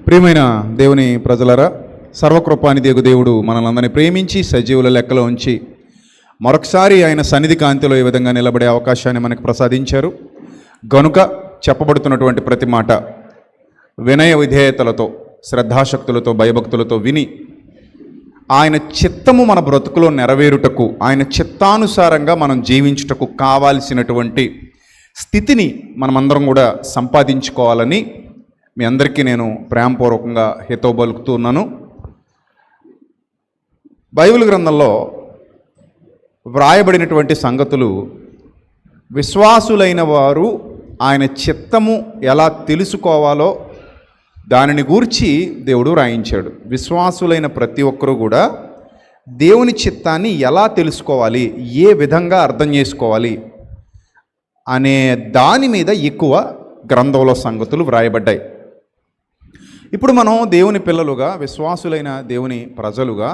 ప్రియమైన దేవుని ప్రజలరా, సర్వకృపానిధి దేవుడు మనల్ని ప్రేమించి సజీవుల లెక్కలో ఉంచి మరొకసారి ఆయన సన్నిధి కాంతిలో ఈ విధంగా నిలబడే అవకాశాన్ని మనకు ప్రసాదించారు. గనుక చెప్పబడుతున్నటువంటి ప్రతి మాట వినయ విధేయతలతో, శ్రద్ధాశక్తులతో, భయభక్తులతో విని ఆయన చిత్తము మన బ్రతుకులో నెరవేరుటకు, ఆయన చిత్తానుసారంగా మనం జీవించుటకు కావాల్సినటువంటి స్థితిని మనమందరం కూడా సంపాదించుకోవాలని మీ అందరికీ నేను ప్రేమపూర్వకంగా హితవు పలుకుతున్నాను. బైబిల్ గ్రంథంలో వ్రాయబడినటువంటి సంగతులు విశ్వాసులైన వారు ఆయన చిత్తము ఎలా తెలుసుకోవాలో దానిని గూర్చి దేవుడు రాయించాడు. విశ్వాసులైన ప్రతి ఒక్కరూ కూడా దేవుని చిత్తాన్ని ఎలా తెలుసుకోవాలి, ఏ విధంగా అర్థం చేసుకోవాలి అనే దాని మీద ఎక్కువ గ్రంథంలో సంగతులు వ్రాయబడ్డాయి. ఇప్పుడు మనం దేవుని పిల్లలుగా, విశ్వాసులైన దేవుని ప్రజలుగా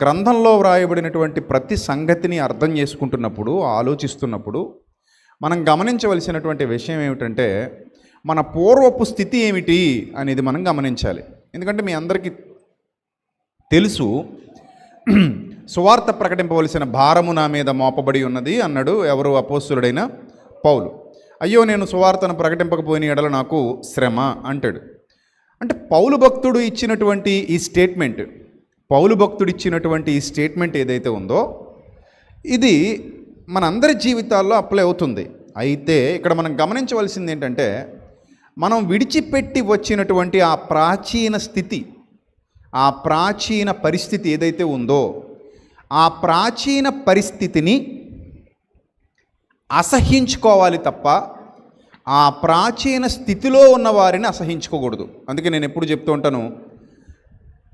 గ్రంథంలో వ్రాయబడినటువంటి ప్రతి సంగతిని అర్థం చేసుకుంటున్నప్పుడు, ఆలోచిస్తున్నప్పుడు మనం గమనించవలసినటువంటి విషయం ఏమిటంటే మన పూర్వపు స్థితి ఏమిటి అనేది మనం గమనించాలి. ఎందుకంటే మీ అందరికీ తెలుసు, సువార్త ప్రకటింపవలసిన భారము నా మీద మోపబడి ఉన్నది అన్నాడు ఎవరు? అపోస్తులుడైన పౌలు. అయ్యో, నేను సువార్తను ప్రకటింపకపోయిన ఎడల నాకు శ్రమ అంటాడు. అంటే పౌలు భక్తుడు ఇచ్చినటువంటి ఈ స్టేట్మెంట్ ఏదైతే ఉందో ఇది మనందరి జీవితాల్లో అప్లై అవుతుంది. అయితే ఇక్కడ మనం గమనించవలసింది ఏంటంటే మనం విడిచిపెట్టి వచ్చినటువంటి ఆ ప్రాచీన స్థితి, ఆ ప్రాచీన పరిస్థితి ఏదైతే ఉందో ఆ ప్రాచీన పరిస్థితిని అసహ్యించుకోవాలి తప్ప ఆ ప్రాచీన స్థితిలో ఉన్న వారిని అసహించుకోకూడదు. అందుకే నేను ఎప్పుడు చెప్తూ ఉంటాను,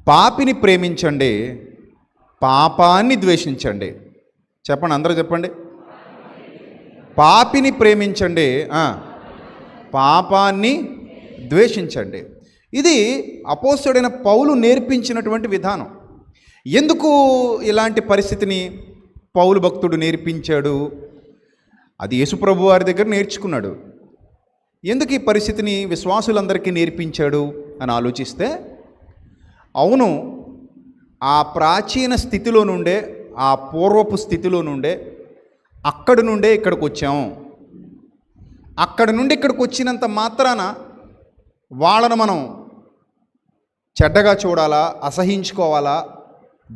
పాపిని ప్రేమించండి, పాపాన్ని ద్వేషించండి. చెప్పండి, అందరూ చెప్పండి. పాపిని ప్రేమించండి, పాపాన్ని ద్వేషించండి. ఇది అపోస్తలుడైన పౌలు నేర్పించినటువంటి విధానం. ఎందుకు ఇలాంటి పరిస్థితిని పౌలు భక్తుడు నేర్పించాడు? అది యేసుప్రభు వారి దగ్గర నేర్చుకున్నాడు. ఎందుకు ఈ పరిస్థితిని విశ్వాసులందరికీ నేర్పించాడు అని ఆలోచిస్తే, అవును, ఆ ప్రాచీన స్థితిలో నుండే, ఆ పూర్వపు స్థితిలో నుండే, అక్కడి నుండే ఇక్కడికి వచ్చాము. అక్కడి నుండి ఇక్కడికి వచ్చినంత మాత్రాన వాళ్ళను మనం చెడ్డగా చూడాలా, అసహించుకోవాలా,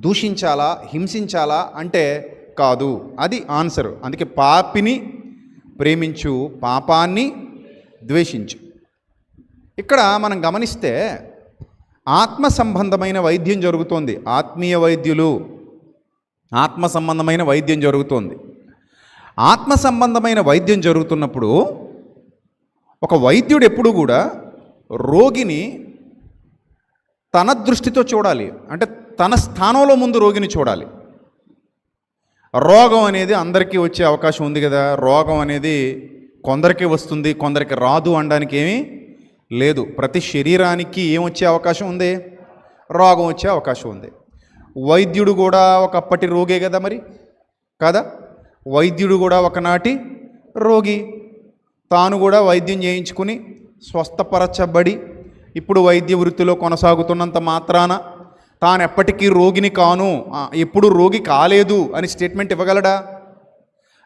దూషించాలా, హింసించాలా అంటే కాదు. అది ఆన్సర్. అందుకే పాపిని ప్రేమించు, పాపాన్ని ద్వేషించు. ఇక్కడ మనం గమనిస్తే ఆత్మ సంబంధమైన వైద్యం జరుగుతోంది. ఆత్మీయ వైద్యులు, ఆత్మ సంబంధమైన వైద్యం జరుగుతోంది. ఆత్మ సంబంధమైన వైద్యం జరుగుతున్నప్పుడు ఒక వైద్యుడు ఎప్పుడు కూడా రోగిని తన దృష్టితో చూడాలి. అంటే తన స్థానంలో ముందు రోగిని చూడాలి. రోగం అనేది అందరికీ వచ్చే అవకాశం ఉంది కదా. రోగం అనేది కొందరికి వస్తుంది, కొందరికి రాదు అనడానికి ఏమీ లేదు. ప్రతి శరీరానికి ఏమొచ్చే అవకాశం ఉంది? రోగం వచ్చే అవకాశం ఉంది. వైద్యుడు కూడా ఒకప్పటి రోగే కదా, మరి కాదా? వైద్యుడు కూడా ఒకనాటి రోగి. తాను కూడా వైద్యం చేయించుకుని స్వస్థపరచబడి ఇప్పుడు వైద్య వృత్తిలో కొనసాగుతున్నంత మాత్రాన తాను ఎప్పటికీ రోగిని కాను, ఎప్పుడు రోగి కాలేదు అని స్టేట్మెంట్ ఇవ్వగలడా?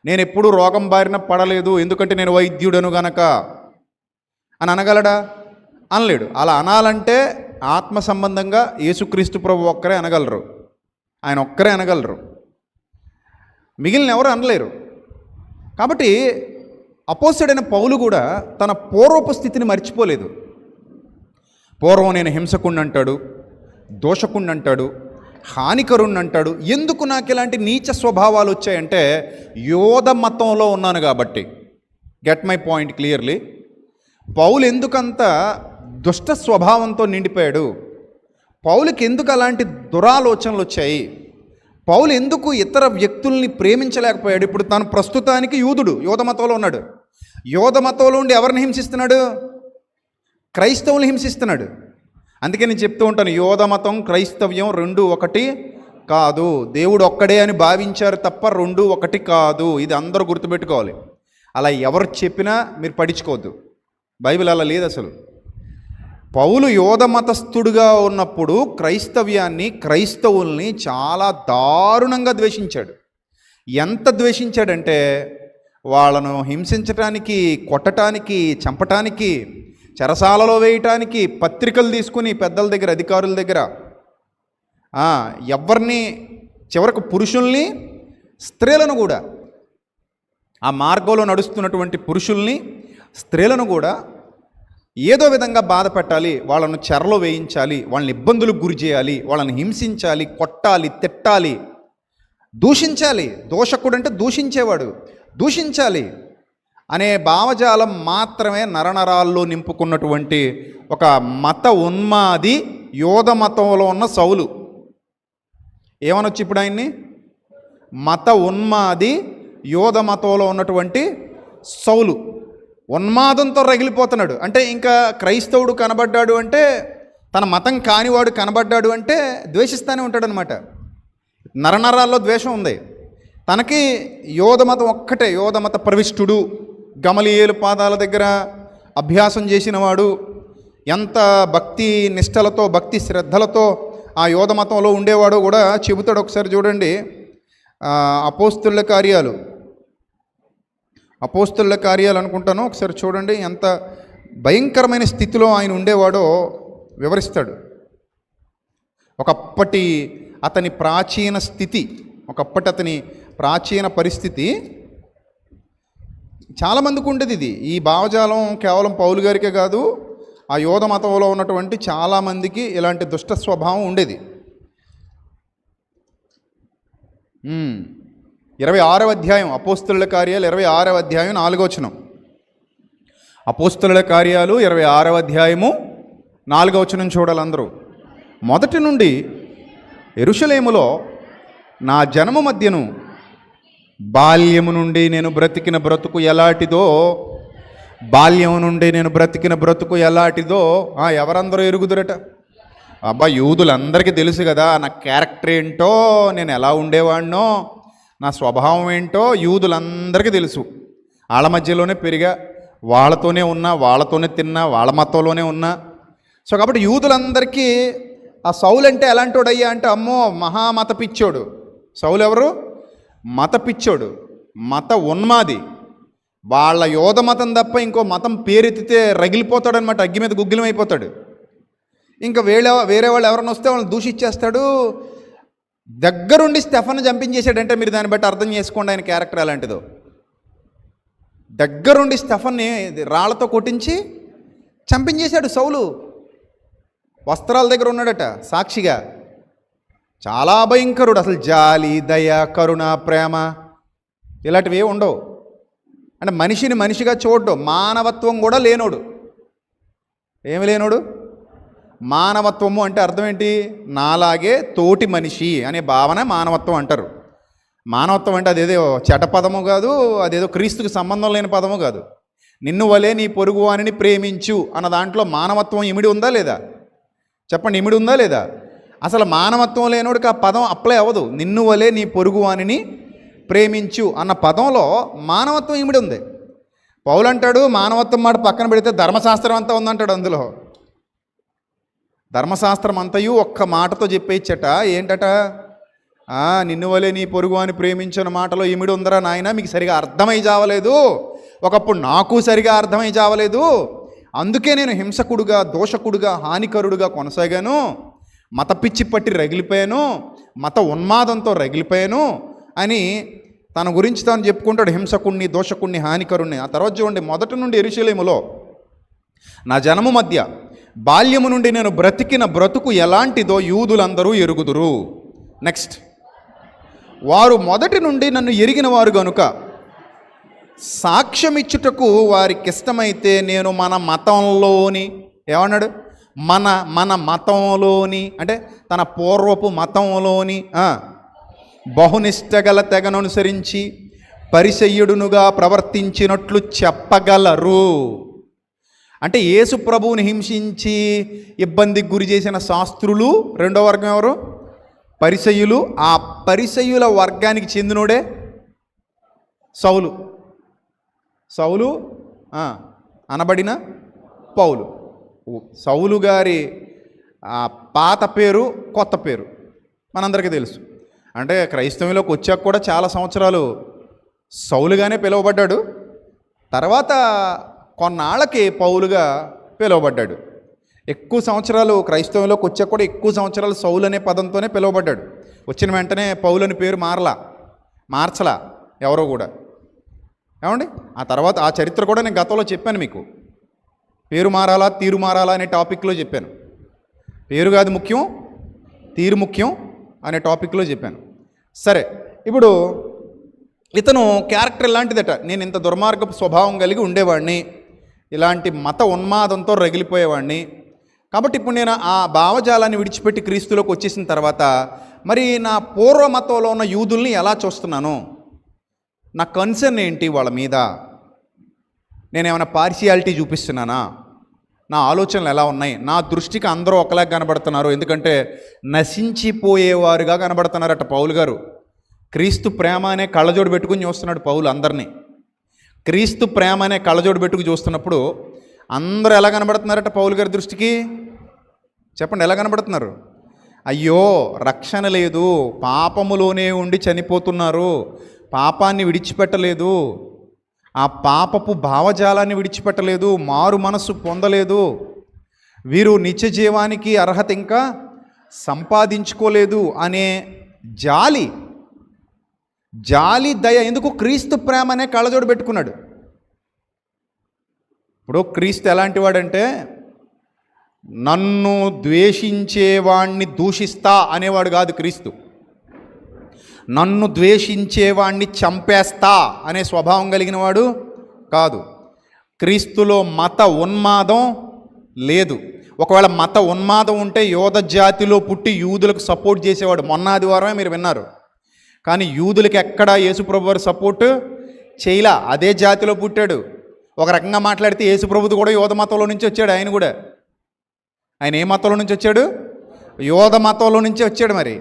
నేను ఎప్పుడూ రోగం బారిన పడలేదు ఎందుకంటే నేను వైద్యుడను గనక అని అనగలడా? అనలేడు. అలా అనాలంటే ఆత్మ సంబంధంగా యేసుక్రీస్తు ప్రభు ఒక్కరే అనగలరు. ఆయన ఒక్కరే అనగలరు, మిగిలిన ఎవరు అనలేరు. కాబట్టి అపోస్తలుడైన పౌలు కూడా తన పూర్వపు స్థితిని మర్చిపోలేదు. పూర్వం నేను హింసకుణ్ణి అంటాడు, దోషకుణ్ణి అంటాడు, హానికరుణ్ణి అంటాడు. ఎందుకు నాకు ఇలాంటి నీచ స్వభావాలు వచ్చాయంటే యోధ మతంలో ఉన్నాను కాబట్టి. Get my point clearly. Paul ఎందుకంత దుష్ట స్వభావంతో నిండిపోయాడు? పౌలుకి ఎందుకు అలాంటి దురాలోచనలు వచ్చాయి? పౌలు ఎందుకు ఇతర వ్యక్తుల్ని ప్రేమించలేకపోయాడు? ఇప్పుడు తను ప్రస్తుతానికి యూదుడు, యోధ మతంలో ఉన్నాడు. యోధ మతంలో ఉండి ఎవరిని హింసిస్తున్నాడు? క్రైస్తవులు హింసిస్తున్నాడు. అందుకే నేను చెప్తూ ఉంటాను, యోధ మతం, క్రైస్తవ్యం రెండు ఒకటి కాదు. దేవుడు ఒక్కడే అని భావించారు తప్ప రెండు ఒకటి కాదు. ఇది అందరూ గుర్తుపెట్టుకోవాలి. అలా ఎవరు చెప్పినా మీరు పట్టించుకోవద్దు. బైబిల్ అలా లేదు అసలు. పౌలు యోధ మతస్థుడుగా ఉన్నప్పుడు క్రైస్తవుల్ని చాలా దారుణంగా ద్వేషించాడు. ఎంత ద్వేషించాడంటే వాళ్ళను హింసించటానికి, కొట్టటానికి, చంపటానికి, చెరసాలలో వేయటానికి పత్రికలు తీసుకుని పెద్దల దగ్గర, అధికారుల దగ్గర ఎవరిని, చివరకు పురుషుల్ని, స్త్రీలను కూడా, ఆ మార్గంలో నడుస్తున్నటువంటి పురుషుల్ని, స్త్రీలను కూడా ఏదో విధంగా బాధ పెట్టాలి, వాళ్ళను చెరలో వేయించాలి, వాళ్ళని ఇబ్బందులకు గురి చేయాలి, వాళ్ళని హింసించాలి, కొట్టాలి, తిట్టాలి, దూషించాలి. దోషకుడు అంటే దూషించేవాడు, దూషించాలి అనే భావజాలం మాత్రమే నరనరాల్లో నింపుకున్నటువంటి ఒక మత ఉన్మాది యోధ మతంలో ఉన్న సౌలు. ఏమనొచ్చు ఇప్పుడు ఆయన్ని? మత ఉన్మాది యోధ మతంలో ఉన్నటువంటి సౌలు ఉన్మాదంతో రగిలిపోతున్నాడు. అంటే ఇంకా క్రైస్తవుడు కనబడ్డాడు అంటే, తన మతం కానివాడు కనబడ్డాడు అంటే ద్వేషిస్తూనే ఉంటాడు అనమాట. నరనరాల్లో ద్వేషం ఉంది. తనకి యోధ మతం ఒక్కటే, యోధ మత ప్రవిష్టుడు, గమలీయేలు పాదాల దగ్గర అభ్యాసం చేసినవాడు, ఎంత భక్తి నిష్టలతో, భక్తి శ్రద్ధలతో ఆ యోధ మతంలో ఉండేవాడో కూడా చెబుతాడు. ఒకసారి చూడండి, అపోస్తుల కార్యాలు అనుకుంటాను, ఒకసారి చూడండి ఎంత భయంకరమైన స్థితిలో ఆయన ఉండేవాడో వివరిస్తాడు. ఒకప్పటి అతని ప్రాచీన పరిస్థితి చాలామందికి ఉండేది. ఇది ఈ భావజాలం కేవలం పౌలు గారికే కాదు, ఆ యోధ మతంలో ఉన్నటువంటి చాలామందికి ఇలాంటి దుష్ట స్వభావం ఉండేది. 26వ అధ్యాయం అపోస్తుల కార్యాలు, 26వ అధ్యాయం 4వ వచనం. అపోస్తుల కార్యాలు 26వ అధ్యాయము 4వ వచనం చూడాలి అందరూ. మొదటి నుండి యెరూషలేములో నా జనము మధ్యను బాల్యము నుండి నేను బ్రతికిన బ్రతుకు ఎలాంటిదో ఎవరందరూ ఎరుగుదురట. అబ్బా, యూదులందరికీ తెలుసు కదా నా క్యారెక్టర్ ఏంటో, నేను ఎలా ఉండేవాడినో, నా స్వభావం ఏంటో యూదులందరికీ తెలుసు. వాళ్ళ మధ్యలోనే పెరిగా, వాళ్ళతోనే ఉన్నా, వాళ్ళతోనే తిన్నా, వాళ్ళ మతంలోనే ఉన్నా. సో కాబట్టి యూదులందరికీ ఆ సౌలు అంటే ఎలాంటోడయ్యా అంటే, అమ్మో మహామత పిచ్చోడు. సౌలు ఎవరు? మత పిచ్చోడు, మత ఉన్మాది. వాళ్ళ యోధ మతం తప్ప ఇంకో మతం పేరెత్తితే రగిలిపోతాడు అనమాట, అగ్గి మీద గుగ్గిలం అయిపోతాడు. ఇంకా వేరే వాళ్ళు ఎవరైనా వస్తే వాళ్ళని దూషించేస్తాడు. దగ్గరుండి స్టెఫన్ చంపించేశాడంటే మీరు దాన్ని బట్టి అర్థం చేసుకోండి ఆయన క్యారెక్టర్ ఎలాంటిదో. దగ్గరుండి స్టెఫన్ని రాళ్లతో కొట్టించి చంపించేశాడు సౌలు. వస్త్రాల దగ్గర ఉన్నాడట సాక్షిగా. చాలా భయంకరుడు. అసలు జాలి, దయ, కరుణ, ప్రేమ ఇలాంటివి ఏమి ఉండవు. అంటే మనిషిని మనిషిగా చూడడం, మానవత్వం కూడా లేనోడు. ఏమి లేనోడు? మానవత్వము అంటే అర్థం ఏంటి? నాలాగే తోటి మనిషి అనే భావన మానవత్వం అంటారు. మానవత్వం అంటే అదేదో చెడ్డ పదము కాదు, అదేదో క్రీస్తుకు సంబంధం లేని పదము కాదు. నిన్ను వలే నీ పొరుగు వానిని ప్రేమించు అన్న దాంట్లో మానవత్వం ఇమిడి ఉందా లేదా? చెప్పండి, ఇమిడి ఉందా లేదా? అసలు మానవత్వం లేనోడికి ఆ పదం అప్లై అవ్వదు. నిన్ను వలే నీ పొరుగు వానిని ప్రేమించు అన్న పదంలో మానవత్వం ఇమిడి ఉంది. పౌలు అంటాడు మానవత్వం మాట పక్కన పెడితే ధర్మశాస్త్రం అంతా ఉందంటాడు. అందులో ధర్మశాస్త్రం అంతయు ఒక్క మాటతో చెప్పేచ్చట. ఏంటట? నిన్ను వలే నీ పొరుగు అని ప్రేమించిన మాటలో ఇమిడి ఉందరా నాయన, మీకు సరిగా అర్థమై చావలేదు. ఒకప్పుడు నాకు సరిగా అర్థమై చావలేదు, అందుకే నేను హింసకుడుగా, దోషకుడుగా, హానికరుడుగా కొనసాగాను, మత పిచ్చి పట్టి రగిలిపోయాను, మత ఉన్మాదంతో రగిలిపోయాను అని తన గురించి తాను చెప్పుకుంటాడు. హింసకుణ్ణి, దోషకుణ్ణి, హానికరుణ్ణి. ఆ తర్వాత చూడండి, మొదటి నుండి యెరూషలేములో నా జనము మధ్య బాల్యము నుండి నేను బ్రతికిన బ్రతుకు ఎలాంటిదో యూదులందరూ ఎరుగుదురు. నెక్స్ట్, వారు మొదటి నుండి నన్ను ఎరిగిన వారు గనుక సాక్ష్యమిచ్చుటకు వారికి ఇష్టమైతే నేను మన మతంలోని, ఏమన్నాడు? మన మతంలోని అంటే తన పూర్వపు మతంలోని బహునిష్టగల తెగను అనుసరించి పరిసయ్యుడునుగా ప్రవర్తించినట్లు చెప్పగలరు. అంటే యేసు ప్రభువుని హింసించి ఇబ్బందికి గురి చేసిన శాస్త్రులు రెండో వర్గం ఎవరు? పరిసయ్యులు. ఆ పరిసయ్యుల వర్గానికి చెందినోడే సౌలు అనబడిన పౌలు. సౌలు గారి పాత పేరు, కొత్త పేరు మనందరికీ తెలుసు. అంటే క్రైస్తవంలోకి వచ్చాక కూడా చాలా సంవత్సరాలు సౌలుగానే పిలువబడ్డాడు. తర్వాత కొన్నాళ్ళకి పౌలుగా పిలువబడ్డాడు. ఎక్కువ సంవత్సరాలు క్రైస్తవంలోకి వచ్చాక కూడా ఎక్కువ సంవత్సరాలు సౌలు అనే పదంతోనే పిలువబడ్డాడు. వచ్చిన వెంటనే పౌలు అని పేరు మార్చలా ఎవరో కూడా. ఏమండి, ఆ తర్వాత ఆ చరిత్ర కూడా నేను గతంలో చెప్పాను మీకు. పేరు మారాలా తీరు మారాలా అనే టాపిక్లో చెప్పాను. పేరు కాదు ముఖ్యం, తీరు ముఖ్యం అనే టాపిక్లో చెప్పాను. సరే, ఇప్పుడు ఇతను క్యారెక్టర్ ఎలాంటిదట, నేను ఇంత దుర్మార్గపు స్వభావం కలిగి ఉండేవాడిని, ఇలాంటి మత ఉన్మాదంతో రగిలిపోయేవాడిని. కాబట్టి ఇప్పుడు నేను ఆ భావజాలాన్ని విడిచిపెట్టి క్రీస్తులోకి వచ్చేసిన తర్వాత మరి నా పూర్వ మతంలో ఉన్న యూదుల్ని ఎలా చూస్తున్నాను, నా కన్సర్న్ ఏంటి వాళ్ళ మీద, నేనేమైనా పార్షియాలిటీ చూపిస్తున్నానా, నా ఆలోచనలు ఎలా ఉన్నాయి, నా దృష్టికి అందరూ ఒకలాగా కనబడుతున్నారు, ఎందుకంటే నశించిపోయేవారుగా కనబడుతున్నారట పౌలు గారు. క్రీస్తు ప్రేమ అనే కళ్ళజోడు పెట్టుకుని చూస్తున్నాడు పౌలు అందరినీ. క్రీస్తు ప్రేమ అనే కళ్ళజోడు పెట్టుకుని చూస్తున్నప్పుడు అందరూ ఎలా కనబడుతున్నారట పౌలు గారి దృష్టికి? చెప్పండి, ఎలా కనబడుతున్నారు? అయ్యో రక్షణ లేదు, పాపములోనే ఉండి చనిపోతున్నారు, పాపాన్ని విడిచిపెట్టలేదు, ఆ పాపపు భావజాలాన్ని విడిచిపెట్టలేదు, మారు మనస్సు పొందలేదు, వీరు నిత్య జీవానికి అర్హత ఇంకా సంపాదించుకోలేదు అనే జాలి దయ. ఎందుకు? క్రీస్తు ప్రేమ అనే కళ్ళజోడు పెట్టుకున్నాడు. ఇప్పుడు క్రీస్తు ఎలాంటి వాడంటే, నన్ను ద్వేషించేవాణ్ణి దూషిస్తా అనేవాడు కాదు క్రీస్తు. నన్ను ద్వేషించేవాణ్ణి చంపేస్తా అనే స్వభావం కలిగిన వాడు కాదు. క్రీస్తులో మత ఉన్మాదం లేదు. ఒకవేళ మత ఉన్మాదం ఉంటే యోధ జాతిలో పుట్టి యూదులకు సపోర్ట్ చేసేవాడు. మొన్న ఆదివారమే మీరు విన్నారు. కానీ యూదులకు ఎక్కడా యేసుప్రభు వారు సపోర్ట్ చేయలా. అదే జాతిలో పుట్టాడు. ఒక రకంగా మాట్లాడితే యేసుప్రభుది కూడా యోధ మతంలో నుంచి వచ్చాడు. ఆయన ఏ మతంలో నుంచి వచ్చాడు? యోధ మతంలో నుంచి వచ్చాడు. మరి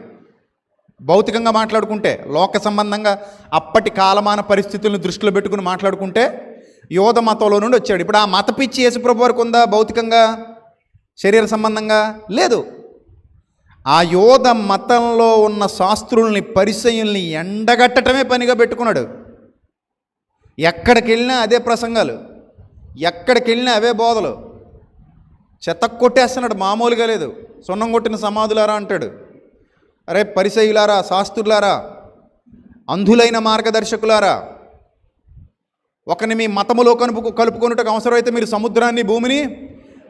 భౌతికంగా మాట్లాడుకుంటే, లోక సంబంధంగా అప్పటి కాలమాన పరిస్థితులను దృష్టిలో పెట్టుకుని మాట్లాడుకుంటే యోధ మతంలో నుండి వచ్చాడు. ఇప్పుడు ఆ మత పిచ్చి యేసుప్రభు వారికి ఉందా? భౌతికంగా, శరీర సంబంధంగా లేదు. ఆ యోధ మతంలో ఉన్న శాస్త్రుల్ని, పరిసయ్యుల్ని ఎండగట్టడమే పనిగా పెట్టుకున్నాడు. ఎక్కడికి వెళ్ళినా అదే ప్రసంగాలు, ఎక్కడికి వెళ్ళినా అవే బోధలు. చెత్త కొట్టేస్తున్నాడు, మామూలుగా లేదు. సున్నం కొట్టిన సమాధులారా అంటాడు. అరే పరిసయ్యులారా, శాస్త్రులారా, అంధులైన మార్గదర్శకులారా, ఒకరిని మీ మతములో కలుపుకొనుటకు అవసరమైతే మీరు సముద్రాన్ని, భూమిని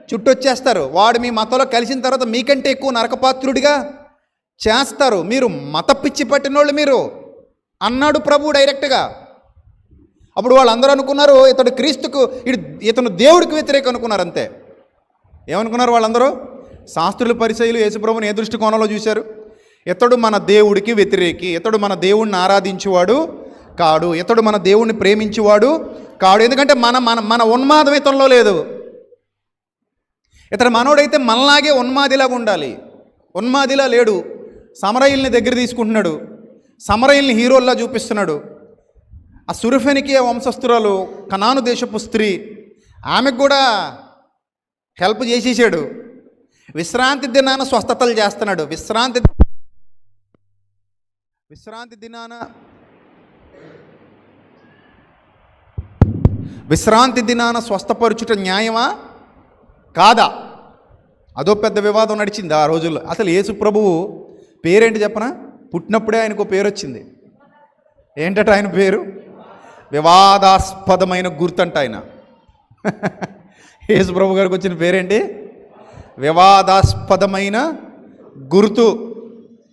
చుట్టొచ్చేస్తారు. వాడు మీ మతంలో కలిసిన తర్వాత మీకంటే ఎక్కువ నరకపాత్రుడిగా చేస్తారు. మీరు మత పిచ్చి పట్టినోళ్ళు మీరు అన్నాడు ప్రభు డైరెక్ట్గా. అప్పుడు వాళ్ళందరూ అనుకున్నారు ఇతడు క్రీస్తుకు, ఇతను దేవుడికి వ్యతిరేకం అనుకున్నారు. అంతే. ఏమనుకున్నారు వాళ్ళందరూ? శాస్త్రులు, పరిసయ్యులు యేసుప్రభుని ఏ దృష్టికోణంలో చూశారు? ఇతడు మన దేవుడికి వ్యతిరేకి, ఇతడు మన దేవుణ్ణి ఆరాధించేవాడు కాడు, ఇతడు మన దేవుణ్ణి ప్రేమించేవాడు కాడు. ఎందుకంటే మన ఉన్మాదం ఇతనిలో లేదు. ఇతడు మనోడైతే మనలాగే ఉన్మాదిలాగా ఉండాలి. ఉన్మాదిలా లేడు. సమరయుల్ని దగ్గర తీసుకుంటున్నాడు, సమరయుల్ని హీరోల్లా చూపిస్తున్నాడు. ఆ సురుఫెనికే వంశస్థురాలు, కనాను దేశపు స్త్రీ, ఆమెకు కూడా హెల్ప్ చేసేసాడు. విశ్రాంతి దినాన స్వస్థతలు చేస్తున్నాడు. విశ్రాంతి దినాన స్వస్థపరుచుట న్యాయమా కాదా? అదో పెద్ద వివాదం నడిచింది ఆ రోజుల్లో. అసలు యేసు ప్రభువు పేరేంటి చెప్పనా? పుట్టినప్పుడే ఆయనకు పేరు వచ్చింది. ఏంటట ఆయన పేరు? వివాదాస్పదమైన గుర్తంట ఆయన. యేసు ప్రభు గారికి వచ్చిన పేరేంటి? వివాదాస్పదమైన గుర్తు.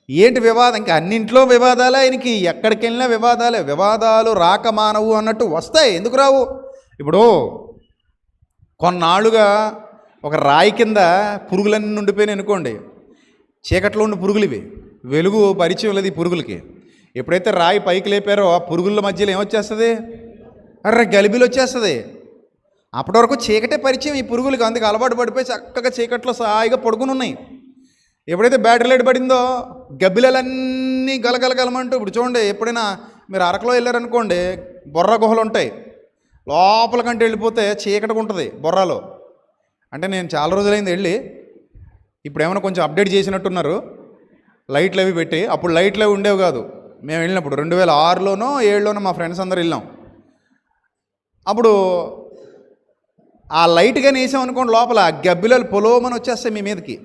ఏంటి వివాదం? ఇంకా అన్నింట్లో వివాదాలే ఆయనకి, ఎక్కడికి వెళ్ళినా వివాదాలే. వివాదాలు రాక మానవు అన్నట్టు వస్తాయి, ఎందుకు రావు? ఇప్పుడు కొన్నాళ్ళుగా ఒక రాయి కింద పురుగులన్నీ ఉండిపోయినాయి అనుకోండి. చీకట్లో ఉండి పురుగులు ఇవి, వెలుగు పరిచయం లేదు ఈ పురుగులకి. ఎప్పుడైతే రాయి పైకి లేపారో ఆ పురుగుల మధ్యలో ఏమొచ్చేస్తుంది? అర్రే గలిబిలు వచ్చేస్తుంది. అప్పటి వరకు చీకటే పరిచయం ఈ పురుగులకి, అందుకు అలవాటు పడిపోయి చక్కగా చీకట్లో సాయిగా పడుకుని ఉన్నాయి. ఎప్పుడైతే బ్యాటరీ లైట్ పడిందో గబ్బిలలన్నీ గలగలగలమంటూ, ఇప్పుడు చూడండి, ఎప్పుడైనా మీరు అరకులో వెళ్ళారనుకోండి, బొర్ర గుహలు ఉంటాయి. లోపల కంటే వెళ్ళిపోతే చీకటిగా ఉంటుంది బొర్రాలో. అంటే నేను చాలా రోజులైంది వెళ్ళి, ఇప్పుడు ఏమైనా కొంచెం అప్డేట్ చేసినట్టున్నారు, లైట్లు అవి పెట్టి. అప్పుడు లైట్లు అవి ఉండేవి కాదు మేము వెళ్ళినప్పుడు. 2006లోనో 2007లోనో మా ఫ్రెండ్స్ అందరూ వెళ్ళాం. అప్పుడు ఆ లైట్ కానీ వేసాం అనుకోండి, లోపల గబ్బిలాలు పొలోమని వచ్చేస్తాయి మీ మీదకి.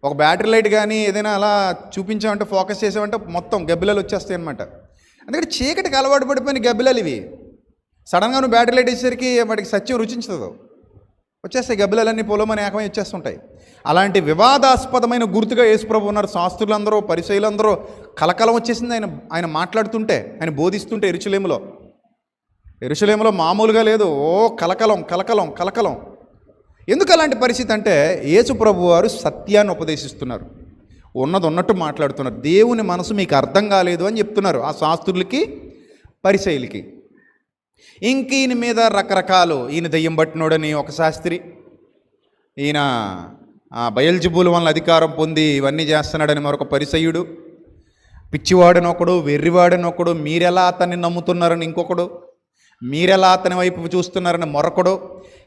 ఒక బ్యాటరీ లైట్ కానీ ఏదైనా అలా చూపించామంటే, ఫోకస్ చేసామంటే మొత్తం గబ్బిలాలు వచ్చేస్తాయి అనమాట. అందుకని చీకటికి అలవాటు పడిపోయిన గబ్బిలాలు ఇవి. సడన్గా నువ్వు బ్యాటరీ లైట్ వేసేసరికి వాటికి సత్యం రుచించదు, వచ్చేస్తాయి గబ్బిలాలన్నీ పొలోమని ఏకమై వచ్చేస్తుంటాయి. అలాంటి వివాదాస్పదమైన గుర్తుగా యేసుప్రభు ఉన్నారు. శాస్త్రులందరూ, పరిసయ్యులందరూ కలకలం వచ్చేసింది ఆయన మాట్లాడుతుంటే, ఆయన బోధిస్తుంటే. యెరూషలేములో మామూలుగా లేదు, ఓ కలకలం కలకలం కలకలం. ఎందుకు అలాంటి పరిస్థితి అంటే, యేసు ప్రభు వారు సత్యాన్ని ఉపదేశిస్తున్నారు, ఉన్నది ఉన్నట్టు మాట్లాడుతున్నారు. దేవుని మనసు మీకు అర్థం కాలేదు అని చెప్తున్నారు ఆ శాస్త్రులకి, పరిసయ్యులకి. ఇంక ఈయన మీద రకరకాలు, ఈయన దెయ్యం పట్టినోడని ఒక శాస్త్రి, ఈయన బయల్జెబూల్ వల్ల అధికారం పొంది ఇవన్నీ చేస్తున్నాడని మరొక పరిసయ్యుడు, పిచ్చివాడనొకడు, వెర్రివాడనొకడు, మీరెలా అతన్ని నమ్ముతున్నారని ఇంకొకడు, మీరెలా అతని వైపు చూస్తున్నారని మరొకడు.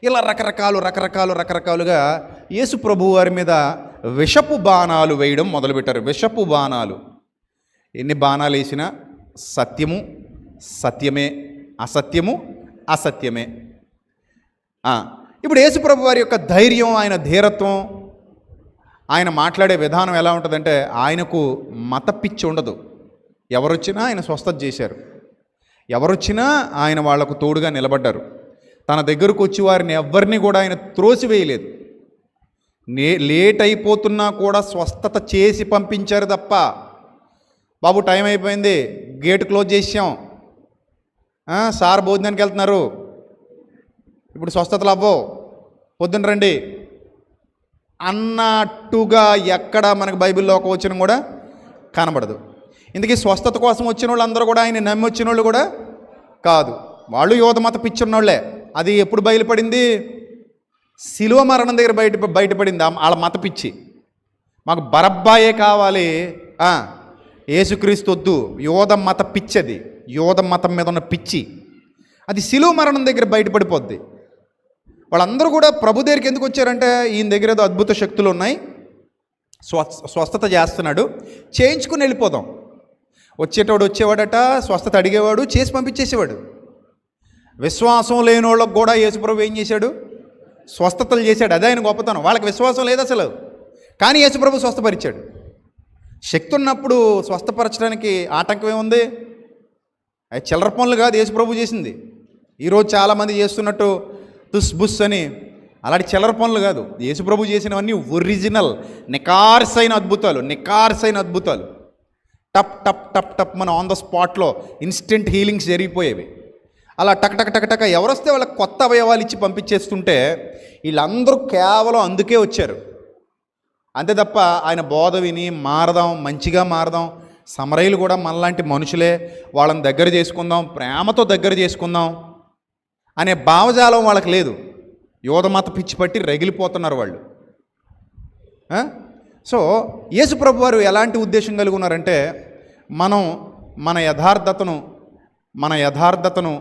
ఇలా రకరకాలుగా యేసు ప్రభువు వారి మీద విషపు బాణాలు వేయడం మొదలుపెట్టారు. విషపు బాణాలు. ఎన్ని బాణాలు వేసినా సత్యము సత్యమే, అసత్యము అసత్యమే. ఇప్పుడు యేసు ప్రభు వారి యొక్క ధైర్యం, ఆయన ధీరత్వం, ఆయన మాట్లాడే విధానం ఎలా ఉంటుందంటే, ఆయనకు మత పిచ్చి ఉండదు. ఎవరొచ్చినా ఆయన స్వస్థత చేశారు, ఎవరొచ్చినా ఆయన వాళ్లకు తోడుగా నిలబడ్డారు. తన దగ్గరకు వచ్చి వారిని ఎవరిని కూడా ఆయన త్రోసివేయలేదు. లేట్ అయిపోతున్నా కూడా స్వస్థత చేసి పంపించారు తప్ప, బాబు టైం అయిపోయింది, గేట్ క్లోజ్ చేసాం, సార్ భోజనానికి వెళ్తున్నారు, ఇప్పుడు స్వస్థతలు అవ్వవు, పొద్దున్న రండి అన్నట్టుగా ఎక్కడ మనకు బైబిల్లో ఒక వచనం కూడా కనబడదు. ఇందుకే స్వస్థత కోసం వచ్చిన వాళ్ళు అందరూ కూడా ఆయన నమ్మి వచ్చిన వాళ్ళు కూడా కాదు, వాళ్ళు యోధ మత పిచ్చున్నోళ్లే. అది ఎప్పుడు బయలుపడింది? శిలువ మరణం దగ్గర బయటపడింది వాళ్ళ మత పిచ్చి. మాకు బరబ్బాయే కావాలి, యేసుక్రీస్తు వద్దు, యోధ మత పిచ్చి. అది యోధ మతం మీద ఉన్న పిచ్చి, అది శిలువ మరణం దగ్గర బయటపడిపోద్ది. వాళ్ళందరూ కూడా ప్రభు దగ్గరికి ఎందుకు వచ్చారంటే, ఈయన దగ్గర ఏదో అద్భుత శక్తులు ఉన్నాయి, స్వస్థత చేస్తున్నాడు, చేయించుకుని వెళ్ళిపోదాం. వచ్చేవాడట, స్వస్థత అడిగేవాడు, చేసి పంపించేసేవాడు. విశ్వాసం లేని వాళ్ళకు కూడా యేసుప్రభు ఏం చేశాడు? స్వస్థతలు చేశాడు. అదే ఆయన గొప్పతనం. వాళ్ళకి విశ్వాసం లేదు అసలు, కానీ యేసుప్రభు స్వస్థపరిచాడు. శక్తి ఉన్నప్పుడు స్వస్థపరచడానికి ఆటంకం ఏముంది? అది చిల్లర పనులు కాదు యేసుప్రభు చేసింది. ఈరోజు చాలామంది చేస్తున్నట్టు తుస్ బుస్ అని అలాంటి చిల్లర పనులు కాదు. యేసుప్రభు చేసినవన్నీ ఒరిజినల్ నికార్సైన అద్భుతాలు. టప్ టప్ టప్ టప్ మన ఆన్ ద స్పాట్లో ఇన్స్టెంట్ హీలింగ్స్ జరిగిపోయేవి. అలా టక్ ఎవరొస్తే వాళ్ళకి కొత్త అవయవాలు ఇచ్చి పంపించేస్తుంటే, వీళ్ళందరూ కేవలం అందుకే వచ్చారు, అంతే తప్ప ఆయన బోధ విని మారదాం, మంచిగా మారదాం, సమరయులు కూడా మనలాంటి మనుషులే, వాళ్ళని దగ్గర చేసుకుందాం, ప్రేమతో దగ్గర చేసుకుందాం అనే భావజాలం వాళ్ళకి లేదు. యోధమత పిచ్చి పట్టి రగిలిపోతున్నారు వాళ్ళు. సో యేసు ప్రభు వారు ఎలాంటి ఉద్దేశం కలిగి ఉన్నారంటే, మనం మన యథార్థతను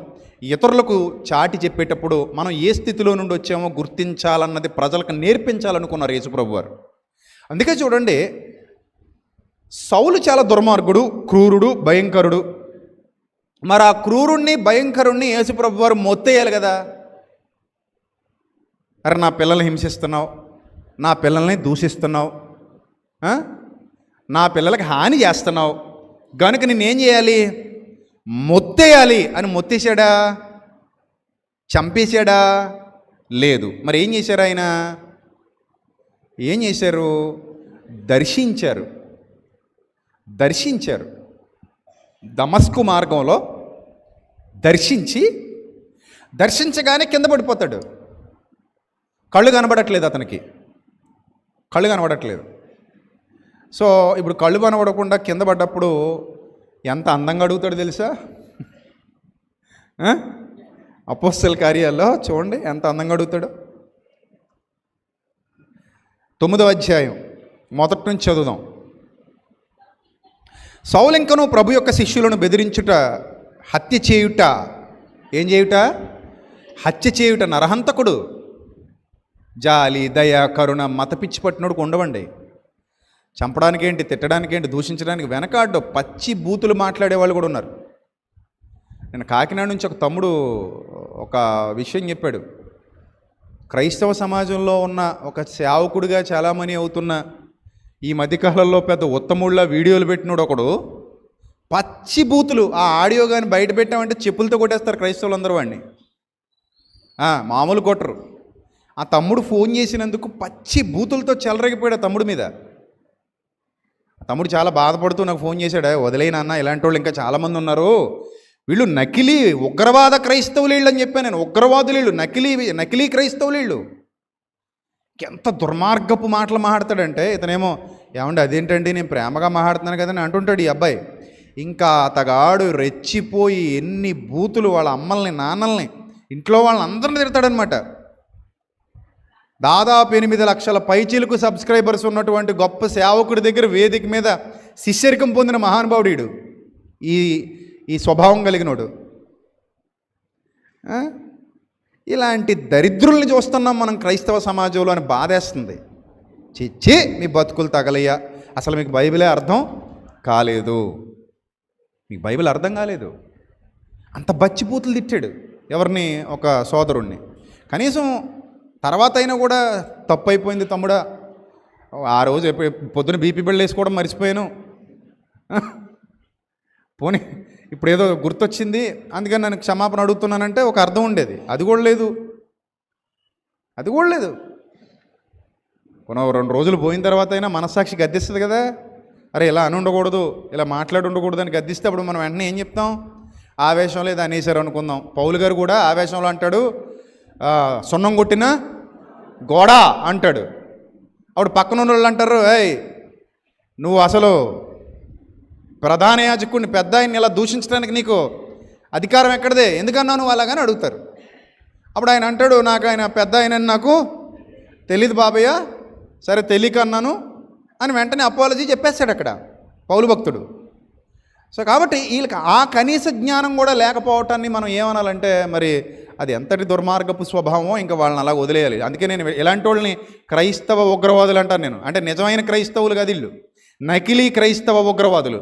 ఇతరులకు చాటి చెప్పేటప్పుడు మనం ఏ స్థితిలో నుండి వచ్చామో గుర్తించాలన్నది ప్రజలకు నేర్పించాలనుకున్నారు యేసు ప్రభు వారు. అందుకే చూడండి, సౌలు చాలా దుర్మార్గుడు, క్రూరుడు, భయంకరుడు. మరి ఆ క్రూరుణ్ణి, భయంకరుణ్ణి యేసు ప్రభు వారు మొత్తేయాలి కదా. అరే నా పిల్లల్ని హింసిస్తున్నావు, నా పిల్లల్ని దూషిస్తున్నావు, నా పిల్లలకి హాని చేస్తున్నావు, కనుక నేనేం చేయాలి? మొత్తేయాలి అని మొత్తేశాడా? చంపేశాడా? లేదు. మరి ఏం చేశారు ఆయన? ఏం చేశారు? దర్శించారు. దమస్కు మార్గంలో దర్శించగానే కింద పడిపోతాడు. కళ్ళు కనబడట్లేదు అతనికి, సో ఇప్పుడు కళ్ళు కనబడకుండా కింద పడ్డప్పుడు ఎంత అందంగా అడుగుతాడు తెలుసా? అపోస్తల కార్యాల్లో చూడండి ఎంత అందంగా అడుగుతాడు. 9వ అధ్యాయం మొదటి నుంచి చదువుదాం. సౌలింకను ప్రభు యొక్క శిష్యులను బెదిరించుట, హత్య చేయుట, నరహంతకుడు. జాలి, దయ, కరుణ, మత పిచ్చి పట్టినోడికి ఉండవండి. చంపడానికి ఏంటి, తిట్టడానికి ఏంటి, దూషించడానికి వెనకాడ్డు పచ్చి బూతులు మాట్లాడే వాళ్ళు కూడా ఉన్నారు. నేను కాకినాడ నుంచి ఒక తమ్ముడు ఒక విషయం చెప్పాడు. క్రైస్తవ సమాజంలో ఉన్న ఒక సేవకుడిగా చాలామంది అవుతున్న ఈ మధ్యకాలంలో పెద్ద ఉత్తముళ్ళ వీడియోలు పెట్టినోడు ఒకడు పచ్చి బూతులు, ఆ ఆడియో కానీ బయట పెట్టామంటే చెప్పులతో కొట్టేస్తారు క్రైస్తవులు అందరూ వాడిని, మామూలు కొట్టరు. ఆ తమ్ముడు ఫోన్ చేసినందుకు పచ్చి బూతులతో చెలరగిపోయాడు ఆ తమ్ముడి మీద. తమ్ముడు చాలా బాధపడుతూ నాకు ఫోన్ చేశాడు, వదిలేనా అన్న, ఇలాంటి వాళ్ళు ఇంకా చాలామంది ఉన్నారు, వీళ్ళు నకిలీ ఉగ్రవాద క్రైస్తవులు వీళ్ళు అని చెప్పాను నేను. ఉగ్రవాదులు వీళ్ళు, నకిలీ క్రైస్తవులు వీళ్ళు. ఎంత దుర్మార్గపు మాటలు మాట్లాడతాడంటే, ఇతనేమో ఏమండి అదేంటండి నేను ప్రేమగా మాట్లాడుతున్నాను కదని అంటుంటాడు ఈ అబ్బాయి. ఇంకా అతగాడు రెచ్చిపోయి ఎన్ని బూతులు వాళ్ళ అమ్మల్ని, నాన్నల్ని, ఇంట్లో వాళ్ళని అందరిని తిడతాడనమాట. దాదాపు 8 లక్షల పైచీలకు సబ్స్క్రైబర్స్ ఉన్నటువంటి గొప్ప సేవకుడి దగ్గర వేదిక మీద శిష్యరికం పొందిన మహానుభావుడు ఈ స్వభావం కలిగినోడు. ఇలాంటి దరిద్రుల్ని చూస్తున్నాం మనం క్రైస్తవ సమాజంలో అని బాధేస్తుంది. చిచ్చి మీ బతుకులు తగలయ్యా, అసలు మీకు బైబిలే అర్థం కాలేదు, మీకు బైబిల్ అర్థం కాలేదు. అంత బచ్చిపూతులు తిట్టాడు ఎవరిని, ఒక సోదరుణ్ణి. కనీసం తర్వాత అయినా కూడా తప్పు అయిపోయింది తమ్ముడా, ఆ రోజు పొద్దున బీపీ బిళ్ళ వేసుకోవడం మర్చిపోయాను, పోనీ ఇప్పుడు ఏదో గుర్తొచ్చింది అందుకని నన్ను క్షమాపణ అడుగుతున్నానంటే ఒక అర్థం ఉండేది. అది కూడా లేదు. కొన 2 రోజులు పోయిన తర్వాత అయినా మనస్సాక్షి గద్దిస్తుంది కదా, అరే ఇలా అని ఉండకూడదు, ఇలా మాట్లాడి ఉండకూడదు అని గద్దిస్తే అప్పుడు మనం వెంటనే ఏం చెప్తాం, ఆవేశం లేదు అనేసారు అనుకుందాం. పౌలు గారు కూడా ఆవేశంలో అంటాడు, సున్నం కొట్టిన గోడ అంటాడు. అప్పుడు పక్కన ఉన్న వాళ్ళు అంటారు, ఏయ్ నువ్వు అసలు ప్రధాన యాజకుడిని, పెద్ద ఆయన్ని ఇలా దూషించడానికి నీకు అధికారం ఎక్కడదే, ఎందుకన్నా నువ్వు అలాగని అడుగుతారు. అప్పుడు ఆయన అంటాడు, నాకు ఆయన పెద్ద ఆయన నాకు తెలీదు బాబయ్య, సరే తెలియక అన్నాను అని వెంటనే అపాలజీ చెప్పేస్తాడు అక్కడ పౌలు భక్తుడు. సో కాబట్టి వీళ్ళకి ఆ కనీస జ్ఞానం కూడా లేకపోవటాన్ని మనం ఏమనాలంటే మరి అది ఎంతటి దుర్మార్గపు స్వభావమో ఇంకా వాళ్ళని అలా వదిలేయాలి. అందుకే నేను ఇలాంటి వాళ్ళని క్రైస్తవ ఉగ్రవాదులు అంటాను నేను. అంటే నిజమైన క్రైస్తవులు కాదు వీళ్ళు, నకిలీ క్రైస్తవ ఉగ్రవాదులు,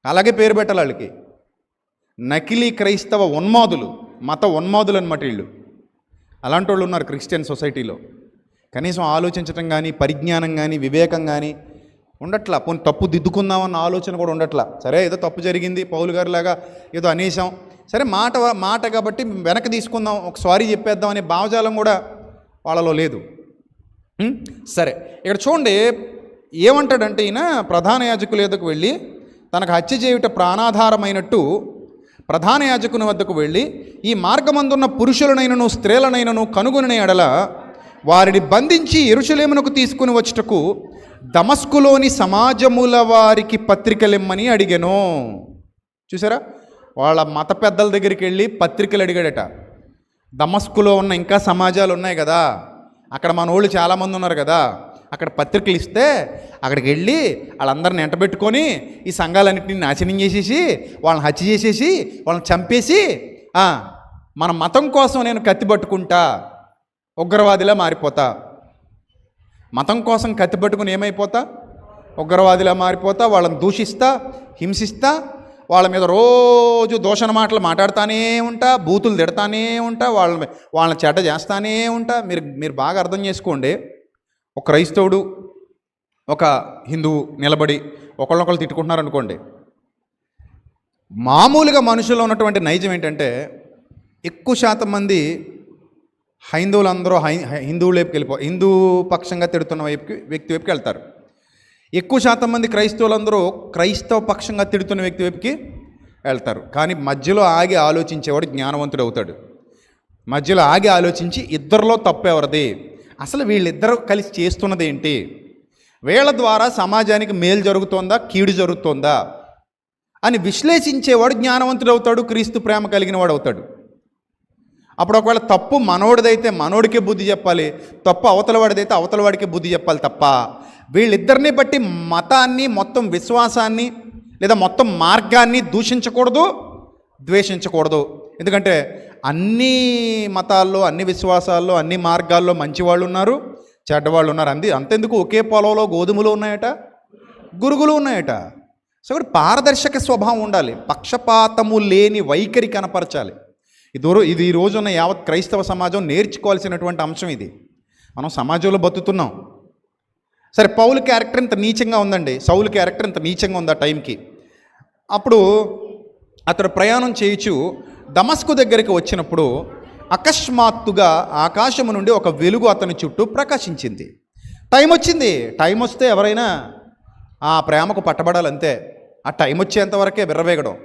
అలాగే పేరు పెట్టాలి వాళ్ళకి. నకిలీ క్రైస్తవ ఉన్మాదులు, మత ఉన్మాదులు అనమాట వీళ్ళు. అలాంటి వాళ్ళు ఉన్నారు క్రిస్టియన్ సొసైటీలో. కనీసం ఆలోచించటం కానీ, పరిజ్ఞానం కానీ, వివేకం కానీ ఉండట్లా. పోనీ తప్పు దిద్దుకుందామన్న ఆలోచన కూడా ఉండట్లా. సరే ఏదో తప్పు జరిగింది, పౌలు గారిలాగా ఏదో అనేసాం, సరే మాట కాబట్టి వెనక్కి తీసుకుందాం, ఒక సారీ చెప్పేద్దాం అనే భావజాలం కూడా వాళ్ళలో లేదు. సరే ఇక్కడ చూడండి ఏమంటాడంటే, ఈయన ప్రధాన యాజకుల వద్దకు వెళ్ళి తనకు హత్య చేయుట ప్రాణాధారమైనట్టు ప్రధాన యాజకుని వద్దకు వెళ్ళి, ఈ మార్గమందున్న పురుషులనైనను స్త్రీలనైనను కనుగొని ఎడల వారిని బంధించి యెరూషలేమునకు తీసుకుని వచ్చుటకు దమస్కులోని సమాజముల వారికి పత్రికలిమ్మని అడిగెను. చూసారా, వాళ్ళ మత పెద్దల దగ్గరికి వెళ్ళి పత్రికలు అడిగాడట. దమస్కులో ఉన్న ఇంకా సమాజాలు ఉన్నాయి కదా, అక్కడ మన వాళ్ళు చాలామంది ఉన్నారు కదా, అక్కడ పత్రికలు ఇస్తే అక్కడికి వెళ్ళి వాళ్ళందరిని ఎంటబెట్టుకొని ఈ సంఘాలన్నింటినీ నాశనం చేసేసి, వాళ్ళని హత్య చేసేసి, వాళ్ళని చంపేసి, మన మతం కోసం నేను కత్తి పట్టుకుంటా, ఉగ్రవాదిలా మారిపోతా, మతం కోసం కత్తి పట్టుకుని ఏమైపోతా, ఉగ్రవాదిలా మారిపోతా, వాళ్ళని దూషిస్తా, హింసిస్తా, వాళ్ళ మీద రోజు దూషణ మాటలు మాట్లాడుతూనే ఉంటా, బూతులు తిడతానే ఉంటా, వాళ్ళని చెడ్డ చేస్తానే ఉంటా. మీరు బాగా అర్థం చేసుకోండి. ఒక క్రైస్తవుడు ఒక హిందువు నిలబడి ఒకళ్ళొకళ్ళు తిట్టుకుంటున్నారు అనుకోండి, మామూలుగా మనుషుల్లో ఉన్నటువంటి నైజం ఏంటంటే ఎక్కువ శాతం మంది హైందువులందరూ హిందువుల వైపుకి హిందూ పక్షంగా తిడుతున్న వ్యక్తి వైపుకి వెళ్తారు. ఎక్కువ శాతం మంది క్రైస్తవులందరూ క్రైస్తవ పక్షంగా తిడుతున్న వ్యక్తి వైపుకి వెళ్తారు. కానీ మధ్యలో ఆగి ఆలోచించేవాడు జ్ఞానవంతుడు అవుతాడు. మధ్యలో ఆగి ఆలోచించి ఇద్దరిలో తప్పు ఎవరిది, అసలు వీళ్ళిద్దరూ కలిసి చేస్తున్నది ఏంటి, వీళ్ళ ద్వారా సమాజానికి మేలు జరుగుతోందా కీడు జరుగుతోందా అని విశ్లేషించేవాడు జ్ఞానవంతుడు అవుతాడు, క్రీస్తు ప్రేమ కలిగిన వాడు అవుతాడు. అప్పుడు ఒకవేళ తప్పు మనోడిదైతే మనోడికే బుద్ధి చెప్పాలి, తప్పు అవతలవాడిదైతే అవతలవాడికే బుద్ధి చెప్పాలి తప్ప వీళ్ళిద్దరిని బట్టి మతాన్ని, మొత్తం విశ్వాసాన్ని లేదా మొత్తం మార్గాన్ని దూషించకూడదు, ద్వేషించకూడదు. ఎందుకంటే అన్ని మతాల్లో, అన్ని విశ్వాసాల్లో, అన్ని మార్గాల్లో మంచివాళ్ళు ఉన్నారు, చెడ్డవాళ్ళు ఉన్నారు. అంతెందుకు, ఒకే పొలంలో గోధుమలు ఉన్నాయట, గురుగులు ఉన్నాయట. సో ఇక్కడ పారదర్శక స్వభావం ఉండాలి, పక్షపాతము లేని వైఖరి కనపరచాలి. ఇది ఈ రోజున్న యావత్ క్రైస్తవ సమాజం నేర్చుకోవాల్సినటువంటి అంశం ఇది. మనం సమాజంలో బతుకుతున్నాం. సరే, పౌలు క్యారెక్టర్ ఇంత నీచంగా ఉందండి, సౌలు క్యారెక్టర్ ఇంత నీచంగా ఉంది ఆ టైంకి. అప్పుడు అతడు ప్రయాణం చేయుచు దమస్కు దగ్గరికి వచ్చినప్పుడు అకస్మాత్తుగా ఆకాశము నుండి ఒక వెలుగు అతని చుట్టూ ప్రకాశించింది. టైం వచ్చింది. టైం వస్తే ఎవరైనా ఆ ప్రేమకు పట్టబడాలంతే. ఆ టైం వచ్చేంతవరకే విర్రవేగడం.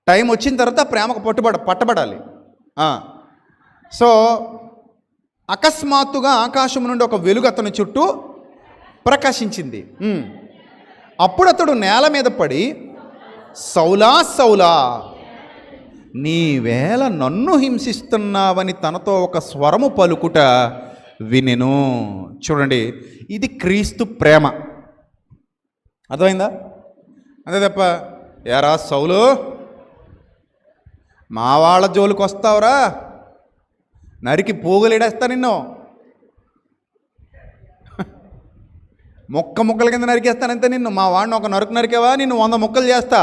టైం వచ్చిన తర్వాత ప్రేమకు పట్టబడాలి. సో అకస్మాత్తుగా ఆకాశం నుండి ఒక వెలుగు అతని చుట్టూ ప్రకాశించింది. అప్పుడు అతడు నేల మీద పడి, సౌలా సౌలా, నీవేళ నన్ను హింసిస్తున్నావని తనతో ఒక స్వరము పలుకుట వినెను. చూడండి, ఇది క్రీస్తు ప్రేమ. అర్థమైందా? అంతే తప్ప, ఏరా సౌలు, మా వాళ్ళ జోలికి వస్తావురా, నరికి పోగులేడేస్తా నిన్ను, ముక్కల కింద నరికేస్తానంతే నిన్ను, మా వాడిని ఒక నరుకు నరికేవా నిన్ను 100 ముక్కలు చేస్తా.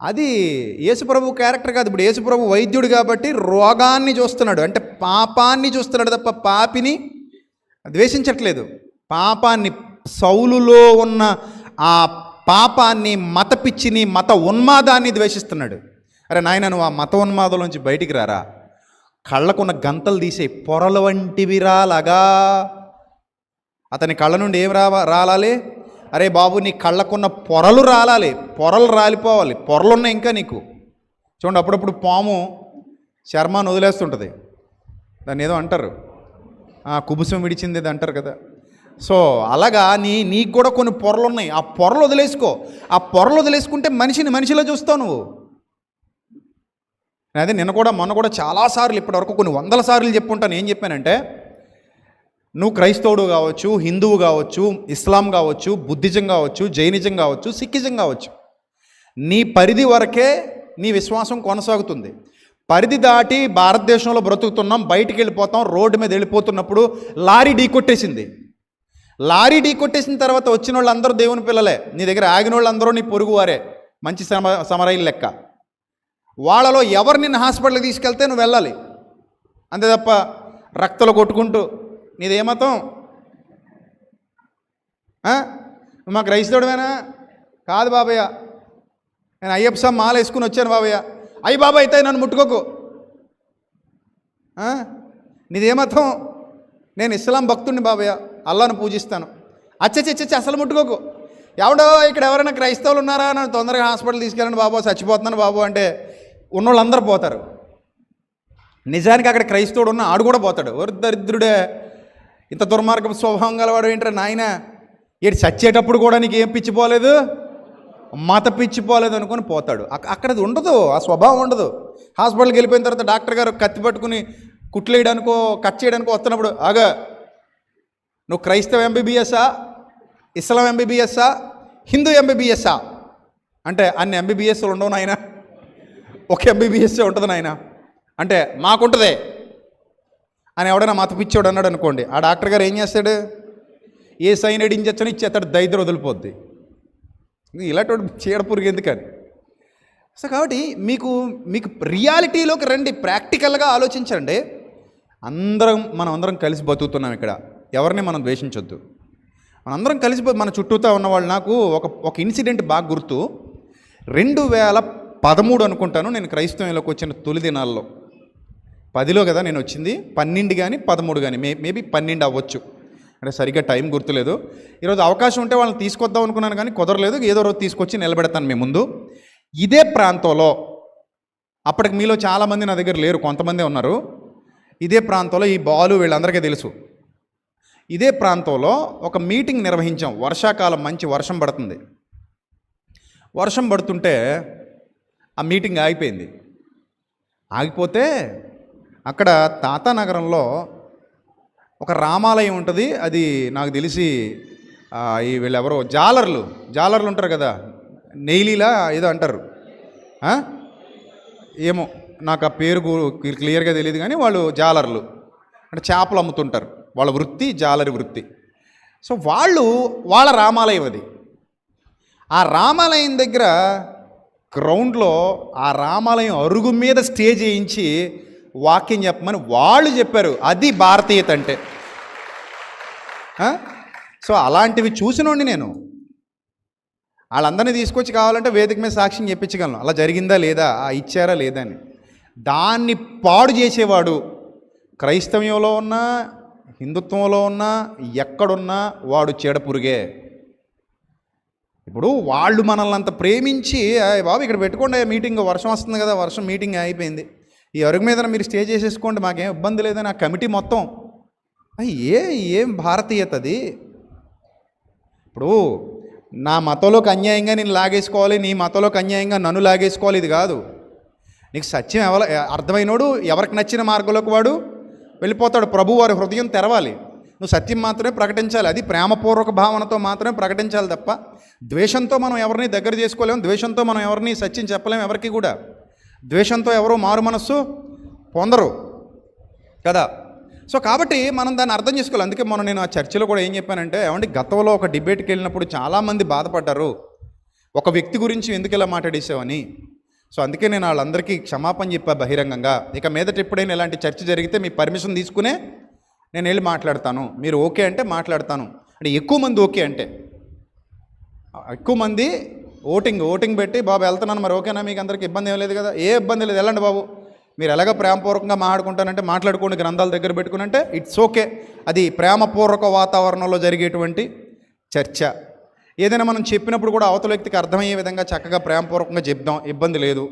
అది యేసుప్రభు క్యారెక్టర్ కాదు. ఇప్పుడు యేసుప్రభు వైద్యుడు కాబట్టి రోగాన్ని చూస్తున్నాడు, అంటే పాపాన్ని చూస్తున్నాడు తప్ప పాపిని ద్వేషించట్లేదు. పాపాన్ని, సౌలులో ఉన్న ఆ పాపాన్ని, మత పిచ్చిని, మత ఉన్మాదాన్ని ద్వేషిస్తున్నాడు. అరే నాయన, నువ్వు ఆ మత ఉన్మాదంలోంచి బయటికి రారా, కళ్ళకున్న గంతలు తీసే పొరల వంటివి రాలాగా. అతని కళ్ళ నుండి ఏం రాలాలి? అరే బాబు, నీ కళ్ళకున్న పొరలు రాలాలి, పొరలు రాలిపోవాలి. పొరలు ఉన్నాయి ఇంకా నీకు. చూడండి, అప్పుడప్పుడు పాము చర్మాన్ని వదిలేస్తుంటుంది, దాన్ని ఏదో అంటారు, కుబుసం విడిచింది అది అంటారు కదా. సో అలాగా నీకు కూడా కొన్ని పొరలు ఉన్నాయి. ఆ పొరలు వదిలేసుకో. ఆ పొరలు వదిలేసుకుంటే మనిషిలో చూస్తావు నువ్వు. అదే మొన్న కూడా చాలాసార్లు, ఇప్పటివరకు కొన్ని 100 సార్లు చెప్పుంటాను. ఏం చెప్పానంటే, నువ్వు క్రైస్తవుడు కావచ్చు, హిందువు కావచ్చు, ఇస్లాం కావచ్చు, బుద్ధిజం కావచ్చు, జైనిజం కావచ్చు, సిక్కిజం కావచ్చు, నీ పరిధి వరకే నీ విశ్వాసం కొనసాగుతుంది. పరిధి దాటి భారతదేశంలో బ్రతుకుతున్నాం, బయటికి వెళ్ళిపోతాం, రోడ్డు మీద వెళ్ళిపోతున్నప్పుడు లారీ ఢీకొట్టేసింది. లారీ ఢీకొట్టేసిన తర్వాత వచ్చిన వాళ్ళందరూ దేవుని పిల్లలే, నీ దగ్గర ఆగిన వాళ్ళందరూ నీ పొరుగు వారే, మంచి సమరయ్య లెక్క. వాళ్ళలో ఎవరు నిన్ను హాస్పిటల్కి తీసుకెళ్తే నువ్వు వెళ్ళాలి, అంతే తప్ప రక్తలు కొట్టుకుంటూ నీదేమతం, మా క్రైస్తవుడమేనా? కాదు బాబయ్య, నేను అయ్యప్ప స్వామి మాల వేసుకుని వచ్చాను బాబయ్య. అయ్యి బాబాయ్ అయితే నన్ను ముట్టుకోకు. నీదేమతం? నేను ఇస్లాం భక్తుడిని బాబయ్య, అల్లాను పూజిస్తాను. అచ్చచ్చచ్చ అసలు ముట్టుకోకు. ఎవడో ఇక్కడ ఎవరైనా క్రైస్తవులు ఉన్నారా, నన్ను తొందరగా హాస్పిటల్ తీసుకెళ్ళండి బాబు, చచ్చిపోతున్నాను బాబు అంటే ఉన్నోళ్ళందరూ పోతారు. నిజానికి అక్కడ క్రైస్తవుడు ఉన్న ఆడు కూడా పోతాడు. ఎవరు దరిద్రుడే, ఇంత దుర్మార్గం స్వభావం గలవాడు ఏంటంటే నాయన, ఏడు చచ్చేటప్పుడు కూడా నీకు ఏం పిచ్చిపోలేదు, మత పిచ్చిపోలేదు అనుకొని పోతాడు. అక్కడది ఉండదు, ఆ స్వభావం ఉండదు. హాస్పిటల్కి వెళ్ళిపోయిన తర్వాత డాక్టర్ గారు కత్తి పట్టుకుని కుట్లేయడానికో కట్ చేయడానికో వస్తున్నప్పుడు, ఆగా నువ్వు క్రైస్తవ ఎంబీబీఎస్సా, ఇస్లాం ఎంబీబీఎస్సా, హిందూ ఎంబీబీఎస్సా అంటే అన్ని ఎంబీబీఎస్లు ఉండవు నాయన, ఒక ఎంబీబీఎస్సే ఉంటుంది నాయన అంటే మాకుంటుంది అని ఎవడైనా మత పిచ్చోడు అన్నాడు అనుకోండి, ఆ డాక్టర్ గారు ఏం చేస్తాడు? ఏ సైనైడ్ ఇంజెక్షన్ ఇచ్చేస్తాడు, దైద్యం వదిలిపోద్ది. ఇలాంటి చీడపురుగు ఎందుకని. సో కాబట్టి మీకు రియాలిటీలోకి రండి, ప్రాక్టికల్గా ఆలోచించండి. మనం అందరం కలిసి బతుకుతున్నాం ఇక్కడ, ఎవరిని మనం ద్వేషించొద్దు. మనందరం కలిసి మన చుట్టూతా ఉన్నవాళ్ళు. నాకు ఒక ఇన్సిడెంట్ బాగా గుర్తు. 2013 అనుకుంటాను నేను క్రైస్తవంలోకి వచ్చిన తొలి దినాల్లో. 10లో కదా నేను వచ్చింది, 12 కానీ 13 కానీ, మేబీ 12 అవ్వచ్చు, అంటే సరిగ్గా టైం గుర్తులేదు. ఈరోజు అవకాశం ఉంటే వాళ్ళని తీసుకొద్దాం అనుకున్నాను కానీ కుదరలేదు. ఏదో రోజు తీసుకొచ్చి నిలబెడతాను మీ ముందు. ఇదే ప్రాంతంలో, అప్పటికి మీలో చాలామంది నా దగ్గర లేరు, కొంతమంది ఉన్నారు. ఇదే ప్రాంతంలో ఈ బాలు వీళ్ళందరికీ తెలుసు. ఇదే ప్రాంతంలో ఒక మీటింగ్ నిర్వహించాం. వర్షాకాలం, మంచి వర్షం పడుతుంది. వర్షం పడుతుంటే ఆ మీటింగ్ ఆగిపోయింది. ఆగిపోతే అక్కడ తాతానగరంలో ఒక రామాలయం ఉంటుంది. అది నాకు తెలిసి వీళ్ళెవరో జాలర్లు ఉంటారు కదా, నెయిలీలా ఏదో అంటారు, ఏమో నాకు ఆ పేరు క్లియర్గా తెలియదు, కానీ వాళ్ళు జాలర్లు, అంటే చేపలు అమ్ముతుంటారు. వాళ్ళ వృత్తి జాలరి వృత్తి. సో వాళ్ళ రామాలయం అది. ఆ రామాలయం దగ్గర గ్రౌండ్లో ఆ రామాలయం అరుగు మీద స్టేజ్ వేయించి వాక్యం చెప్పమని వాళ్ళు చెప్పారు. అది భారతీయత అంటే. సో అలాంటివి చూసినోండి నేను. వాళ్ళందరినీ తీసుకొచ్చి కావాలంటే వేదిక మీద సాక్ష్యం చెప్పించగలను, అలా జరిగిందా లేదా, ఇచ్చారా లేదా అని. దాన్ని పాడు చేసేవాడు క్రైస్తవ్యంలో ఉన్నా హిందుత్వంలో ఉన్నా ఎక్కడున్నా వాడు చెడపురుగే. ఇప్పుడు వాళ్ళు మనల్ని అంత ప్రేమించి, బాబు ఇక్కడ పెట్టుకోండి మీటింగ్, వర్షం వస్తుంది కదా, వర్షం మీటింగ్ అయిపోయింది, ఈ అరుగు మీద మీరు స్టే చేసేసుకోండి, మాకేం ఇబ్బంది లేదని ఆ కమిటీ మొత్తం. ఏం భారతీయత అది? ఇప్పుడు నా మతంలోకి అన్యాయంగా నేను లాగేసుకోవాలి, నీ మతంలోకి అన్యాయంగా నన్ను లాగేసుకోవాలి, ఇది కాదు. నీకు సత్యం అర్థమైనోడు ఎవరికి నచ్చిన మార్గంలోకి వాడు వెళ్ళిపోతాడు. ప్రభు వారి హృదయం తెరవాలి, నువ్వు సత్యం మాత్రమే ప్రకటించాలి. అది ప్రేమపూర్వక భావనతో మాత్రమే ప్రకటించాలి తప్ప ద్వేషంతో మనం ఎవరిని దగ్గర చేసుకోలేము, ద్వేషంతో మనం ఎవరిని సత్యం చెప్పలేము. ఎవరికి కూడా ద్వేషంతో ఎవరో మారు మనస్సు పొందరు కదా. సో కాబట్టి మనం దాన్ని అర్థం చేసుకోవాలి. అందుకే నేను ఆ చర్చలో కూడా ఏం చెప్పానంటే, ఏమంటే గతంలో ఒక డిబేట్కి వెళ్ళినప్పుడు చాలామంది బాధపడ్డారు, ఒక వ్యక్తి గురించి ఎందుకు ఇలా మాట్లాడేసావని. సో అందుకే నేను వాళ్ళందరికీ క్షమాపణ చెప్పా బహిరంగంగా. ఇక మీదట ఎప్పుడైనా ఇలాంటి చర్చ జరిగితే మీ పర్మిషన్ తీసుకునే నేను వెళ్ళి మాట్లాడతాను, మీరు ఓకే అంటే మాట్లాడతాను. అంటే ఎక్కువ మంది ఓకే అంటే, ఎక్కువ మంది ఓటింగ్ పెట్టి, బాబు వెళ్తున్నాను మరి ఓకేనా, మీకు అందరికీ ఇబ్బంది ఏం లేదు కదా, ఏ ఇబ్బంది లేదు, వెళ్ళండి బాబు, మీరు ఎలాగ ప్రేమపూర్వకంగా మాట్లాడుకుంటానంటే మాట్లాడుకోండి, గ్రంథాల దగ్గర పెట్టుకుని అంటే ఇట్స్ ఓకే. అది ప్రేమపూర్వక వాతావరణంలో జరిగేటువంటి చర్చ. ఏదైనా మనం చెప్పినప్పుడు కూడా అవతల వ్యక్తికి అర్థమయ్యే విధంగా చక్కగా ప్రేమపూర్వకంగా చెప్దాం, ఇబ్బంది లేదు.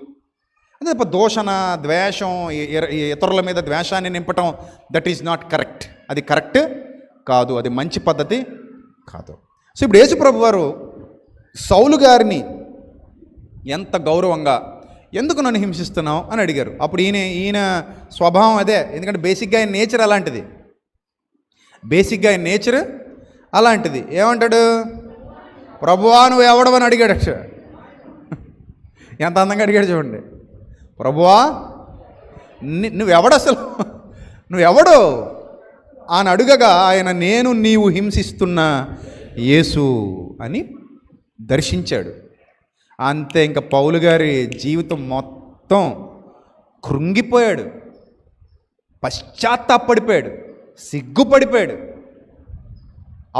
అదే తప్ప దూషణ, ద్వేషం, ఇతరుల మీద ద్వేషాన్ని నింపటం, దట్ ఈజ్ నాట్ కరెక్ట్. అది కరెక్ట్ కాదు, అది మంచి పద్ధతి కాదు. సో ఇప్పుడు యేసు ప్రభు వారు సౌలు గారిని ఎంత గౌరవంగా, ఎందుకు నన్ను హింసిస్తున్నావు అని అడిగారు. అప్పుడు ఈయన స్వభావం అదే, ఎందుకంటే బేసిక్గా ఆయన నేచర్ అలాంటిది. అలాంటిది ఏమంటాడు, ప్రభువా నువ్వు ఎవడవని అడిగాడు. ఎంత అందంగా అడిగాడు చూడండి, ప్రభువా నువ్వెవడు అని అడుగగా ఆయన నీవు హింసిస్తున్న యేసు అని దర్శించాడు. అంతే, ఇంకా పౌలు గారి జీవితం మొత్తం కృంగిపోయాడు, పశ్చాత్తాపడిపోయాడు, సిగ్గుపడిపోయాడు.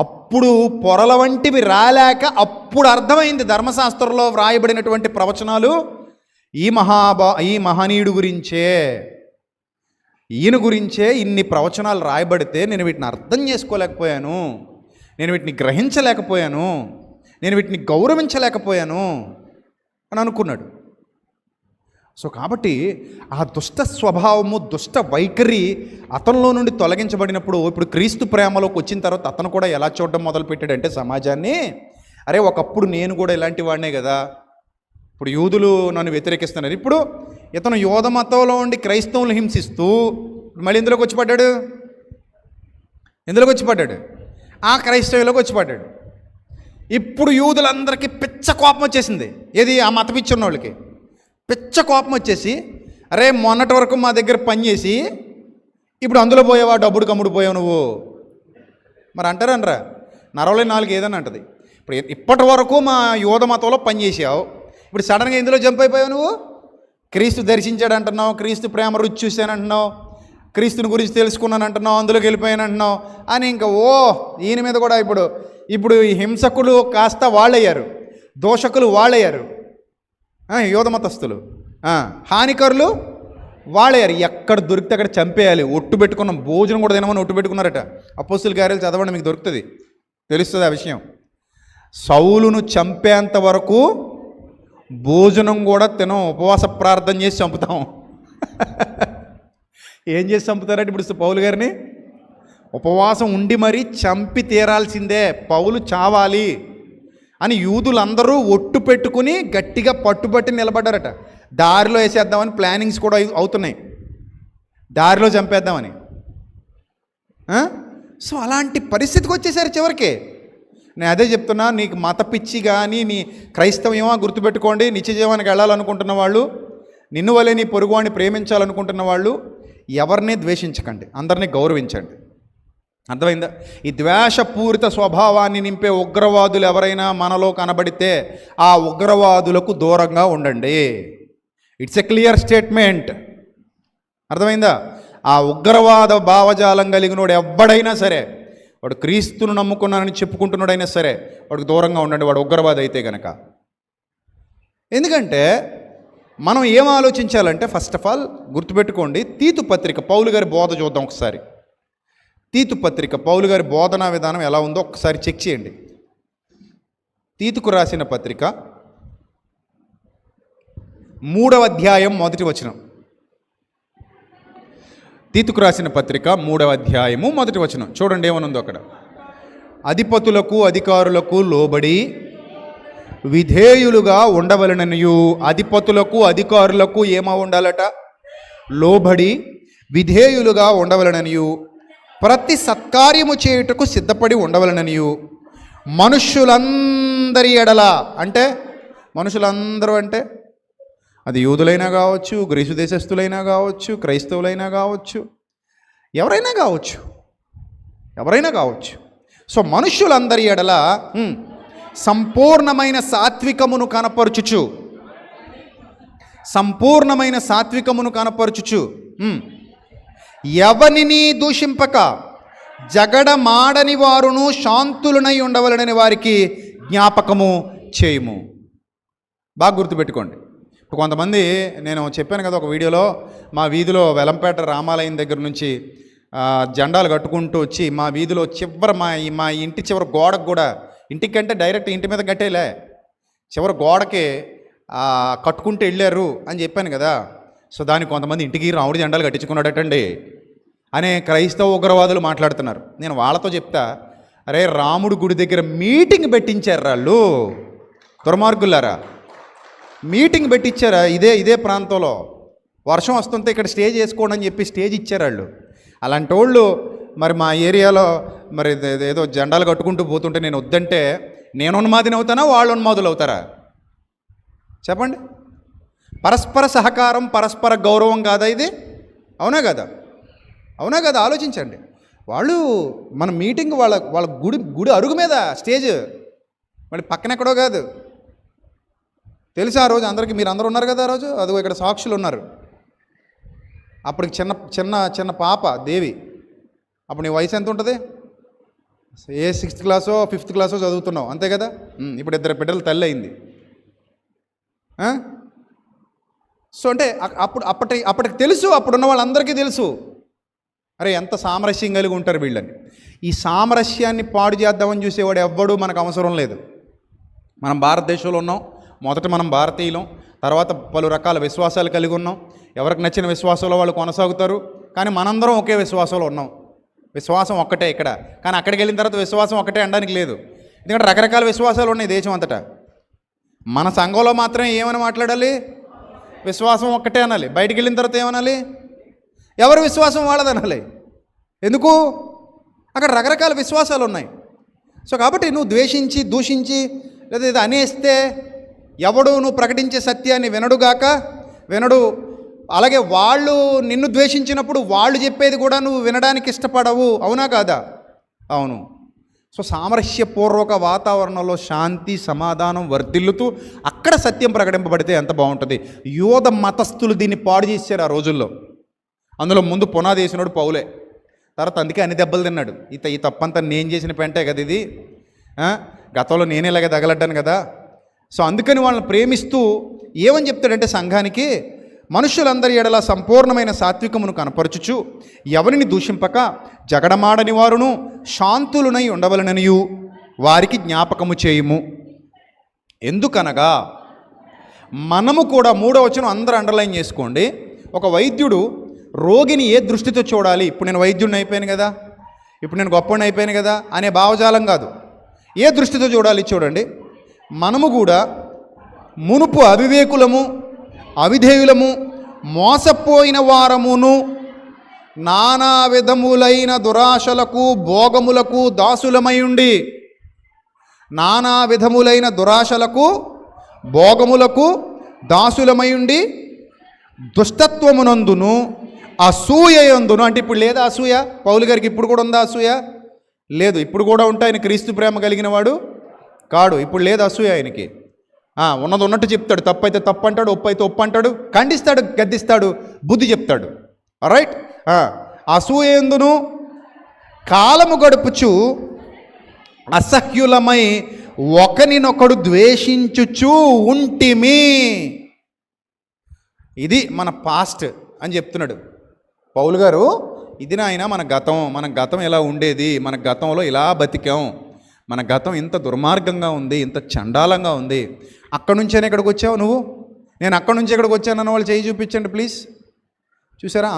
అప్పుడు పొరల వంటివి రాలేక అప్పుడు అర్థమైంది ధర్మశాస్త్రంలో వ్రాయబడినటువంటి ప్రవచనాలు ఈ మహనీయుడు గురించే, ఈయన గురించే ఇన్ని ప్రవచనాలు రాయబడితే నేను వీటిని అర్థం చేసుకోలేకపోయాను, నేను వీటిని గ్రహించలేకపోయాను, నేను వీటిని గౌరవించలేకపోయాను అని అనుకున్నాడు. సో కాబట్టి ఆ దుష్ట స్వభావము, దుష్ట వైఖరి అతనిలో నుండి తొలగించబడినప్పుడు, ఇప్పుడు క్రీస్తు ప్రేమలోకి వచ్చిన తర్వాత అతను కూడా ఎలా చూడడం మొదలుపెట్టాడంటే సమాజాన్ని, అరే ఒకప్పుడు నేను కూడా ఇలాంటి వాడినే కదా, ఇప్పుడు యూదులు నన్ను వ్యతిరేకిస్తున్నారు, ఇప్పుడు ఇతను యోధ మతంలో ఉండి క్రైస్తవులు హింసిస్తూ మళ్ళీ ఎందులోకి వచ్చి పడ్డాడు, ఆ క్రైస్తవులోకి వచ్చి పడ్డాడు. ఇప్పుడు యూదులందరికీ పిచ్చ కోపం వచ్చేసింది. ఏది, ఆ మత పిచ్చి ఉన్న వాళ్ళకి పిచ్చ కోపం వచ్చేసి, అరే మొన్నటి వరకు మా దగ్గర పనిచేసి ఇప్పుడు అందులో పోయావా, డబ్బుడు కమ్ముడు పోయావు నువ్వు, మరి అంటారనరా, నరవలే నాలుగు ఏదని అంటది. ఇప్పుడు ఇప్పటి వరకు మా యోధ మతంలో పనిచేసావు, ఇప్పుడు సడన్గా ఇందులో జంప్ అయిపోయావు నువ్వు, క్రీస్తు దర్శించాడు అంటున్నావు, క్రీస్తు ప్రేమ రుచి చూశానంటున్నావు, క్రీస్తుని గురించి తెలుసుకున్నాను అంటున్నావు, అందులోకి వెళ్ళిపోయాను అంటున్నావు అని ఇంకా ఈయన మీద కూడా ఇప్పుడు ఈ హింసకులు కాస్త వాళ్ళయ్యారు, దోషకులు వాళ్ళయ్యారు, యోధ మతస్థులు హానికరులు వాళ్ళయ్యారు. ఎక్కడ దొరికితే అక్కడ చంపేయాలి. ఒట్టు పెట్టుకున్నాం, భోజనం కూడా తినమని ఒట్టు పెట్టుకున్నారట. అపోస్తుల కార్యాలు చదవండి, మీకు దొరుకుతుంది, తెలుస్తుంది ఆ విషయం. సౌలును చంపేంత వరకు భోజనం కూడా తినం, ఉపవాస ప్రార్థన చేసి చంపుతాం. ఏం చేసి చంపుతారంటే ఇప్పుడు పౌలు గారిని ఉపవాసం ఉండి మరీ చంపి తీరాల్సిందే, పౌలు చావాలి అని యూదులందరూ ఒట్టు పెట్టుకుని గట్టిగా పట్టుబట్టి నిలబడ్డారట. దారిలో వేసేద్దామని ప్లానింగ్స్ కూడా అవుతున్నాయి, దారిలో చంపేద్దామని. సో అలాంటి పరిస్థితికి వచ్చేసారు చివరికి. నేను అదే చెప్తున్నా, నీకు మత పిచ్చి కానీ నీ క్రైస్తవ్యమా గుర్తుపెట్టుకోండి, నిత్య జీవానికి వెళ్ళాలనుకుంటున్న వాళ్ళు నిన్ను వలె నీ పొరుగువాడిని ప్రేమించాలనుకుంటున్న వాళ్ళు ఎవరిని ద్వేషించకండి, అందరినీ గౌరవించండి. అర్థమైందా? ఈ ద్వేషపూరిత స్వభావాన్ని నింపే ఉగ్రవాదులు ఎవరైనా మనలో కనబడితే ఆ ఉగ్రవాదులకు దూరంగా ఉండండి. It's a clear statement. అర్థమైందా? ఆ ఉగ్రవాద భావజాలం కలిగినోడు ఎవడైనా సరే, వాడు క్రీస్తును నమ్ముకున్నానని చెప్పుకుంటున్నాడైనా సరే, వాడికి దూరంగా ఉండండి, వాడు ఉగ్రవాది అయితే గనక. ఎందుకంటే మనం ఏం ఆలోచించాలంటే, ఫస్ట్ ఆఫ్ ఆల్ గుర్తుపెట్టుకోండి, తీతు పత్రిక పౌలు గారి బోధ చూద్దాం ఒకసారి. తీతు పత్రిక పౌలు గారి బోధనా విధానం ఎలా ఉందో ఒకసారి చెక్ చేయండి. తీతుకు రాసిన పత్రిక 3వ అధ్యాయం 1వ వచనం. తీతుకు రాసిన పత్రిక 3వ అధ్యాయము 1వ వచనం చూడండి ఏమనుందో అక్కడ. అధిపతులకు అధికారులకు లోబడి విధేయులుగా ఉండవలననియు. అధిపతులకు అధికారులకు ఏమో ఉండాలట? లోబడి విధేయులుగా ఉండవలననియు, ప్రతి సత్కార్యము చేయుటకు సిద్ధపడి ఉండవలననియు, మనుష్యులందరి ఎడల, అంటే మనుషులందరూ అంటే అది యూదులైనా కావచ్చు, గ్రీసు దేశస్థులైనా కావచ్చు, క్రైస్తవులైనా కావచ్చు, ఎవరైనా కావచ్చు. సో మనుష్యులందరి ఎడల సంపూర్ణమైన సాత్వికమును కనపరుచుచు ఎవనిని దూషింపక జగడమాడని వారును శాంతులనై ఉండవలనని వారికి జ్ఞాపకము చేయుము. బాగా గుర్తుపెట్టుకోండి. ఇప్పుడు కొంతమంది, నేను చెప్పాను కదా ఒక వీడియోలో, మా వీధిలో వెలంపేట రామాలయం దగ్గర నుంచి జెండాలు కట్టుకుంటూ వచ్చి మా వీధిలో మా ఇంటి చివరి గోడకు కూడా, ఇంటికంటే డైరెక్ట్ ఇంటి మీద కట్టేలే, చివరి గోడకి కట్టుకుంటూ వెళ్ళారు అని చెప్పాను కదా. సో దానికి కొంతమంది ఇంటికి రాముడి జెండాలు కట్టించుకున్నాడటండి అనే క్రైస్తవ ఉగ్రవాదులు మాట్లాడుతున్నారు. నేను వాళ్ళతో చెప్తా, అరే రాముడి గుడి దగ్గర మీటింగ్ పెట్టించారు వాళ్ళు, దుర్మార్గులారా. మీటింగ్ పెట్టించారా? ఇదే ప్రాంతంలో వర్షం వస్తుంటే ఇక్కడ స్టేజ్ వేసుకోండి అని చెప్పి స్టేజ్ ఇచ్చారు వాళ్ళు. అలాంటి వాళ్ళు మరి మా ఏరియాలో మరి ఏదో జెండాలు కట్టుకుంటూ పోతుంటే నేను వద్దంటే నేను ఉన్మాదిని అవుతానా, వాళ్ళు ఉన్మాదులు అవుతారా? చెప్పండి. పరస్పర సహకారం, పరస్పర గౌరవం కాదా ఇది? అవునా కదా? ఆలోచించండి. వాళ్ళు మన మీటింగ్ వాళ్ళ గుడి అరుగు మీద స్టేజ్, మళ్ళీ పక్కన ఎక్కడో కాదు. తెలుసా ఆ రోజు అందరికీ? మీరు అందరూ ఉన్నారు కదా ఆ రోజు. అదిగో ఇక్కడ సాక్షులు ఉన్నారు. అప్పటికి చిన్న చిన్న చిన్న పాప దేవి. అప్పుడు నీ వయసు ఎంత ఉంటుంది? ఏ 6th క్లాసో 5th క్లాసో చదువుతున్నావు అంతే కదా. ఇప్పుడు 2 బిడ్డల తల్లి అయింది. సో అంటే అప్పటికి తెలుసు, అప్పుడున్న వాళ్ళందరికీ తెలుసు, అరే ఎంత సామరస్యం కలిగి ఉంటారు వీళ్ళని. ఈ సామరస్యాన్ని పాడు చేద్దామని చూసేవాడు ఎవ్వడూ మనకు అవసరం లేదు. మనం భారతదేశంలో ఉన్నాం, మొదట మనం భారతీయులం, తర్వాత పలు రకాల విశ్వాసాలు కలిగి ఉన్నాం. ఎవరికి నచ్చిన విశ్వాసంలో వాళ్ళు కొనసాగుతారు, కానీ మనందరం ఒకే విశ్వాసంలో ఉన్నాం. విశ్వాసం ఒక్కటే ఇక్కడ, కానీ అక్కడికి వెళ్ళిన తర్వాత విశ్వాసం ఒక్కటే అనడానికి లేదు. ఎందుకంటే రకరకాల విశ్వాసాలు ఉన్నాయి దేశం అంతటా. మన సంఘంలో మాత్రమే ఏమని మాట్లాడాలి? విశ్వాసం ఒక్కటే అనాలి. బయటికి వెళ్ళిన తర్వాత ఏమనాలి? ఎవరి విశ్వాసం వాళ్ళది అనాలి. ఎందుకు? అక్కడ రకరకాల విశ్వాసాలు ఉన్నాయి. సో కాబట్టి నువ్వు ద్వేషించి, దూషించి, లేదా ఇది అనేస్తే ఎవడు నువ్వు ప్రకటించే సత్యాన్ని వినడు. అలాగే వాళ్ళు నిన్ను ద్వేషించినప్పుడు వాళ్ళు చెప్పేది కూడా నువ్వు వినడానికి ఇష్టపడవు. అవునా కాదా? అవును. సో సామరస్యపూర్వక వాతావరణంలో శాంతి సమాధానం వర్ధిల్లుతూ అక్కడ సత్యం ప్రకటింపబడితే ఎంత బాగుంటుంది. యూద మతస్థులు దీన్ని పాడు చేశారు ఆ రోజుల్లో. అందులో ముందు పునాది వేసినాడు పౌలే. తర్వాత అందుకే అన్ని దెబ్బలు తిన్నాడు. ఈ తప్పంతా నేను చేసిన పెంటే కదా ఇది, గతంలో నేనే ఇలాగే తగలడ్డాను కదా. సో అందుకని వాళ్ళని ప్రేమిస్తూ ఏమని చెప్తాడంటే సంఘానికి, మనుషులందరి ఎడల సంపూర్ణమైన సాత్వికమును కనపరచుచు ఎవరిని దూషింపక జగడమాడని వారును శాంతులునై ఉండవలననియు వారికి జ్ఞాపకము చేయుము. ఎందుకనగా మనము కూడా, 3వ వచనం అందరూ అండర్లైన్ చేసుకోండి, ఒక వైద్యుడు రోగిని ఏ దృష్టితో చూడాలి? ఇప్పుడు నేను వైద్యుడిని అయిపోయాను కదా, ఇప్పుడు నేను గొప్పని అయిపోయాను కదా అనే భావజాలం కాదు. ఏ దృష్టితో చూడాలి? చూడండి, మనము కూడా మునుపు అవివేకులము, అవిధేయులము, మోసపోయిన వారమును, నానా విధములైన దురాశలకు భోగములకు దాసులమై ఉండి, నానా విధములైన దురాశలకు భోగములకు దాసులమై ఉండి దుష్టత్వమునందును అసూయయందును. అంటే ఇప్పుడు లేదా అసూయ? పౌలు గారికి ఇప్పుడు కూడా ఉందా అసూయ? లేదు. ఇప్పుడు కూడా ఉంటే ఆయన క్రీస్తు ప్రేమ కలిగిన వాడు కాడు. ఇప్పుడు లేదు అసూయ ఆయనకి. ఉన్నది ఉన్నట్టు చెప్తాడు. తప్పు అయితే తప్పు అంటాడు, ఒప్పు అయితే ఒప్పు అంటాడు, ఖండిస్తాడు, గద్దిస్తాడు, బుద్ధి చెప్తాడు. రైట్. అసూయందును కాలము గడుపుచు అసహ్యులమై ఒకరినొకడు ద్వేషించుచూ ఉంటిమి. ఇది మన పాస్ట్ అని చెప్తున్నాడు పౌలు గారు. ఇది నాయన మన గతం ఎలా ఉండేది, మన గతంలో ఇలా బతికాం, మన గతం ఇంత దుర్మార్గంగా ఉంది, ఇంత చండాలంగా ఉంది. అక్కడి నుంచేనే ఇక్కడికి వచ్చావు నువ్వు, నేను అక్కడి నుంచి ఇక్కడికి వచ్చానన్న వాళ్ళు చేయి చూపించండి ప్లీజ్. చూసారా?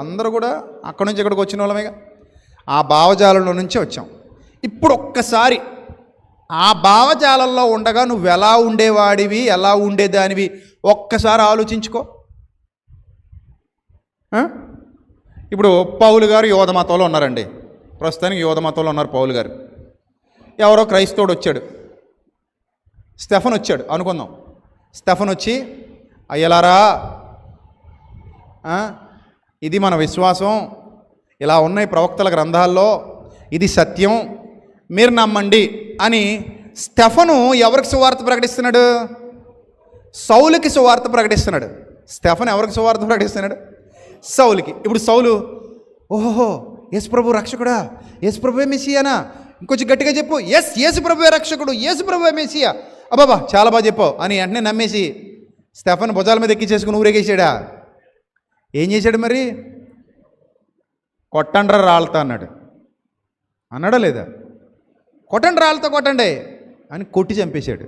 అందరూ కూడా అక్కడి నుంచి ఇక్కడికి వచ్చిన వాళ్ళమేగా. ఆ భావజాలంలో నుంచే వచ్చాం. ఇప్పుడు ఒక్కసారి ఆ భావజాలంలో ఉండగా నువ్వు ఎలా ఉండేవాడివి, ఎలా ఉండేదానివి ఒక్కసారి ఆలోచించుకో. ఇప్పుడు పౌలు గారు యోధ మతంలో ఉన్నారండి. ప్రస్తుతానికి యోధ మతంలో ఉన్నారు పౌలు గారు. ఎవరో క్రైస్తవుడు వచ్చాడు, స్టెఫన్ వచ్చాడు అనుకుందాం. స్టెఫన్ వచ్చి, అయ్యలారా, ఇది మన విశ్వాసం, ఇలా ఉన్నాయి ప్రవక్తల గ్రంథాల్లో, ఇది సత్యం, మీరు నమ్మండి అని స్టెఫను ఎవరికి సువార్త ప్రకటిస్తున్నాడు? సౌలుకి సువార్త ప్రకటిస్తున్నాడు. స్టెఫన్ ఎవరికి సువార్త ప్రకటిస్తున్నాడు? సౌలుకి. ఇప్పుడు సౌలు, ఓహో యేసు ప్రభు రక్షకుడా, యేసు ప్రభువే మెస్సియానా, ఇంకొంచెం గట్టిగా చెప్పు, యేసు ప్రభువే రక్షకుడు, యేసు ప్రభువే మెస్సియా, అబ్బాబా చాలా బాగా చెప్పావు అని వెంటనే నమ్మేసి స్టెఫన్ భుజాల మీద ఎక్కించేసుకుని ఊరేగేసాడా? ఏం చేశాడు మరి? కొట్టండ్ర రాళ్ళతో అన్నాడా లేదా? కొట్టండి, రాళ్ళతో కొట్టండి అని కొట్టి చంపేశాడు.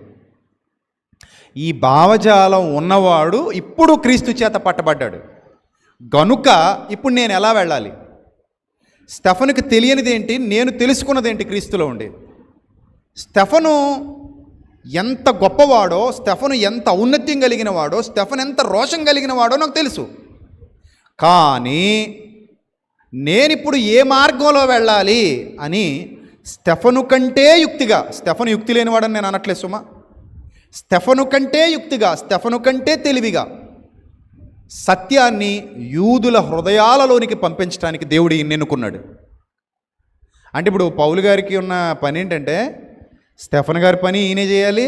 ఈ భావజాలం ఉన్నవాడు ఇప్పుడు క్రీస్తు చేత పట్టబడ్డాడు గనుక ఇప్పుడు నేను ఎలా వెళ్ళాలి? స్టెఫనుకి తెలియనిది ఏంటి, నేను తెలుసుకున్నది ఏంటి క్రీస్తులో ఉండి? స్టెఫను ఎంత గొప్పవాడో, స్టెఫను ఎంత ఔన్నత్యం కలిగిన వాడో, స్టెఫన్ ఎంత రోషం కలిగిన వాడో నాకు తెలుసు. కానీ నేనిప్పుడు ఏ మార్గంలో వెళ్ళాలి అని స్టెఫను కంటే యుక్తిగా, స్టెఫను యుక్తి లేనివాడని నేను అనట్లేదు సుమా, స్టెఫను కంటే యుక్తిగా, స్టెఫను కంటే తెలివిగా సత్యాన్ని యూదుల హృదయాలలోనికి పంపించడానికి దేవుడు ఈయన ఎన్నుకున్నాడు. అంటే ఇప్పుడు పౌలు గారికి ఉన్న పని ఏంటంటే, స్టెఫన్ గారి పని ఈయనే చేయాలి,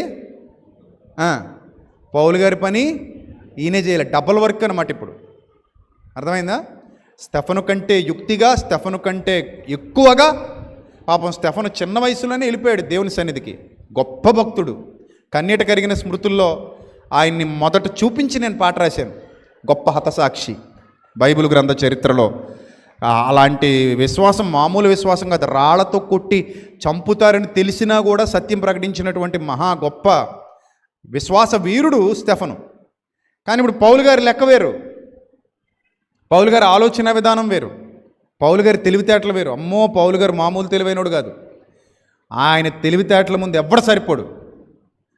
పౌలు గారి పని ఈయనే చేయాలి. డబుల్ వర్క్ అన్నమాట. ఇప్పుడు అర్థమైందా? స్టెఫను కంటే యుక్తిగా, స్టెఫను కంటే ఎక్కువగా. పాపం స్టెఫను చిన్న వయసులోనే వెళ్ళిపోయాడు దేవుని సన్నిధికి. గొప్ప భక్తుడు. కన్నీట కరిగిన స్మృతుల్లో ఆయన్ని మొదట చూపించి నేను పాట రాశాను. గొప్ప హతసాక్షి బైబిల్ గ్రంథ చరిత్రలో. అలాంటి విశ్వాసం మామూలు విశ్వాసం కాదు, రాళ్లతో కొట్టి చంపుతారని తెలిసినా కూడా సత్యం ప్రకటించినటువంటి మహా గొప్ప విశ్వాస వీరుడు స్టెఫను. కానీ ఇప్పుడు పౌలు గారి లెక్క వేరు, పౌలు గారి ఆలోచన విధానం వేరు, పౌలు గారి తెలివితేటలు వేరు. అమ్మో, పౌలు గారు మామూలు తెలివైనడు కాదు. ఆయన తెలివితేటల ముందు ఎవ్వడు సరిపోడు.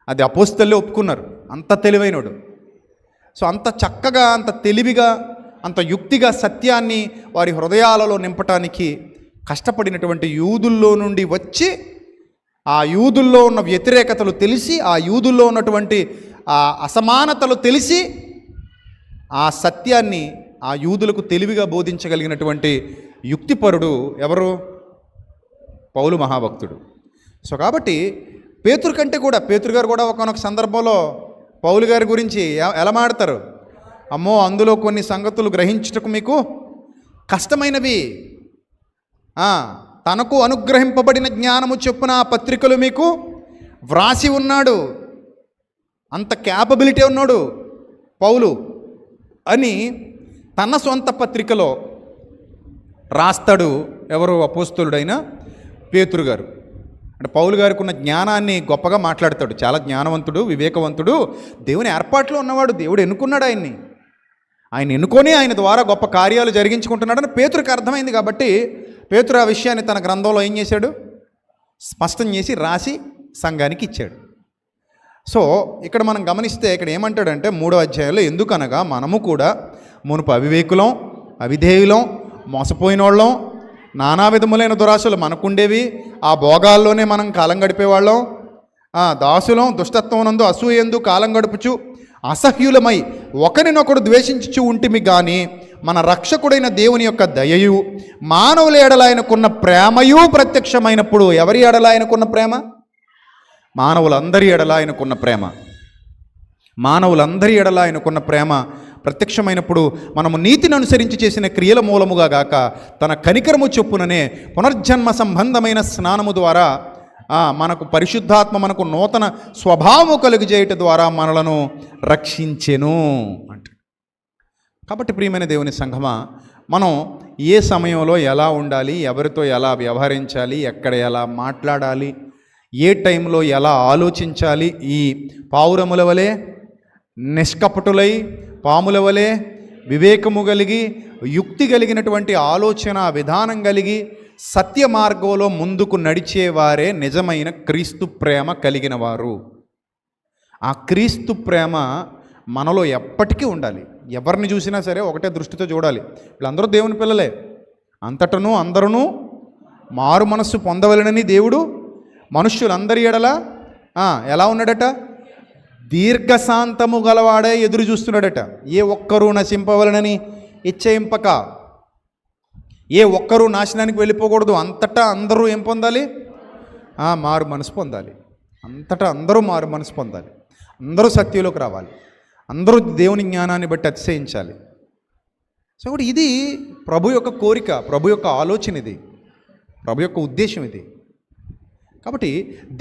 అది అపోస్తలులే ఒప్పుకున్నారు, అంత తెలివైనడు. సో అంత చక్కగా, అంత తెలివిగా, అంత యుక్తిగా సత్యాన్ని వారి హృదయాలలో నింపటానికి కష్టపడినటువంటి యూదుల్లో నుండి వచ్చి, ఆ యూదుల్లో ఉన్న వ్యతిరేకతలు తెలిసి, ఆ యూదుల్లో ఉన్నటువంటి ఆ అసమానతలు తెలిసి, ఆ సత్యాన్ని ఆ యూదులకు తెలివిగా బోధించగలిగినటువంటి యుక్తిపరుడు ఎవరు? పౌలు మహాభక్తుడు. సో కాబట్టి పేతురు కంటే కూడా, పేతురు గారు కూడా ఒకనొక సందర్భంలో పౌలు గారి గురించి ఎలా మాడతారు? అమ్మో, అందులో కొన్ని సంగతులు గ్రహించుటకు మీకు కష్టమైనవి, తనకు అనుగ్రహింపబడిన జ్ఞానము చొప్పున ఆ పత్రికలు మీకు వ్రాసి ఉన్నాడు, అంత క్యాపబిలిటీ ఉన్నాడు పౌలు అని తన సొంత పత్రికలో రాస్తాడు. ఎవరు? అపోస్తలుడైన పేతురు గారు. అంటే పౌలు గారికి ఉన్న జ్ఞానాన్ని గొప్పగా మాట్లాడతాడు. చాలా జ్ఞానవంతుడు, వివేకవంతుడు, దేవుని ఏర్పాట్లో ఉన్నవాడు. దేవుడు ఎన్నుకున్నాడు ఆయన్ని. ఆయన ఎన్నుకొని ఆయన ద్వారా గొప్ప కార్యాలు జరిగించుకుంటున్నాడని పేతురుకి అర్థమైంది. కాబట్టి పేతురు ఆ విషయాన్ని తన గ్రంథంలో ఏం చేశాడు? స్పష్టం చేసి రాసి సంఘానికి ఇచ్చాడు. సో ఇక్కడ మనం గమనిస్తే ఇక్కడ ఏమంటాడంటే 3వ అధ్యాయంలో, ఎందుకనగా మనము కూడా మునుపు అవివేకులం, అవిధేయులం, మోసపోయిన వాళ్ళం, నానా విధములైన దురాశలు మనకుండేవి, ఆ భోగాల్లోనే మనం కాలం గడిపేవాళ్ళం, దాసులం, దుష్టత్వం నందు అసూయందు కాలం గడుపుచు అసహ్యులమై ఒకరినొకడు ద్వేషించుచు ఉంటిమి గాని మన రక్షకుడైన దేవుని యొక్క దయయు మానవుల ఎడల ఆయనకున్న ప్రేమయు ప్రత్యక్షమైనప్పుడు. ఎవరి ఎడల ఆయనకున్న ప్రేమ? మానవులందరి ఎడల ఆయనకున్న ప్రేమ. మానవులందరి ఎడల ఆయనకున్న ప్రేమ ప్రత్యక్షమైనప్పుడు మనము నీతిని అనుసరించి చేసిన క్రియల మూలముగా గాక తన కనికరము చొప్పుననే పునర్జన్మ సంబంధమైన స్నానము ద్వారా మనకు పరిశుద్ధాత్మ మనకు నూతన స్వభావము కలుగజేయట ద్వారా మనలను రక్షించెను అంట. కాబట్టి ప్రియమైన దేవుని సంఘమా, మనం ఏ సమయంలో ఎలా ఉండాలి, ఎవరితో ఎలా వ్యవహరించాలి, ఎక్కడ ఎలా మాట్లాడాలి, ఏ టైంలో ఎలా ఆలోచించాలి, ఈ పావురముల వలె నిష్కపటులై పాముల వలె వివేకము కలిగి యుక్తి కలిగినటువంటి ఆలోచన విధానం కలిగి సత్య మార్గంలో ముందుకు నడిచేవారే నిజమైన క్రీస్తు ప్రేమ కలిగిన వారు. ఆ క్రీస్తు ప్రేమ మనలో ఎప్పటికీ ఉండాలి. ఎవరిని చూసినా సరే ఒకటే దృష్టితో చూడాలి. వీళ్ళందరూ దేవుని పిల్లలే, అంతటను అందరూ మారు మనస్సు పొందవలనని దేవుడు మనుష్యులందరి ఎడల ఎలా ఉన్నాడట? దీర్ఘశాంతము గలవాడే ఎదురు చూస్తున్నాడట. ఏ ఒక్కరూ నశింపవలనని ఇచ్చయింపక, ఏ ఒక్కరూ నాశనానికి వెళ్ళిపోకూడదు. అంతటా అందరూ ఏం పొందాలి? మారు మనసు పొందాలి. అంతటా అందరూ మారు మనసు పొందాలి. అందరూ సత్యంలోకి రావాలి. అందరూ దేవుని జ్ఞానాన్ని బట్టి అతిశయించాలి. సో ఇప్పుడు ఇది ప్రభు యొక్క కోరిక, ప్రభు యొక్క ఆలోచన, ఇది ప్రభు యొక్క ఉద్దేశం ఇది. కాబట్టి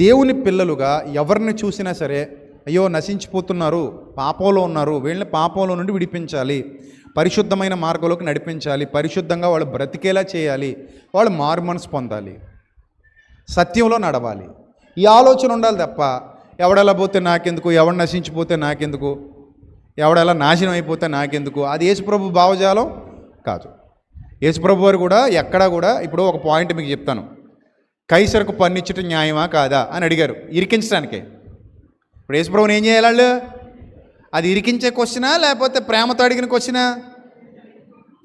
దేవుని పిల్లలుగా ఎవరిని చూసినా సరే, అయ్యో నశించిపోతున్నారు, పాపంలో ఉన్నారు, వీళ్ళని పాపంలో నుండి విడిపించాలి, పరిశుద్ధమైన మార్గంలోకి నడిపించాలి, పరిశుద్ధంగా వాళ్ళు బ్రతికేలా చేయాలి, వాళ్ళు మారు మనసు పొందాలి, సత్యంలో నడవాలి. ఈ ఆలోచన ఉండాలి తప్ప ఎవడెలా పోతే నాకెందుకు, ఎవడు నశించిపోతే నాకెందుకు, ఎవడెలా నాశనం అయిపోతే నాకెందుకు, అది యేసుప్రభు భావజాలం కాదు. యేసుప్రభు వారు కూడా ఎక్కడా కూడా, ఇప్పుడు ఒక పాయింట్ మీకు చెప్తాను. కైసరుకు పన్నిచ్చటం న్యాయమా కాదా అని అడిగారు, ఇరికించడానికే. ఇప్పుడు యేసుప్రభుని ఏం చేయాలి వాళ్ళు? అది ఇరికించే క్వశ్చనా లేకపోతే ప్రేమతో అడిగిన క్వశ్చనా?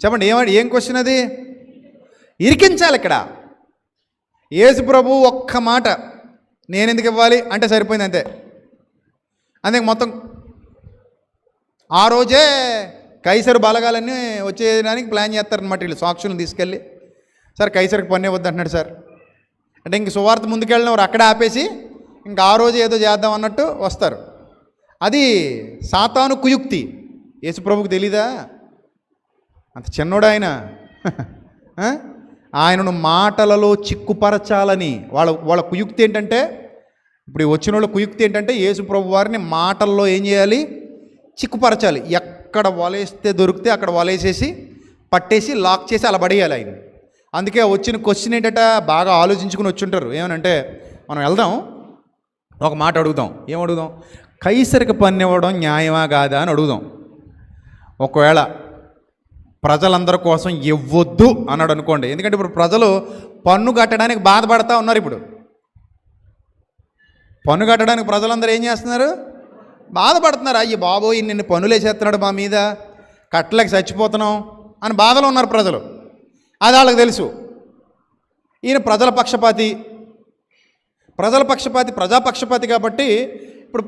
చెప్పండి, ఏం క్వశ్చన్ అది? ఇరికించాలి. ఇక్కడ యేసుప్రభు ఒక్క మాట నేను ఎందుకు ఇవ్వాలి అంటే సరిపోయింది, అంతే. అందుకే మొత్తం ఆ రోజే కైసరు బలగాలన్నీ వచ్చేయడానికి ప్లాన్ చేస్తారనమాట వీళ్ళు. సాక్షులను తీసుకెళ్ళి, సార్ కైసరికి పన్ను ఇవ్వద్దు అంటున్నాడు సార్ అంటే, ఇంక సువార్త ముందుకెళ్ళిన వారు అక్కడ ఆపేసి ఇంకా ఆ రోజు ఏదో చేద్దాం అన్నట్టు వస్తారు. అది సాతాను కుయుక్తి. యేసుప్రభుకు తెలీదా? అంత చిన్నోడు ఆయన. ఆయనను మాటలలో చిక్కుపరచాలని వాళ్ళ కుయుక్తి ఏంటంటే, ఇప్పుడు వచ్చిన వాళ్ళ కుయుక్తి ఏంటంటే, యేసుప్రభు వారిని మాటల్లో ఏం చేయాలి? చిక్కుపరచాలి. ఎక్కడ వలేస్తే దొరికితే అక్కడ వలేసేసి పట్టేసి లాక్ చేసి అలా పడేయాలి ఆయన. అందుకే వచ్చిన క్వశ్చన్ ఏంటంట, బాగా ఆలోచించుకుని వచ్చుంటారు. ఏమనంటే, మనం వెళ్దాం, ఒక మాట అడుగుదాం. ఏమడుగుదాం? కైసరికి పన్ను ఇవ్వడం న్యాయమా కాదా అని అడుగుదాం. ఒకవేళ ప్రజలందరి కోసం ఇవ్వద్దు అన్నాడు అనుకోండి. ఎందుకంటే ఇప్పుడు ప్రజలు పన్ను కట్టడానికి బాధపడతా ఉన్నారు. ఇప్పుడు పన్ను కట్టడానికి ప్రజలందరూ ఏం చేస్తున్నారు? బాధపడుతున్నారు. అయ్యి బాబోయ్ నిన్ను పన్నులు వేసేస్తున్నాడు మా మీద, కట్టలేక చచ్చిపోతున్నాం అని బాధలో ఉన్నారు ప్రజలు. అది వాళ్ళకి తెలుసు. ఈయన ప్రజాపక్షపాతి కాబట్టి ఇప్పుడు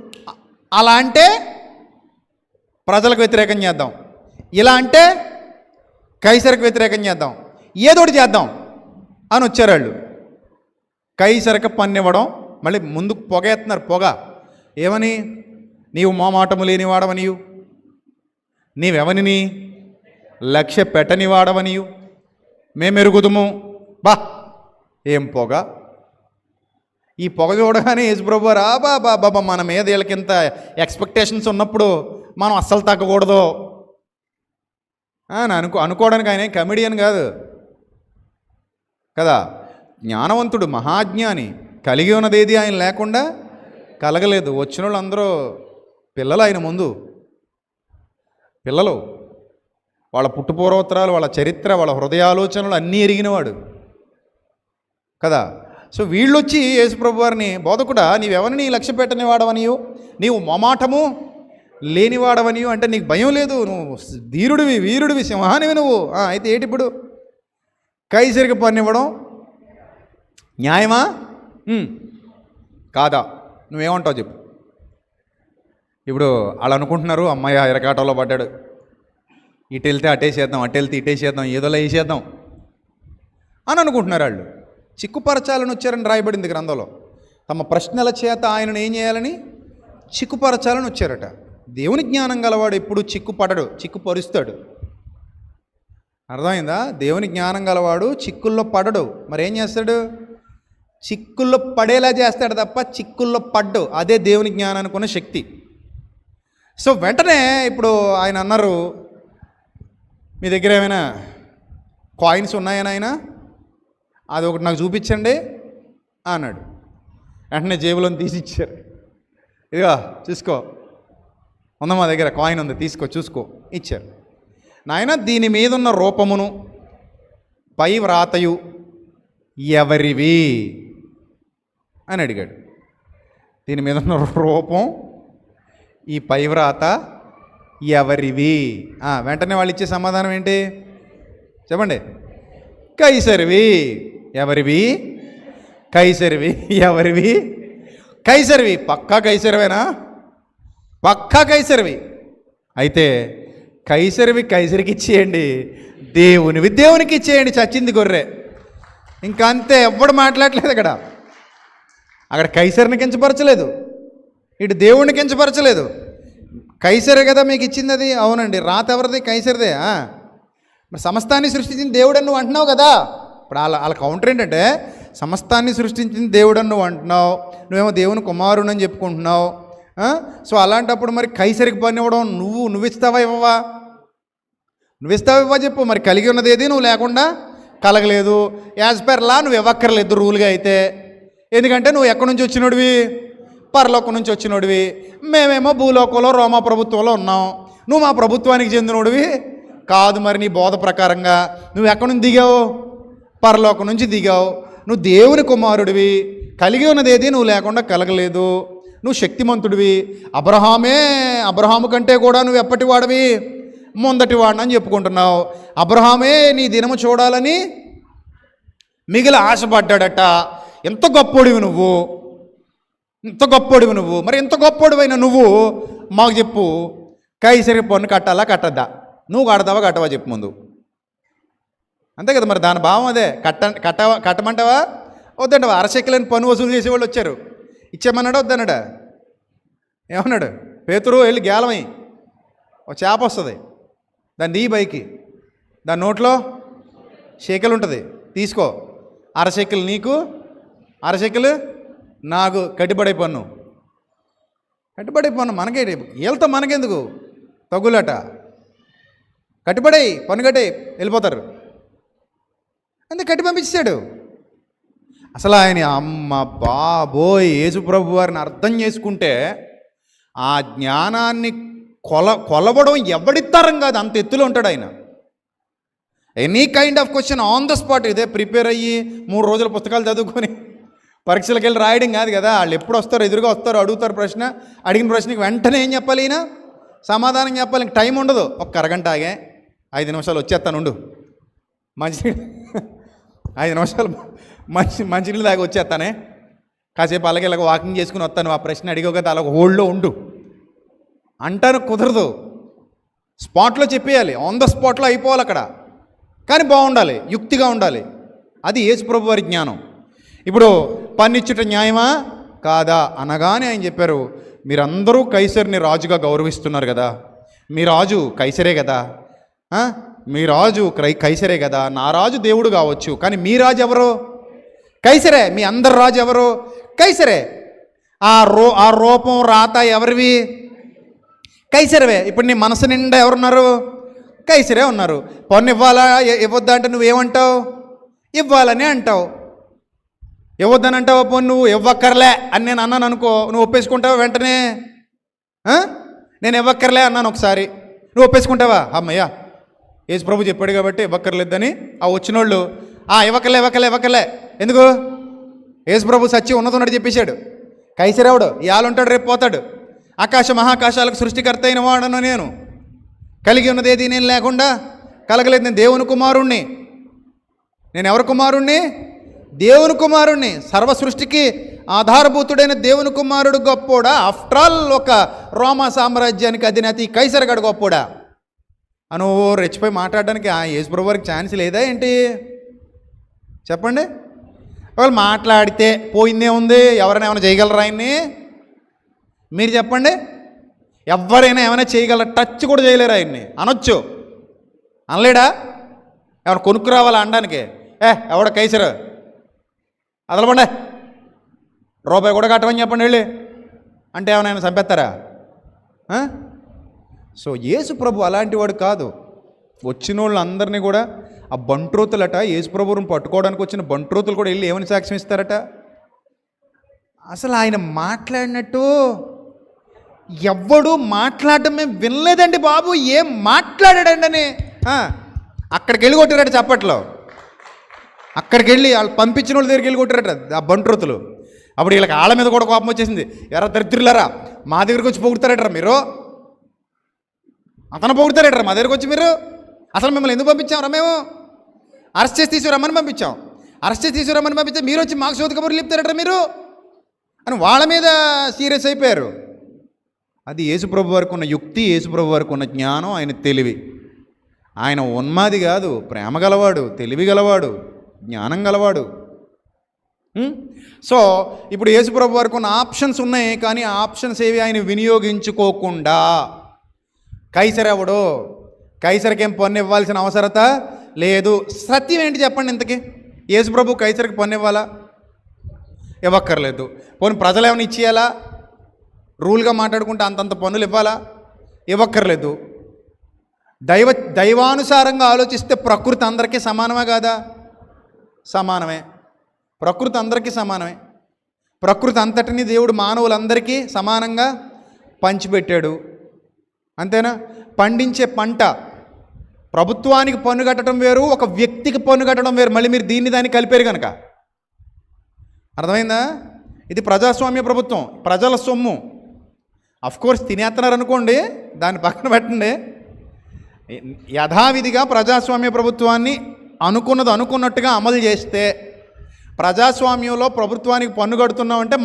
అలా అంటే ప్రజలకు వ్యతిరేకం చేద్దాం, ఇలా అంటే కైసరికి వ్యతిరేకం చేద్దాం, ఏదోటి చేద్దాం అని వచ్చారు వాళ్ళు. కైసరికి పన్ను ఇవ్వడం, మళ్ళీ ముందుకు పొగేస్తున్నారు. పొగ ఏమని? నీవు మోమాటము లేనివాడవనియు, నీవెవనిని లక్ష్య పెట్టనివాడవనియు మేమెరుగుదుము. ఏం పొగ! ఈ పొగ చూడగానే యేసుప్రభు బాబా మన మీద వీళ్ళకింత ఎక్స్పెక్టేషన్స్ ఉన్నప్పుడు మనం అస్సలు తగ్గకూడదు అని అనుకోవడానికి ఆయన కమెడియన్ కాదు కదా. జ్ఞానవంతుడు, మహాజ్ఞాని. కలిగి ఉన్నదేది ఆయన లేకుండా కలగలేదు. వచ్చిన వాళ్ళు అందరూ పిల్లలు. ఆయన ముందు పిల్లలు. వాళ్ళ పుట్టుపూర్వోత్తరాలు, వాళ్ళ చరిత్ర, వాళ్ళ హృదయాలోచనలు అన్నీ ఎరిగినవాడు కదా. సో వీళ్ళు వచ్చి యేసుప్రభు వారిని, బోధకుడా నీవెవరిని లక్ష్య పెట్టని వాడవనియు, నీవు మొమాటము లేనివాడవనియు అంటే నీకు భయం లేదు, నువ్వు ధీరుడివి, వీరుడివి, సింహానివి నువ్వు. అయితే ఏంటి ఇప్పుడు? కైసరికి పన్ను ఇవ్వడం న్యాయమా కాదా? నువ్వేమంటావు చెప్పు. ఇప్పుడు వాళ్ళు అనుకుంటున్నారు, అమ్మాయి ఇరకాటంలో పడ్డాడు, ఇటు వెళ్తే అటేసేద్దాం, అటు వెళ్తే ఇటేసేద్దాం, ఏదోలా వేసేద్దాం అని అనుకుంటున్నారు. వాళ్ళు చిక్కుపరచాలని వచ్చారని రాయబడింది గ్రంథంలో. తమ ప్రశ్నల చేత ఆయనను ఏం చేయాలని? చిక్కుపరచాలని వచ్చారట. దేవుని జ్ఞానం గలవాడు ఎప్పుడు చిక్కుపడడు, చిక్కుపరుస్తాడు. అర్థమైందా? దేవుని జ్ఞానం గలవాడు చిక్కుల్లో పడడు. మరి ఏం చేస్తాడు? చిక్కుల్లో పడేలా చేస్తాడు తప్ప చిక్కుల్లో పడ్డు. అదే దేవుని జ్ఞానానికి ఉన్న శక్తి. సో వెంటనే ఇప్పుడు ఆయన అన్నారు, మీ దగ్గర ఏమైనా కాయిన్స్ ఉన్నాయని ఆయన, అది ఒకటి నాకు చూపించండి అన్నాడు. వెంటనే జేబులో తీసి ఇచ్చారు. ఇదిగో చూసుకో, ఉందా మా దగ్గర కాయిన్ ఉంది, తీసుకో చూసుకో ఇచ్చారు. నాయన దీని మీద ఉన్న రూపమును పై వ్రాతయు ఎవరివి అని అడిగాడు. దీని మీద ఉన్న రూపం, ఈ పై వ్రాత ఎవరివి? వెంటనే వాళ్ళు ఇచ్చే సమాధానం ఏంటి చెప్పండి? కైసరివి. ఎవరివి? కైసరివి. ఎవరివి? కైసరివి. పక్కా కైసరివేనా? పక్కా కైసరివి. అయితే కైసరివి కైసరికి ఇచ్చేయండి, దేవునివి దేవునికి ఇచ్చేయండి. చచ్చింది గొర్రె. ఇంకా అంతే, ఎవ్వడు మాట్లాడలేదు అక్కడ కైసరిని కించపరచలేదు, ఇటు దేవుణ్ణి కించపరచలేదు. కైసరే కదా మీకు ఇచ్చింది అది. అవునండి. రాత ఎవరిది? కైసరిదే. మరి సమస్తాన్ని సృష్టించిన దేవుడని నువ్వు అంటున్నావు కదా. ఇప్పుడు వాళ్ళ కౌంటర్ ఏంటంటే, సమస్తాన్ని సృష్టించిన దేవుడని నువ్వు అంటున్నావు, నువ్వేమో దేవుని కుమారుడని చెప్పుకుంటున్నావు. సో అలాంటప్పుడు మరి కైసరికి పని ఇవ్వడం నువ్వు ఇస్తావా ఇవ్వవా? నువ్వు ఇస్తావా ఇవ్వా చెప్పు. మరి కలిగి ఉన్నది ఏది నువ్వు లేకుండా కలగలేదు. యాజ్ పర్ లా నువ్వు ఇవ్వక్కర్లేదు రూల్గా అయితే. ఎందుకంటే నువ్వు ఎక్కడి నుంచి వచ్చినోడివి? పరలోకం నుంచి వచ్చినోడివి. మేమేమో భూలోకంలో రోమా ప్రభుత్వంలో ఉన్నాం. నువ్వు మా ప్రభుత్వానికి చెందినోడివి కాదు. మరి నీ బోధ ప్రకారంగా నువ్వు ఎక్కడి నుంచి దిగావు? పరలోకం నుంచి దిగావు. నువ్వు దేవుని కుమారుడివి, కలిగి ఉన్నది ఏది నువ్వు లేకుండా కలగలేదు. నువ్వు శక్తిమంతుడివి. అబ్రహాము కంటే కూడా నువ్వు ఎప్పటి వాడివి? ముందటి వాడిని చెప్పుకుంటున్నావు. అబ్రహామే నీ దినము చూడాలని మిగిలి ఆశపడ్డాడట. ఎంత గొప్పోడివి నువ్వు, ఇంత గొప్పోడివి నువ్వు. మరి ఎంత గొప్పోడివైనా నువ్వు మాకు చెప్పు, కైసరి పన్ను కట్టాలా కట్టద్దా? నువ్వు కడతావా కట్టవా చెప్పు ముందు. అంతే కదా. మరి దాని భావం అదే. కట్టమంటావా వద్దంటావా? అరశెక్కలని పన్ను వసూలు చేసేవాళ్ళు వచ్చారు. ఇచ్చేమన్నాడా వద్దన్నాడా? ఏమన్నాడు? పేతురు వెళ్ళి గేలమై ఒక చేప వస్తుంది, దాన్ని దీ బైకి, దాని నోట్లో షేకెలు ఉంటుంది, తీసుకో. అరశెక్కలు నీకు, అరశెక్కలు నాకు. కట్టుబడే పన్ను మనకే. వీళ్ళతో మనకెందుకు తగులట? కట్టుబడేయి, పన్ను కట్టేయి, వెళ్ళిపోతారు. అంతే, కట్టి పంపించాడు. అసలు ఆయన అమ్మ బాబోయ్, యేసుప్రభు వారిని అర్థం చేసుకుంటే ఆ జ్ఞానాన్ని కొలవడం ఎవడిత్తరం కాదు, అంత ఎత్తులో ఉంటాడు ఆయన. Any kind of question on the spot. ఇదే ప్రిపేర్ అయ్యి 3 రోజుల పుస్తకాలు చదువుకొని పరీక్షలకు వెళ్ళి రాయడం కాదు కదా. వాళ్ళు ఎప్పుడు వస్తారు? ఎదురుగా వస్తారు, అడుగుతారు ప్రశ్న. అడిగిన ప్రశ్నకి వెంటనే ఏం చెప్పాలి? ఈయన సమాధానం చెప్పాలి. ఇంక టైం ఉండదు. ఒక అరగంట ఆగే, 5 నిమిషాలు వచ్చేస్తాను ఉండు, మంచి 5 నిమిషాలు మంచినీళ్ళు దాకా వచ్చేస్తానే, కాసేపు అలాగే ఇలాగ వాకింగ్ చేసుకుని వస్తాను, ఆ ప్రశ్న అడిగో కదా, అలా హోల్డ్లో ఉండు అంటాను. కుదరదు. స్పాట్లో చెప్పేయాలి, ఆన్ ద స్పాట్లో అయిపోవాలి అక్కడ. కానీ బాగుండాలి, యుక్తిగా ఉండాలి. అది యేసుప్రభు వారి జ్ఞానం. ఇప్పుడు పన్నిచ్చుట న్యాయమా కాదా అనగానే ఆయన చెప్పారు, మీరందరూ కైసరిని రాజుగా గౌరవిస్తున్నారు కదా, మీ రాజు కైసరే కదా, మీ రాజు కైసరే కదా, నా రాజు దేవుడు కావచ్చు, కానీ మీ రాజు ఎవరు? కైసరే. మీ అందరి రాజు ఎవరు? కైసరే. ఆ రూపం రాత ఎవరివి? కైసరవే. ఇప్పుడు నీ మనసు నిండా ఎవరున్నారు? కైసరే ఉన్నారు. పన్ను ఇవ్వాలా ఇవ్వద్దా అంటే నువ్వేమంటావు? ఇవ్వాలని అంటావు. ఇవ్వద్దని అంటావా? పన్ను నువ్వు ఇవ్వక్కర్లే అని నేను అన్నాను అనుకో, నువ్వు ఒప్పేసుకుంటావా వెంటనే? నేను ఇవ్వక్కర్లే అన్నాను ఒకసారి, నువ్వు ఒప్పేసుకుంటావా? అమ్మయ్యా యేసుప్రభు చెప్పాడు కాబట్టి ఇవ్వక్కర్లేదని. ఆ వచ్చినోళ్ళు ఇవ్వక్కర్లే. ఎందుకు? యేసుప్రభు సత్యం ఉన్నది చెప్పేశాడు. కైసరేవుడు ఇవాళ ఉంటాడు, రేపు పోతాడు. ఆకాశ మహాకాశాలకు సృష్టికర్త అయిన వాడను నేను, కలిగి ఉన్నది ఏది నేను లేకుండా కలగలేదు. నేను దేవుని కుమారుణ్ణి. నేను ఎవరి కుమారుణ్ణి? దేవుని కుమారుణ్ణి. సర్వ సృష్టికి ఆధారభూతుడైన దేవుని కుమారుడు గొప్పోడా? ఆఫ్టర్ ఆల్ ఒక రోమా సామ్రాజ్యానికి అధినేత కైసర్ గడు గొప్పోడా అని రెచ్చిపోయి మాట్లాడడానికి యేసుప్రభు వారికి ఛాన్స్ లేదా ఏంటి? చెప్పండి. వాళ్ళు మాట్లాడితే పోయిందే ఉంది. ఎవరైనా ఏమైనా చేయగలరా ఆయన్ని? మీరు చెప్పండి. ఎవరైనా ఏమైనా చేయగలరా? టచ్ కూడా చేయలేరు ఆయన్ని. అనొచ్చు, అనలేడా? ఏమైనా కొనుక్కు రావాలా అనడానికి? ఎవడ కైసరు అదలబండే, రూపాయి కూడా కట్టమని చెప్పండి వెళ్ళి అంటే ఏమైనా చంపేస్తారా? సో యేసు ప్రభు అలాంటి వాడు కాదు. వచ్చిన వాళ్ళందరినీ కూడా ఆ బంట్రోతులట, యేసు ప్రభువుని పట్టుకోవడానికి వచ్చిన బంట్రోతులు కూడా వెళ్ళి ఏమని సాక్ష్యం ఇస్తారట? అసలు ఆయన మాట్లాడినట్టు ఎవ్వడు మాట్లాడడం మేము వినలేదండి బాబు, ఏం మాట్లాడాడండి అని అక్కడికి వెళ్ళి కొట్టారట చప్పట్లో. అక్కడికి వెళ్ళి వాళ్ళు పంపించిన వాళ్ళ దగ్గరికి వెళ్ళి కొట్టారట ఆ బంట్రోతులు. అప్పుడు వీళ్ళకి ఆళ్ళ మీద కూడా కోపం వచ్చేసింది. ఎరా దరిద్రులారా, మా దగ్గరికి వచ్చి పొగుడుతారటరా మీరు, అతను పొగుడుతారటరా మా దగ్గరికి వచ్చి మీరు. అసలు మిమ్మల్ని ఎందుకు పంపించామరా? మేము అరెస్ట్ చేసి తీసుకురమ్మని పంపించాం. అరెస్ట్ చేసి తీసుకురమ్మని పంపిస్తే మీరు వచ్చి మాకు సోది కబుర్లు చెప్తారటరా మీరు అని వాళ్ళ మీద సీరియస్ అయిపోయారు. అది యేసుప్రభు వారికి ఉన్న యుక్తి, యేసుప్రభు వారికి ఉన్న జ్ఞానం, ఆయన తెలివి. ఆయన ఉన్మాది కాదు, ప్రేమ గలవాడు, తెలివి గలవాడు, జ్ఞానం గలవాడు. సో ఇప్పుడు యేసుప్రభు వారికి ఉన్న ఆప్షన్స్ ఉన్నాయి, కానీ ఆ ఆప్షన్స్ ఏవి ఆయన వినియోగించుకోకుండా కైసర్ ఎవడు, కైసరికి ఏం పన్ను ఇవ్వాల్సిన అవసరత లేదు. సత్యం ఏంటి చెప్పండి? ఇంతకీ యేసుప్రభు కైసరికి పన్ను ఇవ్వాలా? ఇవ్వక్కర్లేదు. పోనీ ప్రజలు ఏమైనా ఇచ్చేయాలా? రూల్గా మాట్లాడుకుంటే అంతంత పన్నులు ఇవ్వాలా? ఇవ్వక్కర్లేదు. దైవానుసారంగా ఆలోచిస్తే ప్రకృతి అందరికీ సమానమే కాదా? సమానమే. ప్రకృతి అందరికీ సమానమే. ప్రకృతి అంతటిని దేవుడు మానవులందరికీ సమానంగా పంచిపెట్టాడు. అంతేనా? పండించే పంట ప్రభుత్వానికి పన్ను కట్టడం వేరు, ఒక వ్యక్తికి పన్ను కట్టడం వేరు. మళ్ళీ మీరు దాన్ని కలిపారు కనుక అర్థమైందా? ఇది ప్రజాస్వామ్య ప్రభుత్వం, ప్రజల సొమ్ము. అఫ్కోర్స్ తినేస్తున్నారు అనుకోండి, దాన్ని పక్కన పెట్టండి. యథావిధిగా ప్రజాస్వామ్య ప్రభుత్వాన్ని అనుకున్నట్టుగా అమలు చేస్తే, ప్రజాస్వామ్యంలో ప్రభుత్వానికి పన్ను కడుతున్నామంటే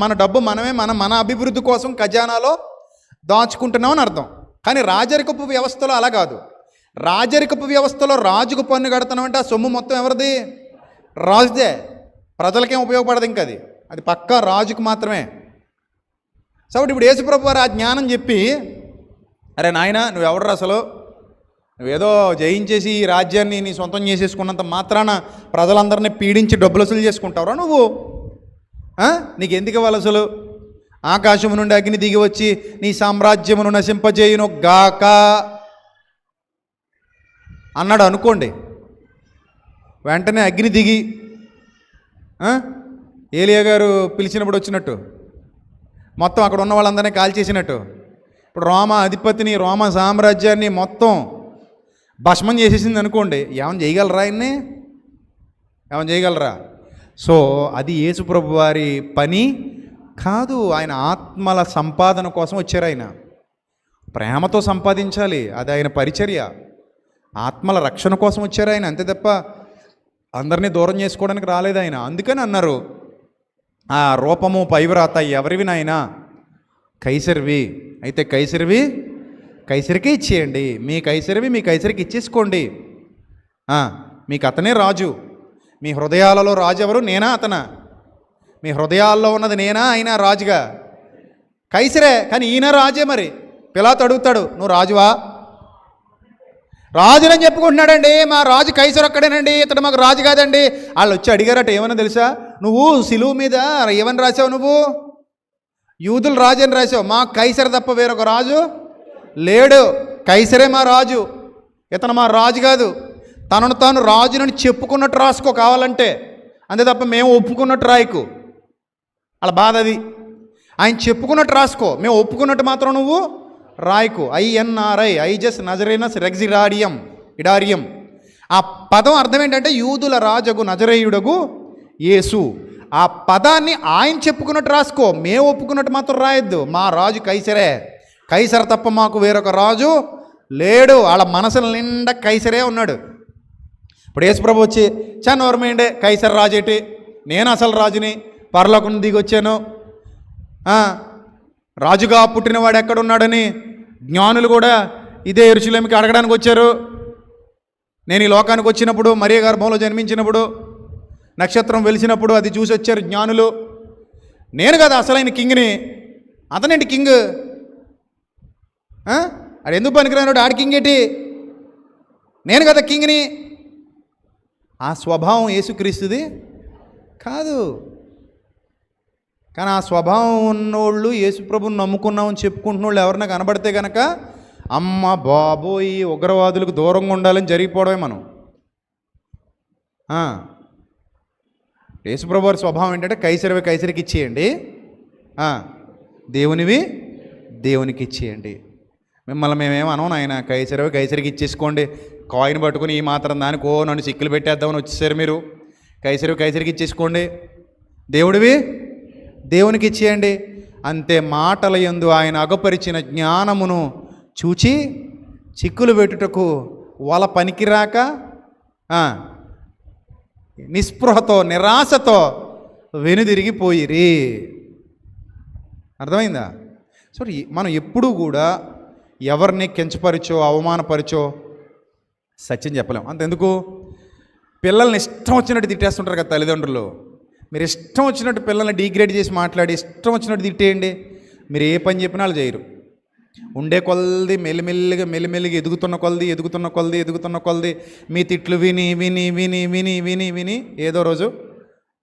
మన డబ్బు మనమే మన అభివృద్ధి కోసం ఖజానాలో దాచుకుంటున్నామని అర్థం. కానీ రాజరికపు వ్యవస్థలో అలా కాదు. రాజరికపు వ్యవస్థలో రాజుకు పన్ను కడుతున్నామంటే ఆ సొమ్ము మొత్తం ఎవరిది? రాజుదే. ప్రజలకేం ఉపయోగపడదు. ఇంకా అది పక్కా రాజుకు మాత్రమే. సో ఇప్పుడు యేసుప్రభు వారు ఆ జ్ఞానం చెప్పి, అరే నాయన నువ్వెవడరా అసలు, నువ్వేదో జయించేసి ఈ రాజ్యాన్ని నీ సొంతం చేసేసుకున్నంత మాత్రాన ప్రజలందరినీ పీడించి డబ్బులు వసూలు చేసుకుంటావురా నువ్వు? నీకు ఎందుకు ఇవ్వాలి అసలు? ఆకాశము నుండి అగ్ని దిగి వచ్చి నీ సామ్రాజ్యమును నశింపజేయును గాక అన్నాడు అనుకోండి. వెంటనే అగ్ని దిగి ఏలియా గారు పిలిచినప్పుడు వచ్చినట్టు మొత్తం అక్కడ ఉన్న వాళ్ళందరినీ కాల్చేసినట్టు ఇప్పుడు రోమా అధిపతిని, రోమా సామ్రాజ్యాన్ని మొత్తం భస్మం చేసేసింది అనుకోండి. ఏమైనా చేయగలరా? ఆయన్ని ఏమైనా చేయగలరా? సో అది యేసుప్రభు వారి పని కాదు. ఆయన ఆత్మల సంపాదన కోసం వచ్చారు. ఆయన ప్రేమతో సంపాదించాలి, అది ఆయన పరిచర్య. ఆత్మల రక్షణ కోసం వచ్చారు ఆయన, అంతే తప్ప అందరినీ దూరం చేసుకోవడానికి రాలేదు ఆయన. అందుకని అన్నారు, ఆ రూపము పైవ్రాత ఎవరివి నాయనా? కైసరివి. అయితే కైసరివి కైసరికే ఇచ్చేయండి. మీ కైసరికి ఇచ్చేసుకోండి. మీకు అతనే రాజు. మీ హృదయాలలో రాజు ఎవరు? నేనా అతనా? మీ హృదయాల్లో ఉన్నది నేనా అయినా రాజుగా? కైసరే. కానీ ఈయన రాజే. మరి పిలాతు అడుగుతాడు, నువ్వు రాజువా? రాజునని చెప్పుకుంటున్నాడండి. మా రాజు కైసరు ఒక్కడేనండి, ఇతడు మాకు రాజు కాదండి. వాళ్ళు వచ్చి అడిగారట, ఏమన్నా తెలుసా? నువ్వు సిలువు మీద ఏమని రాసావు? నువ్వు యూదులు రాజు అని రాసావు. మా కైసరు తప్ప వేరొక రాజు లేడు. కైసరే మా రాజు, ఇతను మా రాజు కాదు. తనను తాను రాజునని చెప్పుకున్నట్టు రాసుకో కావాలంటే, అంతే తప్ప మేము ఒప్పుకున్నట్టు రాయకు. అలా బాధ అది. ఆయన చెప్పుకున్నట్టు రాసుకో, మేము ఒప్పుకున్నట్టు మాత్రం నువ్వు రాయకు. INRI, ఐజస్ నజరేనస్ రెగ్జిరాడియం ఇడారియం. ఆ పదం అర్థం ఏంటంటే యూదుల రాజగు నజరేయుడగు యేసు. ఆ పదాన్ని ఆయన చెప్పుకున్నట్టు రాసుకో, మేము ఒప్పుకున్నట్టు మాత్రం రాయొద్దు. మా రాజు కైసరే, కైసర్ తప్ప మాకు వేరొక రాజు లేడు. వాళ్ళ మనసుల నిండా కైసరే ఉన్నాడు. ఇప్పుడు యేసుప్రభు వచ్చి చన్నోరమేండే కైసర్ రాజేటి, నేను అసలు రాజుని, పరలోకం దిగి వచ్చాను, రాజుగా పుట్టినవాడు ఎక్కడున్నాడని జ్ఞానులు కూడా ఇదే యెరూషలేముకి అడగడానికి వచ్చారు. నేను ఈ లోకానికి వచ్చినప్పుడు, మరియ గర్భంలో జన్మించినప్పుడు, నక్షత్రం వెలిసినప్పుడు అది చూసి వచ్చారు జ్ఞానులు. నేను కదా అసలైన కింగ్ని, అతనేంటి కింగ్? అది ఎందుకు పనికిరానాడు? ఆడి కింగ్ ఏంటి? నేను కదా కింగ్ని. ఆ స్వభావం యేసుక్రీస్తుది కాదు. కానీ ఆ స్వభావం ఉన్నోళ్ళు, యేసుప్రభుని నమ్ముకున్నామని చెప్పుకుంటున్న వాళ్ళు ఎవరైనా కనబడితే కనుక అమ్మ బాబోయ్ ఉగ్రవాదులకు దూరంగా ఉండాలని జరిగిపోవడమే మనం. యేసుప్రభు వారి స్వభావం ఏంటంటే కైసరివి కైసరికి ఇచ్చేయండి, దేవునివి దేవునికి ఇచ్చేయండి. మిమ్మల్ని మేమేమో అనం, ఆయన కైసరివి కైసరికి ఇచ్చేసుకోండి. కాయిన్ పట్టుకుని ఈ మాత్రం దానికి నన్ను సిక్కులు పెట్టేద్దామని వచ్చేసారు మీరు. కైసరివి కైసరికి ఇచ్చేసుకోండి, దేవుడివి దేవునికి ఇచ్చేయండి. అంతే. మాటల యందు ఆయన అగపరిచిన జ్ఞానమును చూచి చిక్కులు పెట్టుటకు వాళ్ళ పనికిరాక నిస్పృహతో నిరాశతో వెనుదిరిగిపోయిరి. అర్థమైందా? సో మనం ఎప్పుడూ కూడా ఎవరిని కించపరిచో అవమానపరిచో సత్యం చెప్పలేం. అంతెందుకు, పిల్లల్ని ఇష్టం వచ్చినట్టు తిట్టేస్తుంటారు కదా తల్లిదండ్రులు. మీరు ఇష్టం వచ్చినట్టు పిల్లల్ని డీగ్రేడ్ చేసి మాట్లాడి ఇష్టం వచ్చినట్టు తిట్టేయండి, మీరు ఏ పని చెప్పినా వాళ్ళు చేయరు. ఉండే కొలది మెల్లిమెల్లిగా ఎదుగుతున్న కొలది మీ తిట్లు విని విని విని విని విని విని ఏదో రోజు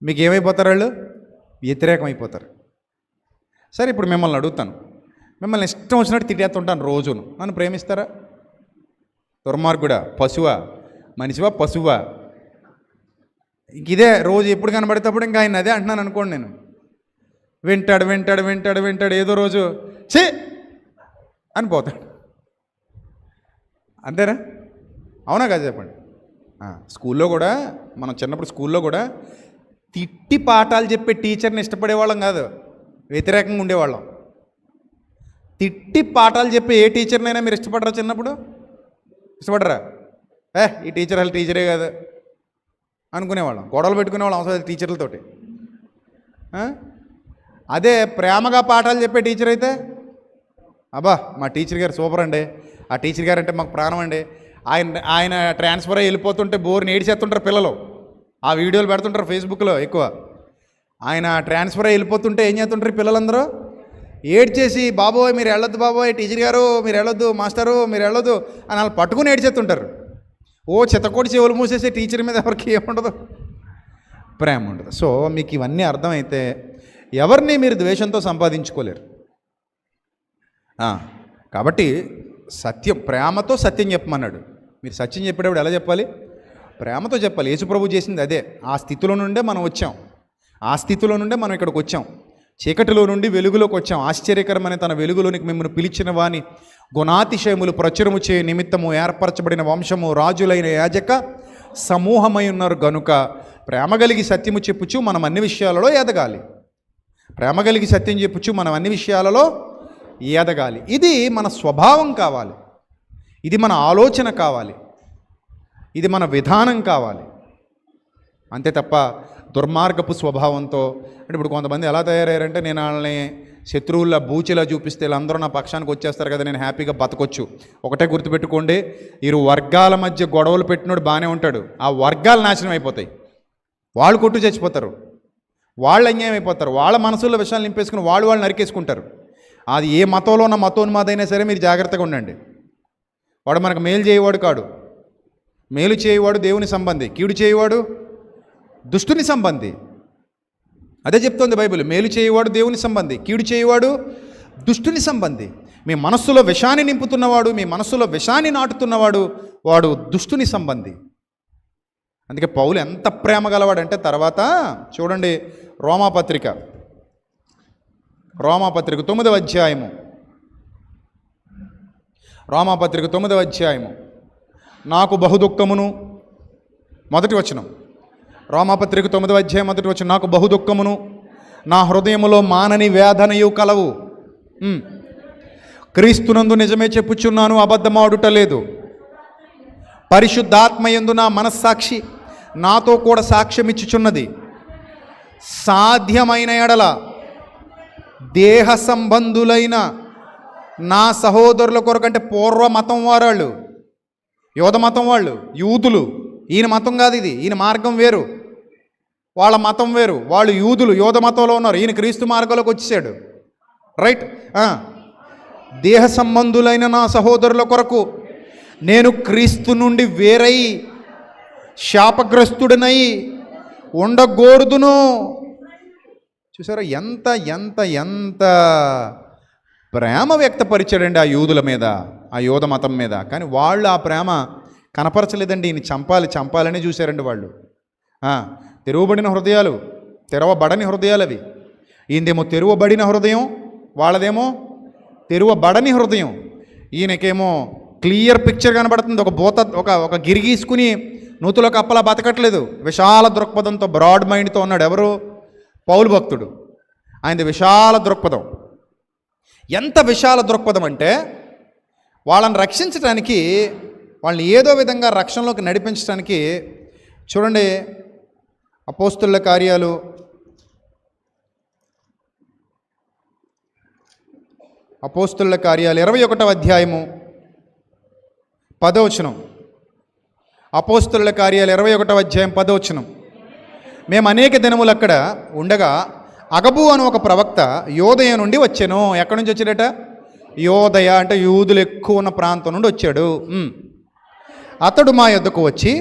మీకు ఏమైపోతారు? వాళ్ళు వ్యతిరేకమైపోతారు. సరే, ఇప్పుడు మిమ్మల్ని అడుగుతాను, మిమ్మల్ని ఇష్టం వచ్చినట్టు తిట్టేస్తుంటాను రోజును, నన్ను ప్రేమిస్తారా? దుర్మార్గుడా, పశువా, మనిషివా, పశువా? ఇంక ఇదే రోజు ఎప్పుడు కనబడేటప్పుడు ఇంకా ఆయన అదే అంటున్నాను అనుకోండి. నేను వింటాడు ఏదో రోజు ఛీ అని పోతాడు. అంతేనా? అవునా కాదు చెప్పండి. స్కూల్లో కూడా, మనం చిన్నప్పుడు స్కూల్లో కూడా తిట్టి పాఠాలు చెప్పే టీచర్ని ఇష్టపడేవాళ్ళం కాదు, వ్యతిరేకంగా ఉండేవాళ్ళం. తిట్టి పాఠాలు చెప్పే ఏ టీచర్నైనా మీరు ఇష్టపడరా? చిన్నప్పుడు ఇష్టపడరా? ఈ టీచర్ అసలు టీచరే కాదు అనుకునేవాళ్ళం, గొడవలు పెట్టుకునేవాళ్ళం అవసరం టీచర్లతోటి. అదే ప్రేమగా పాఠాలు చెప్పే టీచర్ అయితే, అబ్బా మా టీచర్ గారు సూపర్ అండి, ఆ టీచర్ గారు అంటే మాకు ప్రాణం అండి. ఆయన ట్రాన్స్ఫర్ అయ్యి వెళ్ళిపోతుంటే బోర్ని ఏడిచేస్తుంటారు పిల్లలు, ఆ వీడియోలు పెడుతుంటారు ఫేస్బుక్లో ఎక్కువ. ఆయన ట్రాన్స్ఫర్ అయ్యి వెళ్ళిపోతుంటే ఏం చేస్తుంటారు పిల్లలందరూ? ఏడ్చేసి బాబోయ్ మీరు వెళ్ళొద్దు, బాబోయ్ టీచర్ గారు మీరు వెళ్ళొద్దు, మాస్టరు మీరు వెళ్ళొద్దు అని వాళ్ళు పట్టుకుని ఏడ్చేస్తుంటారు. చిత్తకోటి చెవులు మూసేసే టీచర్ మీద ఎవరికి ఏముండదు, ప్రేమ ఉండదు. సో మీకు ఇవన్నీ అర్థమైతే ఎవరిని మీరు ద్వేషంతో సంపాదించుకోలేరు. కాబట్టి సత్యం, ప్రేమతో సత్యం చెప్పమన్నాడు. మీరు సత్యం చెప్పేటప్పుడు ఎలా చెప్పాలి? ప్రేమతో చెప్పాలి. యేసుప్రభు చేసింది అదే. ఆ స్థితిలో నుండే మనం వచ్చాం, ఆ స్థితిలో నుండే మనం ఇక్కడికి వచ్చాం. చీకటిలో నుండి వెలుగులోకి వచ్చాం. ఆశ్చర్యకరమైన తన వెలుగులోనికి మిమ్మల్ని పిలిచిన వాని గుణాతిశయములు ప్రచురము చే నిమిత్తము ఏర్పరచబడిన వంశము, రాజులైన యాజక సమూహమై ఉన్నారు గనుక ప్రేమ కలిగి సత్యము చెప్పుచు మనం అన్ని విషయాలలో ఎదగాలి. ప్రేమ కలిగి సత్యం చెప్పుచు మనం అన్ని విషయాలలో ఎదగాలి. ఇది మన స్వభావం కావాలి, ఇది మన ఆలోచన కావాలి, ఇది మన విధానం కావాలి. అంతే తప్ప దుర్మార్గపు స్వభావంతో, అంటే ఇప్పుడు కొంతమంది ఎలా తయారయ్యారంటే, నేను వాళ్ళని శత్రువుల బూచిలా చూపిస్తే వీళ్ళందరూ నా పక్షానికి వచ్చేస్తారు కదా, నేను హ్యాపీగా బతకొచ్చు. ఒకటే గుర్తుపెట్టుకోండి, ఇరు వర్గాల మధ్య గొడవలు పెట్టినోడు బాగానే ఉంటాడు, ఆ వర్గాలు నాశనం అయిపోతాయి, వాళ్ళు కొట్టు చచ్చిపోతారు, వాళ్ళు అన్యాయం అయిపోతారు, వాళ్ళ మనసుల్లో విషయాలు నింపేసుకుని వాళ్ళు నరికేసుకుంటారు. అది ఏ మతంలో ఉన్న మతోన్మాదైనా సరే మీరు జాగ్రత్తగా ఉండండి. వాడు మనకు మేలు చేయవాడు కాడు, మేలు చేయవాడు దేవుని సంబంధి, కీడు చేయవాడు దుష్టుని సంబంధి. అదే చెప్తోంది బైబిల్. మేలు చేయవాడు దేవుని సంబంధి, కీడు చేయవాడు దుష్టుని సంబంధి. మీ మనస్సులో విషాన్ని నింపుతున్నవాడు, మీ మనస్సులో విషాన్ని నాటుతున్నవాడు, వాడు దుష్టుని సంబంధి. అందుకే పౌలు ఎంత ప్రేమ గలవాడంటే, తర్వాత చూడండి రోమాపత్రిక 9వ అధ్యాయము, రోమాపత్రిక 9వ అధ్యాయము, నాకు బహుదుఃఖమును, మొదటి వచనం, రోమాపత్రిక 9వ అధ్యాయం మొదటి వచనం, నాకు బహుదుఃఖమును నా హృదయములో మానని వేదనయు కలవు. క్రీస్తునందు నిజమే చెప్పుచున్నాను, అబద్ధమాడుట లేదు. పరిశుద్ధాత్మయందు నా మనస్సాక్షి నాతో కూడా సాక్ష్యం ఇచ్చుచున్నది. సాధ్యమైన ఎడల దేహ సంబంధులైన నా సహోదరుల కొరకంటే పూర్వ మతం వారాళ్ళు, యోధ మతం వాళ్ళు, యూదులు. ఈయన మతం కాదు ఇది, ఈయన మార్గం వేరు, వాళ్ళ మతం వేరు. వాళ్ళు యూదులు యోధ మతంలో ఉన్నారు, ఈయన క్రీస్తు మార్గంలోకి వచ్చేసాడు. రైట్. దేహ సంబంధులైన నా సహోదరుల కొరకు నేను క్రీస్తు నుండి వేరై శాపగ్రస్తుడినై ఉండగోరుదును. చూసారా ఎంత ఎంత ఎంత ప్రేమ వ్యక్తపరిచాడండి ఆ యూదుల మీద, ఆ యోధ మతం మీద. కానీ వాళ్ళు ఆ ప్రేమ కనపరచలేదండి. ఈయన చంపాలని చూశారండి వాళ్ళు. తెరవబడిన హృదయాలు, తెరవబడని హృదయాలు అవి. ఈయనదేమో తెరవబడిన హృదయం, వాళ్ళదేమో తెరవబడని హృదయం. ఈయనకేమో క్లియర్ పిక్చర్ కనబడుతుంది. ఒక గిరి గీసుకుని నూతులో కప్పలా బతకట్లేదు. విశాల దృక్పథంతో, బ్రాడ్ మైండ్తో ఉన్నాడు. ఎవరు? పౌలు భక్తుడు. ఆయనది విశాల దృక్పథం. ఎంత విశాల దృక్పథం అంటే వాళ్ళని రక్షించడానికి, వాళ్ళని ఏదో విధంగా రక్షణలోకి నడిపించడానికి. చూడండి, అపోస్తుల కార్యాలు 21వ అధ్యాయము 10వ వచనం. అపోస్తుల కార్యాలు 21వ అధ్యాయం 10వ వచనం. మేము అనేక దినములు అక్కడ ఉండగా అగబు అని ఒక ప్రవక్త యోదయ నుండి వచ్చాను. ఎక్కడి నుంచి వచ్చాడట? యోదయ అంటే యూదులు ఎక్కువ ఉన్న ప్రాంతం నుండి వచ్చాడు. అతడు మా యొద్దకు వచ్చి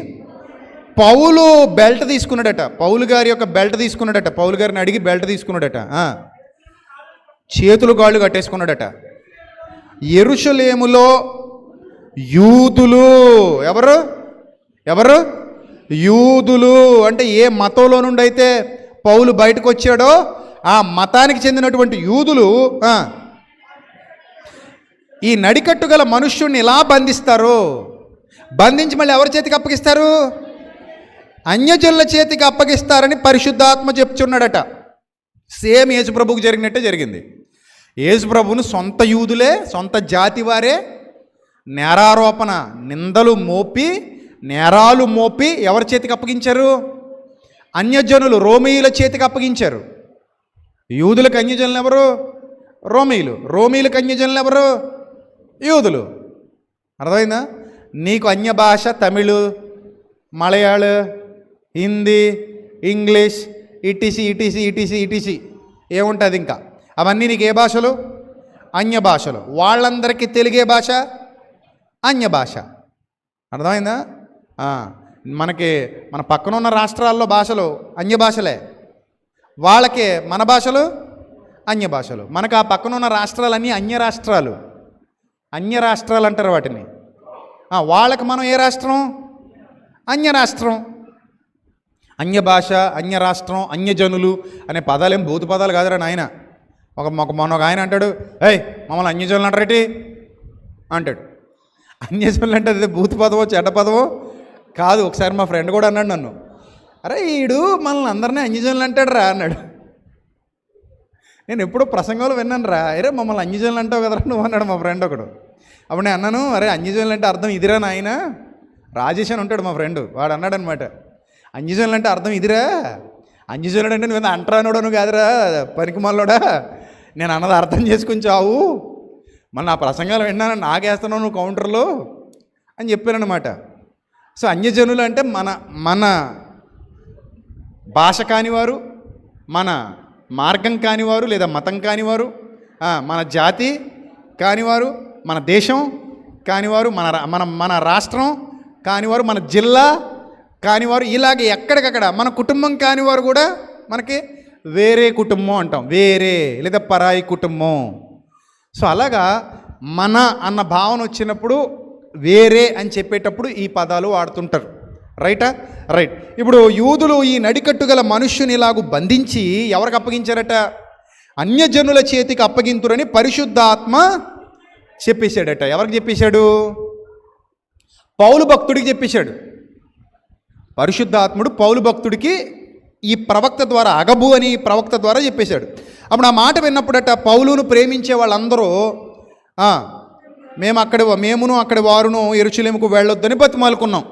పౌలు బెల్ట్ తీసుకున్నాడట. పౌలు గారి యొక్క బెల్ట్ తీసుకున్నాడట. పౌలు గారిని అడిగి బెల్ట్ తీసుకున్నాడట. చేతులు కాళ్ళు కట్టేసుకున్నాడట. యెరూషలేములో యూదులు, ఎవరు యూదులు అంటే ఏ మతంలో నుండి అయితే పౌలు బయటకు వచ్చాడో ఆ మతానికి చెందినటువంటి యూదులు ఈ నడికట్టు గల మనుష్యుడిని ఇలా బంధిస్తారు. బంధించి మళ్ళీ ఎవరి చేతికి అప్పగిస్తారు? అన్యజనుల చేతికి అప్పగిస్తారని పరిశుద్ధాత్మ చెప్తున్నాడట. సేమ్ యేసుప్రభువుకు జరిగినట్టే జరిగింది. యేసుప్రభువును సొంత యూదులే, సొంత జాతి వారే నేరారోపణ, నిందలు మోపి, నేరాలు మోపి ఎవరి చేతికి అప్పగించారు? అన్యజనులు, రోమీయుల చేతికి అప్పగించారు. యూదులకు అన్యజనులు ఎవరు? రోమీయులు. రోమీయులకు అన్యజనులు ఎవరు? యూదులు. అర్థమైందా? నీకు అన్య భాష తమిళ్, మలయాళ, హిందీ, ఇంగ్లీష్, ఇటిసి ఏముంటుంది ఇంకా? అవన్నీ నీకు ఏ భాషలు? అన్య భాషలు. వాళ్ళందరికీ తెలుగే భాష, అన్య భాష. అర్థమైందా? మనకి మన పక్కన ఉన్న రాష్ట్రాల్లో భాషలు అన్య భాషలే, వాళ్ళకే మన భాషలు అన్య భాషలు. మనకు ఆ పక్కన ఉన్న రాష్ట్రాలన్నీ అన్య రాష్ట్రాలు అంటారు వాటిని. వాళ్ళకి మనం ఏ రాష్ట్రం? అన్య రాష్ట్రం. అన్య భాష, అన్య రాష్ట్రం, అన్యజనులు అనే పదాలు ఏం భూత పదాలు కాదురా నాయన. మొన్న ఒక ఆయన అంటాడు, ఏయ్ మమ్మల్ని అన్యజనులు అంటారేటి అంటాడు. అన్యజనులు అంటే అదే భూత పదవో చెడ్డ పదవో కాదు. ఒకసారి మా ఫ్రెండ్ కూడా అన్నాడు నన్ను, అరే ఈడు మనల్ని అందరినీ అన్యజనులు అంటాడు రా అన్నాడు. నేను ఎప్పుడో ప్రసంగంలో విన్నాను రా, అరే మమ్మల్ని అన్యజనులు అంటావు కదరా నువ్వు అన్నాడు మా ఫ్రెండ్ ఒకడు. అప్పుడు నేను అన్నాను, అరే అన్యజనులు అంటే అర్థం ఇదిరా నాయన. రాజేష్ అని ఉంటాడు మా ఫ్రెండ్, వాడు అన్నాడు అనమాట, అన్యజనులు అంటే అర్థం ఇదిరా. అన్యజనుడు అంటే నువ్వు అంటరానోడా, నువ్వు కాదురా పనికి మళ్ళోడా, నేను అన్నది అర్థం చేసుకుని చావు, మళ్ళీ నా ప్రసంగాలు విన్నాను నాకేస్తున్నావు నువ్వు కౌంటర్లో అని చెప్పానమాట. సో అన్యజనులు అంటే మన భాష కానివారు, మన మార్గం కానివారు, లేదా మతం కానివారు, మన జాతి కానివారు, మన దేశం కానివారు, మన రాష్ట్రం కానివారు, మన జిల్లా కానివారు, ఇలాగే ఎక్కడికక్కడ మన కుటుంబం కానివారు కూడా మనకి వేరే కుటుంబం అంటాం, వేరే లేదా పరాయి కుటుంబం. సో అలాగా మన అన్న భావన వచ్చినప్పుడు వేరే అని చెప్పేటప్పుడు ఈ పదాలు వాడుతుంటారు. రైటా? రైట్. ఇప్పుడు యూదులు ఈ నడికట్టు గల మనుష్యుని ఇలాగూ బంధించి ఎవరికి అప్పగించారట? అన్యజనుల చేతికి అప్పగింతురని పరిశుద్ధాత్మ చెప్పేశాడట. ఎవరికి చెప్పేశాడు? పౌలు భక్తుడికి చెప్పేశాడు. పరిశుద్ధాత్ముడు పౌలు భక్తుడికి ఈ ప్రవక్త ద్వారా, అగబు అని ప్రవక్త ద్వారా చెప్పేశాడు. అప్పుడు ఆ మాట విన్నప్పుడట పౌలును ప్రేమించే వాళ్ళందరూ మేమును అక్కడి వారును యెరూషలేముకు వెళ్ళొద్దని బతిమాలుకున్నాం.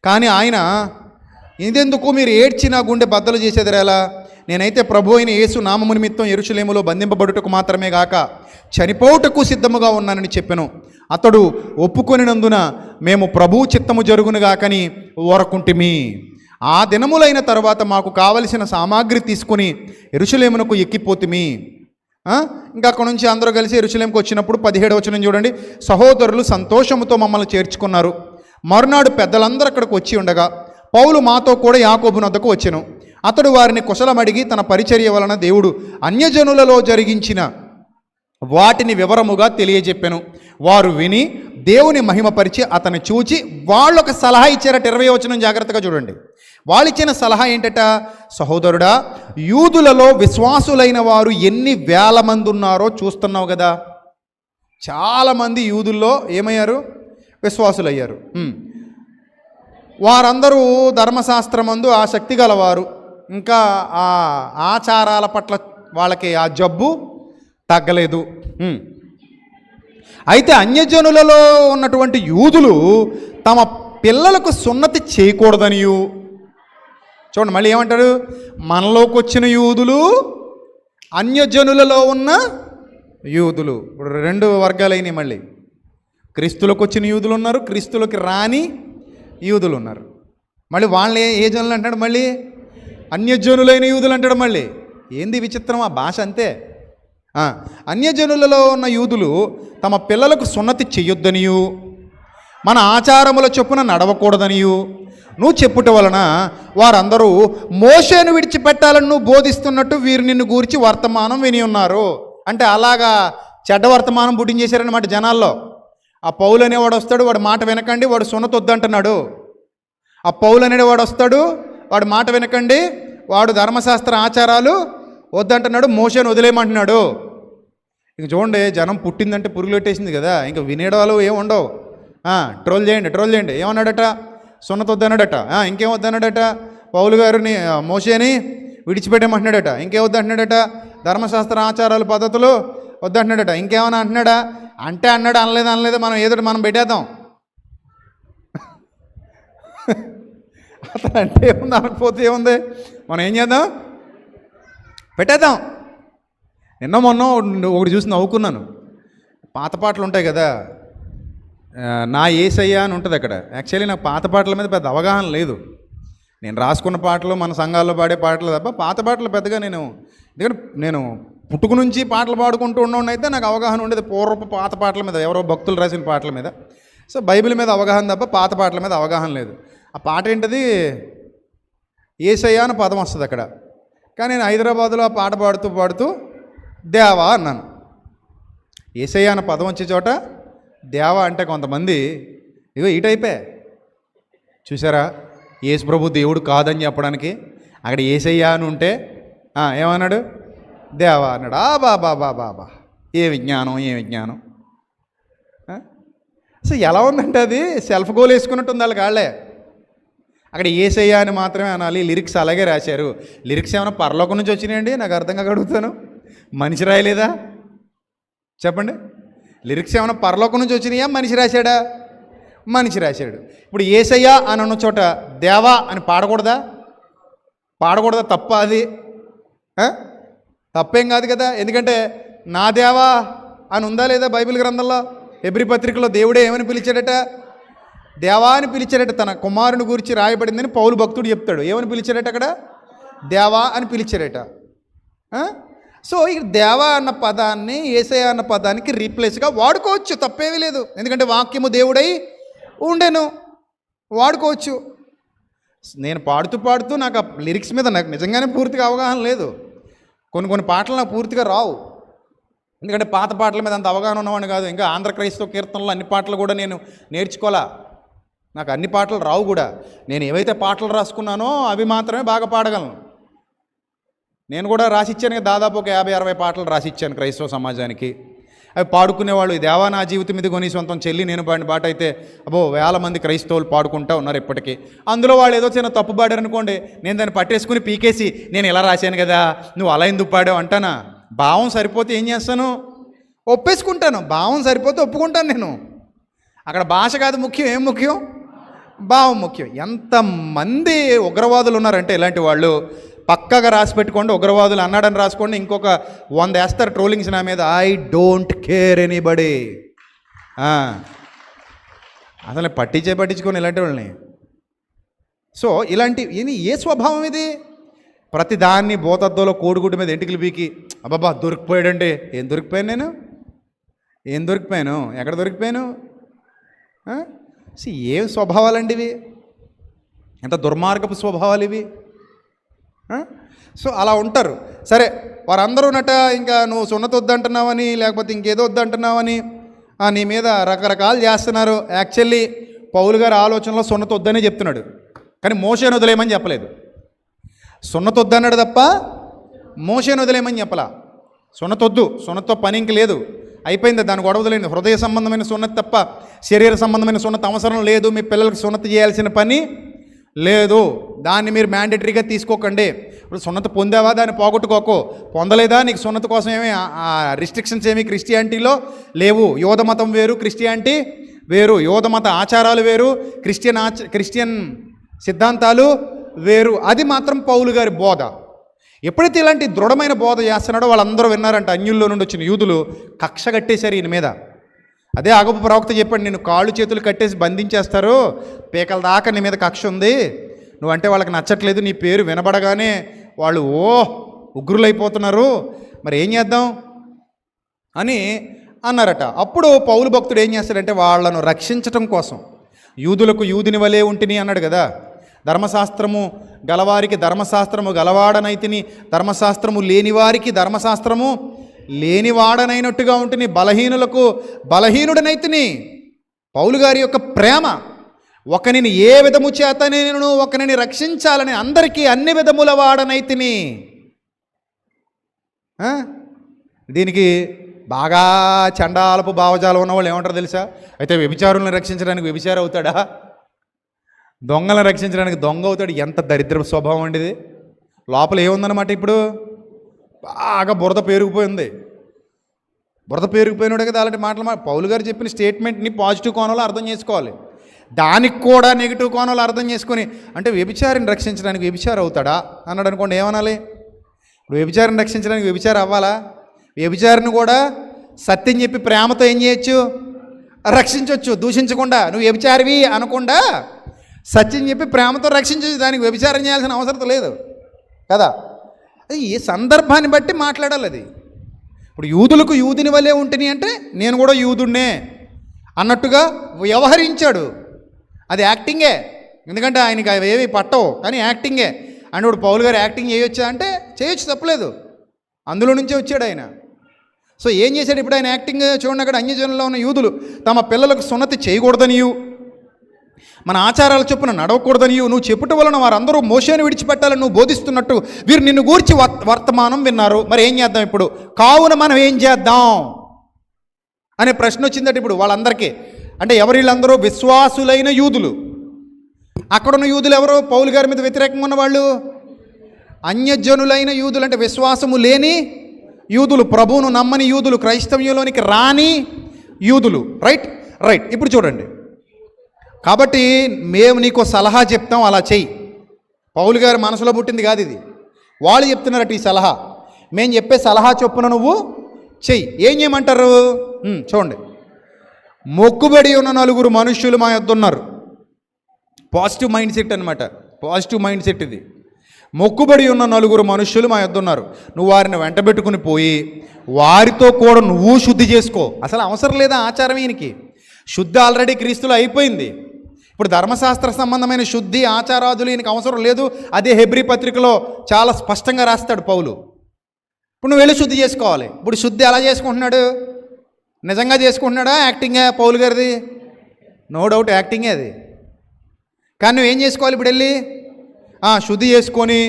కానీ ఆయన, ఇదెందుకు మీరు ఏడ్చి నా గుండె బద్దలు చేసేదిరా, నేనైతే ప్రభు అయిన యేసు నామము నిమిత్తం యెరూషలేములో బంధింపబడుటకు మాత్రమే గాక చనిపోవుటకు సిద్ధముగా ఉన్నానని చెప్పెను. అతడు ఒప్పుకొనినందున మేము ప్రభు చిత్తము జరుగునుగాకని ఓరకుంటిమి. ఆ దినములైన తర్వాత మాకు కావలసిన సామాగ్రి తీసుకుని యెరూషలేమునకు ఎక్కిపోతిమి. ఇంకా అక్కడ నుంచి అందరూ కలిసి యెరూషలేముకు వచ్చినప్పుడు 17వ వచనం చూడండి. సహోదరులు సంతోషముతో మమ్మల్ని చేర్చుకున్నారు. మరునాడు పెద్దలందరూ అక్కడికి వచ్చి ఉండగా పౌలు మాతో కూడా యాకోబు నొద్దకు వచ్చెను. అతడు వారిని కుశలమడిగి తన పరిచర్య వలన దేవుడు అన్యజనులలో జరిగించిన వాటిని వివరముగా తెలియజెప్పెను. వారు విని దేవుని మహిమపరిచి అతన్ని చూచి వాళ్ళొక సలహా ఇచ్చారట. 20వ వచనం జాగ్రత్తగా చూడండి. వాళ్ళు ఇచ్చిన సలహా ఏంటట? సహోదరుడా, యూదులలో విశ్వాసులైన వారు ఎన్ని వేల మంది ఉన్నారో చూస్తున్నావు కదా. చాలామంది యూదుల్లో ఏమయ్యారు? విశ్వాసులయ్యారు. వారందరూ ధర్మశాస్త్రమందు ఆసక్తి గలవారు. ఇంకా ఆ ఆచారాల పట్ల వాళ్ళకి ఆ జబ్బు తగ్గలేదు. అయితే అన్యజనులలో ఉన్నటువంటి యూదులు తమ పిల్లలకు సున్నతి చేయకూడదనియు, చూడండి మళ్ళీ ఏమంటారు? మనలోకి వచ్చిన యూదులు, అన్యజనులలో ఉన్న యూదులు. ఇప్పుడు 2 వర్గాలైనవి. మళ్ళీ క్రీస్తులకు వచ్చిన యూదులు ఉన్నారు, క్రీస్తులకి రాని యూదులు ఉన్నారు. మళ్ళీ వాళ్ళని ఏ జనులు అంటాడు? మళ్ళీ అన్యజనులైన యూదులు అంటాడు. మళ్ళీ ఏంది విచిత్రం? ఆ భాష అంతే. అన్యజనులలో ఉన్న యూదులు తమ పిల్లలకు సున్నతి చెయ్యొద్దనియు, మన ఆచారముల చొప్పున నడవకూడదనియు నువ్వు చెప్పుట వలన వారందరూ మోషేను విడిచిపెట్టాలని నువ్వు బోధిస్తున్నట్టు వీరు నిన్ను గూర్చి వర్తమానం విని ఉన్నారు. అంటే అలాగా చెడ్డ వర్తమానం పుట్టించేశారనమాట జనాల్లో. ఆ పౌలు అనేవాడు వస్తాడు, వాడు మాట వినకండి, వాడు సున్నతి వద్దంటున్నాడు. ఆ పౌలు అనేవాడు వస్తాడు, వాడు మాట వినకండి, వాడు ధర్మశాస్త్ర ఆచారాలు వద్దంటున్నాడు, మోషేను వదిలేయమంటున్నాడు. ఇంక చూడండి, జనం పుట్టిందంటే పురుగులు పెట్టేసింది కదా, ఇంకా వినేవాళ్ళు ఏమి ఉండవు. ట్రోల్ చేయండి. ఏమన్నాడట? సున్నతి వద్దన్నాడట. ఇంకేం వద్దన్నాడట? పౌలు గారిని మోషేని విడిచిపెట్టేమంటున్నాడట. ఇంకేం వద్దంటున్నాడట? ధర్మశాస్త్ర ఆచారాలు పద్ధతులు వద్దంటున్నాడట. ఇంకేమన్నా అంటున్నాడా? అంటే అన్నాడు, అనలేదు, మనం ఏదో మనం పెట్టేద్దాం. అతను అంటే ఏముంది, అనకపోతే ఏముంది, మనం ఏం చేద్దాం? పెట్టేద్దాం. నిన్న మొన్న ఒకటి చూసి నవ్వుకున్నాను. పాత పాటలు ఉంటాయి కదా, నా యేసయ్య అని ఉంటుంది అక్కడ. యాక్చువల్లీ నాకు పాత పాటల మీద పెద్ద అవగాహన లేదు. నేను రాసుకున్న పాటలు, మన సంఘాల్లో పాడే పాటలు తప్ప పాత పాటలు పెద్దగా ఎందుకంటే నేను పుట్టుకు నుంచి పాటలు పాడుకుంటూ ఉండడం అయితే నాకు అవగాహన ఉండేది పూర్వపు పాత పాటల మీద, ఎవరో భక్తులు రాసిన పాటల మీద. సో బైబిల్ మీద అవగాహన తప్ప పాత పాటల మీద అవగాహన లేదు. ఆ పాట ఏంటది? యేసయ్య అని పదం వస్తుంది అక్కడ. కానీ నేను హైదరాబాదులో ఆ పాట పాడుతూ దేవా అన్నాను. యేసయ్య అన్న పదం వచ్చే చోట దేవా అంటే కొంతమంది ఇగో ఈ టైపే. చూసారా, యేసు ప్రభు దేవుడు కాదని చెప్పడానికి అక్కడ యేసయ్య అని ఉంటే ఏమన్నాడు? దేవా అన్నాడు. బాబా ఏ విజ్ఞానం. సో ఎలా ఉందంటే అది సెల్ఫ్ గోల్ వేసుకున్నట్టుంది వాళ్ళకి వాళ్ళే. అక్కడ యేసయ్య అని మాత్రమే అనాలి. లిరిక్స్ అలాగే రాశారు. లిరిక్స్ ఏమైనా పరలోకం నుంచి వచ్చినాయండి? నాకు అర్థం కాక అడుగుతాను. మనిషి రాయలేదా చెప్పండి? లిరిక్స్ ఏమైనా పరలోకం నుంచి వచ్చినాయా? మనిషి రాశాడా? మనిషి రాశాడు. ఇప్పుడు యేసయ్య అని అన్న చోట దేవా అని పాడకూడదా? తప్ప అది? తప్పేం కాదు కదా. ఎందుకంటే నా దేవా అని ఉందా లేదా బైబిల్ గ్రంథంలో? హెబ్రీ పత్రికలో దేవుడే ఏమని పిలిచాడట? దేవా అని పిలిచాడట. తన కుమారుని గురించి రాయబడిందని పౌలు భక్తుడు చెప్తాడు. ఏమని పిలిచాడట అక్కడ? దేవా అని పిలిచాడట. సో ఈ దేవా అన్న పదాన్ని యేసయ్య అన్న పదానికి రీప్లేస్గా వాడుకోవచ్చు, తప్పేమీ లేదు. ఎందుకంటే వాక్యము దేవుడై ఉండెను, వాడుకోవచ్చు. నేను పాడుతూ నాకు ఆ లిరిక్స్ మీద నాకు నిజంగానే పూర్తిగా అవగాహన లేదు. కొన్ని పాటలు నాకు పూర్తిగా రావు. ఎందుకంటే పాత పాటల మీద అంత అవగాహన ఉన్నవాడిని కాదు. ఇంకా ఆంధ్ర క్రైస్తవ కీర్తనలో అన్ని పాటలు కూడా నేను నేర్చుకోవాలా. నాకు అన్ని పాటలు రావు కూడా. నేను ఏవైతే పాటలు రాసుకున్నానో అవి మాత్రమే బాగా పాడగలను. నేను కూడా రాసిచ్చాను, దాదాపు ఒక 50-60 పాటలు రాసిచ్చాను క్రైస్తవ సమాజానికి. అవి పాడుకునేవాళ్ళు. దేవా నా జీవితం మీద కొని సొంతం చెల్లి నేను పాడిన పాట అయితే వేల మంది క్రైస్తవులు పాడుకుంటూ ఉన్నారు ఇప్పటికీ. అందులో వాళ్ళు ఏదో చిన్న తప్పు పాడారు అనుకోండి, నేను దాన్ని పట్టేసుకుని పీకేసి నేను ఇలా రాశాను కదా, నువ్వు అలా ఎందుకు పాడావు అంటానా? భావం సరిపోతే ఏం చేస్తాను? ఒప్పేసుకుంటాను. భావం సరిపోతే ఒప్పుకుంటాను నేను. అక్కడ భాష కాదు ముఖ్యం. ఏం ముఖ్యం? భావం ముఖ్యం. ఎంతమంది ఉగ్రవాదులు ఉన్నారంటే ఇలాంటి వాళ్ళు పక్కగా రాసి పెట్టుకోండి, ఉగ్రవాదులు అన్నాడని రాసుకోండి. ఇంకొక 100 వేస్తారు ట్రోలింగ్స్ నా మీద. I don't care anybody. అసలు పట్టించుకొని ఇలాంటి వాళ్ళని. సో ఇలాంటి ఏ స్వభావం ఇది? ప్రతి దాన్ని భూతద్దంలో కోడిగుడ్డు మీద ఎంటికలు బీకి అబ్బాబా దొరికిపోయాడండి. ఏం దొరికిపోయాను? ఎక్కడ దొరికిపోయాను? ఏం స్వభావాలండి ఇవి? ఎంత దుర్మార్గపు స్వభావాలు ఇవి. సో అలా ఉంటారు. సరే, వారందరూ ఇంకా నువ్వు సున్నతి వద్దంటున్నావని, లేకపోతే ఇంకేదో వద్దంటున్నావని నీ మీద రకరకాలు చేస్తున్నారు. యాక్చువల్లీ పౌలు గారి ఆలోచనలో సున్నతి వద్దనే చెప్తున్నాడు, కానీ మోషేను వదిలేయమని చెప్పలేదు. సున్నతి వద్దన్నాడు తప్ప మోషేను వదిలేయమని చెప్పలా. సున్నతొద్దు, సున్నతితో పని ఇంక లేదు, అయిపోయింది, దాని గొడవ వదిలేండి. హృదయ సంబంధమైన సున్నతి తప్ప శరీర సంబంధమైన సున్నతి అవసరం లేదు. మీ పిల్లలకు సున్నతి చేయాల్సిన పని లేదు. దాన్ని మీరు మ్యాండేటరీగా తీసుకోకండి. ఇప్పుడు సున్నతి పొందావా, దాన్ని పోగొట్టుకోకు. పొందలేదా, నీకు సున్నతి కోసం ఏమి రిస్ట్రిక్షన్స్ ఏమి క్రిస్టియానిటీలో లేవు. యోధ మతం వేరు, క్రిస్టియానిటీ వేరు. యోధ మత ఆచారాలు వేరు, క్రిస్టియన్ సిద్ధాంతాలు వేరు. అది మాత్రం పౌలు గారి బోధ. ఎప్పుడైతే ఇలాంటి దృఢమైన బోధ చేస్తున్నాడో వాళ్ళందరూ విన్నారంట. అన్యుల్లో నుండి వచ్చిన యూదులు కక్ష కట్టేశారు ఈయన మీద. అదే అగపు ప్రవక్త చెప్పాడు, నేను కాళ్ళు చేతులు కట్టేసి బంధించేస్తారు, పీకల దాకా నీ మీద కక్ష ఉంది, నువ్వంటే వాళ్ళకి నచ్చట్లేదు, నీ పేరు వినబడగానే వాళ్ళు ఉగ్రులైపోతున్నారు, మరి ఏం చేద్దాం అని అన్నారట. అప్పుడు పౌలు భక్తుడు ఏం చేస్తాడంటే వాళ్ళను రక్షించటం కోసం, యూదులకు యూదుని వలే ఉంటిని అన్నాడు కదా, ధర్మశాస్త్రము గలవారికి ధర్మశాస్త్రము గలవాడనైతిని, ధర్మశాస్త్రము లేనివారికి ధర్మశాస్త్రము లేనివాడనైనట్టుగా ఉంటుంది, బలహీనులకు బలహీనుడనైతిని. పౌలు గారి యొక్క ప్రేమ ఒకనిని ఏ విధము చేత నేను ఒకనిని రక్షించాలని అందరికీ అన్ని విధముల వాడనైతిని. దీనికి బాగా చండాలపు భావజాలం ఉన్నవాళ్ళు ఏమంటారు తెలుసా? అయితే వ్యభిచారులను రక్షించడానికి వ్యభిచారం అవుతాడా, దొంగలను రక్షించడానికి దొంగ అవుతాడు. ఎంత దరిద్ర స్వభావం అండి ఇది. లోపల ఏముందన్నమాట, ఇప్పుడు బాగా బురద పేరుకుపోయింది. బురద పేరుకుపోయినాడు కదా అలాంటి మాటలు. పౌలు గారు చెప్పిన స్టేట్మెంట్ని పాజిటివ్ కోణంలో అర్థం చేసుకోవాలి, దానికి కూడా నెగిటివ్ కోణంలో అర్థం చేసుకొని, అంటే వ్యభిచారిని రక్షించడానికి వ్యభిచారం అవుతాడా అన్నాడు అనుకోండి, ఏమనాలి? ఇప్పుడు వ్యభిచారిని రక్షించడానికి వ్యభిచారం అవ్వాలా? వ్యభిచారిని కూడా సత్యం చెప్పి ప్రేమతో ఏం చేయొచ్చు, రక్షించవచ్చు. దూషించకుండా, నువ్వు వ్యభిచారివి అనకుండా సత్యం చెప్పి ప్రేమతో రక్షించవచ్చు. దానికి వ్యభిచారం చేయాల్సిన అవసరం లేదు కదా. అది ఏ సందర్భాన్ని బట్టి మాట్లాడాలి. అది ఇప్పుడు యూదులకు యూదుని వల్లే ఉంటుంది అంటే నేను కూడా యూదుడినే అన్నట్టుగా వ్యవహరించాడు. అది యాక్టింగే, ఎందుకంటే ఆయనకి అవి ఏవి పట్టవు, కానీ యాక్టింగే. అంటే ఇప్పుడు పౌలు గారు యాక్టింగ్ చేయొచ్చా అంటే చేయొచ్చు, తప్పలేదు, అందులో నుంచే వచ్చాడు ఆయన. సో ఏం చేశాడు ఇప్పుడు ఆయన యాక్టింగ్? చూడండి, అక్కడ అన్యజనుల్లో ఉన్న యూదులు తమ పిల్లలకు సున్నతి చేయకూడదనియు, మన ఆచారాల చొప్పున నడవకూడదనియు నువ్వు చెప్పుట వలన వారందరూ మోషేను విడిచిపెట్టాలని నువ్వు బోధిస్తున్నట్టు వీరు నిన్ను గూర్చి వర్తమానం విన్నారు. మరి ఏం చేద్దాం ఇప్పుడు? కావున మనం ఏం చేద్దాం అనే ప్రశ్న వచ్చిందట ఇప్పుడు వాళ్ళందరికీ. అంటే ఎవరు వీళ్ళందరూ? విశ్వాసులైన యూదులు. అక్కడున్న యూదులు ఎవరు? పౌలు గారి మీద వ్యతిరేకంగా ఉన్నవాళ్ళు అన్యజనులైన యూదులు, అంటే విశ్వాసము లేని యూదులు, ప్రభువును నమ్మని యూదులు, క్రైస్తవ్యంలోనికి రాని యూదులు. రైట్. ఇప్పుడు చూడండి, కాబట్టి మేము నీకు సలహా చెప్తాం, అలా చెయ్యి. పౌలు గారి మనసులో పుట్టింది కాదు ఇది, వాళ్ళు చెప్తున్నారట ఈ సలహా. మేము చెప్పే సలహా చొప్పున నువ్వు చెయ్యి. ఏం చేయమంటారు చూడండి. మొక్కుబడి ఉన్న 4 మనుష్యులు మా యొద్ద ఉన్నారు. పాజిటివ్ మైండ్ సెట్ అనమాట, పాజిటివ్ మైండ్ సెట్ ఇది. మొక్కుబడి ఉన్న 4 మనుష్యులు మా యొద్ద ఉన్నారు. నువ్వు వారిని వెంటబెట్టుకుని పోయి వారితో కూడా నువ్వు శుద్ధి చేసుకో. అసలు అవసరం లేదా ఆచారం? ఈయనకి శుద్ధి ఆల్రెడీ క్రీస్తులో అయిపోయింది. ఇప్పుడు ధర్మశాస్త్ర సంబంధమైన శుద్ధి ఆచారాదులు ఈయనకి అవసరం లేదు. అదే హెబ్రీ పత్రికలో చాలా స్పష్టంగా రాస్తాడు పౌలు. ఇప్పుడు నువ్వు వెళ్ళి శుద్ధి చేసుకోవాలి. ఇప్పుడు శుద్ధి ఎలా చేసుకుంటున్నాడు? నిజంగా చేసుకుంటున్నాడా, యాక్టింగే పౌలు గారిది? నో డౌట్ యాక్టింగే అది. కానీ నువ్వేం చేసుకోవాలి ఇప్పుడు వెళ్ళి? శుద్ధి చేసుకొని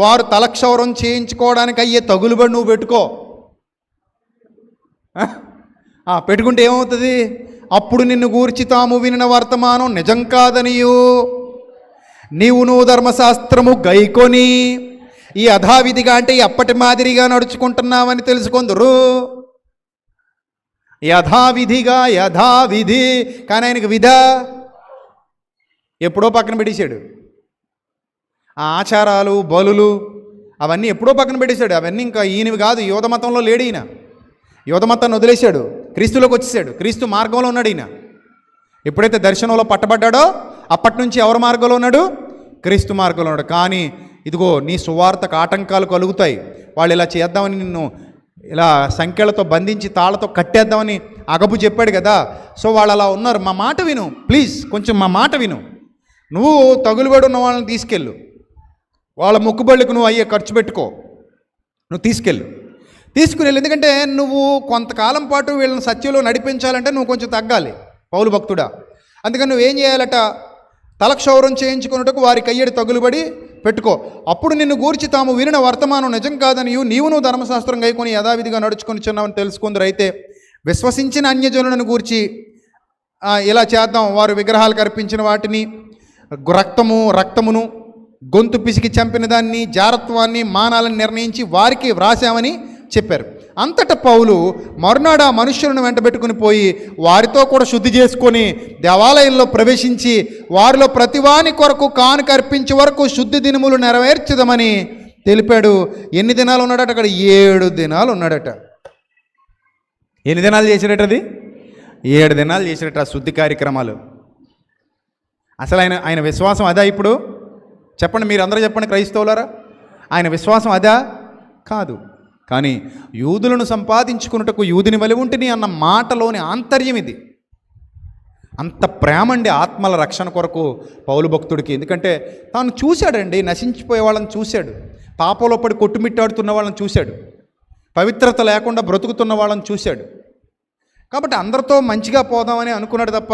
వారు తలక్షౌరం చేయించుకోవడానికి అయ్యే తగులుబడి నువ్వు పెట్టుకో. పెట్టుకుంటే ఏమవుతుంది? అప్పుడు నిన్ను గూర్చి తాము వినిన వర్తమానం నిజం కాదనియు నువ్వు ధర్మశాస్త్రము గైకొని ఈ యథావిధిగా, అంటే అప్పటి మాదిరిగా నడుచుకుంటున్నావని తెలుసుకొందురు. యథావిధిగా, యథావిధి, కానీ ఆయనకు విధ ఎప్పుడో పక్కన పెట్టేశాడు. ఆ ఆచారాలు బలులు అవన్నీ ఎప్పుడో పక్కన పెట్టేశాడు. అవన్నీ ఇంకా ఈయనవి కాదు. యోధ మతంలో లేడు ఈయన. యోధ మతాన్ని వదిలేశాడు, క్రీస్తులోకి వచ్చేసాడు. క్రీస్తు మార్గంలో ఉన్నాడు ఈయన. ఎప్పుడైతే దర్శనంలో పట్టబడ్డాడో అప్పటి నుంచి ఎవరి మార్గంలో ఉన్నాడు? క్రీస్తు మార్గంలో ఉన్నాడు. కానీ ఇదిగో నీ సువార్తకు ఆటంకాలు కలుగుతాయి, వాళ్ళు ఇలా చేద్దామని నిన్ను ఇలా సంఖ్యలతో బంధించి తాళ్ళతో కట్టేద్దామని అగబు చెప్పాడు కదా. సో వాళ్ళు అలా ఉన్నారు. మా మాట విను ప్లీజ్, కొంచెం మా మాట విను. నువ్వు తగులుబడి ఉన్న వాళ్ళని తీసుకెళ్ళు, వాళ్ళ మొక్కుబళ్ళకు నువ్వు అయ్యే ఖర్చు పెట్టుకో, నువ్వు తీసుకుని వెళ్ళు. ఎందుకంటే నువ్వు కొంతకాలం పాటు వీళ్ళని సత్యంలో నడిపించాలంటే నువ్వు కొంచెం తగ్గాలి పౌలు భక్తుడా. అందుకని నువ్వేం చేయాలట? తలక్షౌరం చేయించుకున్నట్టుకు వారి కయ్యడి తగులుబడి పెట్టుకో. అప్పుడు నిన్ను గూర్చి తాము వినిన వర్తమానం నిజం కాదని నువ్వు ధర్మశాస్త్రం గైకొని యథావిధిగా నడుచుకొని చిన్నామని తెలుసుకుందరు. అయితే విశ్వసించిన అన్యజనులను గూర్చి ఇలా చేద్దాం, వారు విగ్రహాలకు అర్పించిన వాటిని, రక్తమును గొంతు పిసికి చంపిన దాన్ని, జారత్వాన్ని, మానాలని నిర్ణయించి వారికి వ్రాసామని చెప్పారు. అంతటా పౌలు మరునాడు ఆ మనుష్యులను వెంటబెట్టుకుని పోయి వారితో కూడా శుద్ధి చేసుకొని దేవాలయంలో ప్రవేశించి వారిలో ప్రతివాని కొరకు కానుక అర్పించే వరకు శుద్ధి దినములు నెరవేర్చదమని తెలిపాడు. ఎన్ని దినాలు ఉన్నాడట అక్కడ? 7 దినాలు ఉన్నాడట. ఎన్ని దినాలు చేసినట్టు? అది 7 దినాలు చేసినట్టు ఆ శుద్ధి కార్యక్రమాలు. అసలు ఆయన విశ్వాసం అదా? ఇప్పుడు చెప్పండి, మీరు అందరూ చెప్పండి క్రైస్తవులారా, ఆయన విశ్వాసం అదా? కాదు. కానీ యూదులను సంపాదించుకున్నటకు యూదుని వలె ఉంటిని అన్న మాటలోని ఆంతర్యం ఇది. అంత ప్రేమ అండి ఆత్మల రక్షణ కొరకు పౌలు భక్తుడికి. ఎందుకంటే తాను చూశాడండి, నశించిపోయే వాళ్ళని చూశాడు, పాపంలో పడి కొట్టుమిట్టాడుతున్న వాళ్ళని చూశాడు, పవిత్రత లేకుండా బ్రతుకుతున్న వాళ్ళని చూశాడు. కాబట్టి అందరితో మంచిగా పోదామని అనుకున్నాడు తప్ప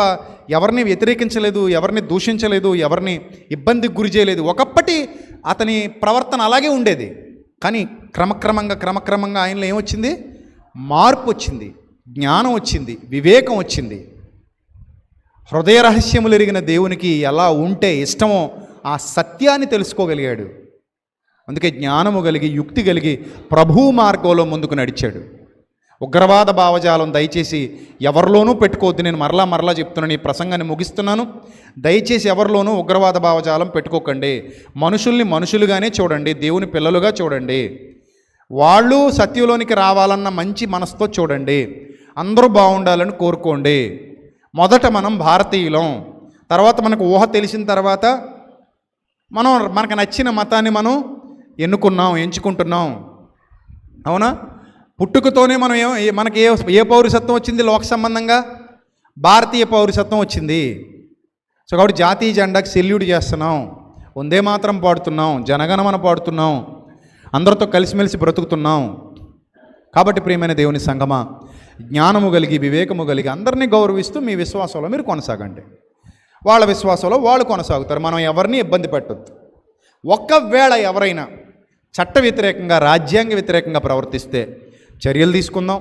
ఎవరిని వ్యతిరేకించలేదు, ఎవరిని దూషించలేదు, ఎవరిని ఇబ్బందికి గురి చేయలేదు. ఒకప్పటి అతని ప్రవర్తన అలాగే ఉండేది. కానీ క్రమక్రమంగా ఆయనలో ఏమొచ్చింది? మార్పు వచ్చింది, జ్ఞానం వచ్చింది, వివేకం వచ్చింది. హృదయ రహస్యములు ఎరిగిన దేవునికి ఎలా ఉంటే ఇష్టమో ఆ సత్యాన్ని తెలుసుకోగలిగాడు. అందుకే జ్ఞానము కలిగి యుక్తి కలిగి ప్రభువు మార్గంలో ముందుకు నడిచాడు. ఉగ్రవాద భావజాలం దయచేసి ఎవరిలోనూ పెట్టుకోవద్దు. నేను మరలా చెప్తున్నాను, ఈ ప్రసంగాన్ని ముగిస్తున్నాను. దయచేసి ఎవరిలోనూ ఉగ్రవాద భావజాలం పెట్టుకోకండి. మనుషుల్ని మనుషులుగానే చూడండి, దేవుని పిల్లలుగా చూడండి. వాళ్ళు సత్యంలోనికి రావాలన్న మంచి మనసుతో చూడండి. అందరూ బాగుండాలని కోరుకోండి. మొదట మనం భారతీయులం, తర్వాత మనకు ఊహ తెలిసిన తర్వాత మనకు నచ్చిన మతాన్ని మనం ఎంచుకుంటున్నాం. అవునా? పుట్టుకతోనే మనం మనకి ఏ పౌరసత్వం వచ్చింది? లోక సంబంధంగా భారతీయ పౌరసత్వం వచ్చింది. సో కాబట్టి జాతీయ జెండాకి సెల్యూట్ చేస్తున్నాం, వందే మాత్రం పాడుతున్నాం, జనగణమన పాడుతున్నాం, అందరితో కలిసిమెలిసి బ్రతుకుతున్నాం. కాబట్టి ప్రియమైన దేవుని సంగమా, జ్ఞానము కలిగి వివేకము కలిగి అందరినీ గౌరవిస్తూ మీ విశ్వాసంలో మీరు కొనసాగండి. వాళ్ళ విశ్వాసంలో వాళ్ళు కొనసాగుతారు. మనం ఎవరిని ఇబ్బంది పెట్టొద్దు. ఒక్కవేళ ఎవరైనా చట్ట వ్యతిరేకంగా, రాజ్యాంగ వ్యతిరేకంగా ప్రవర్తిస్తే చర్యలు తీసుకుందాం.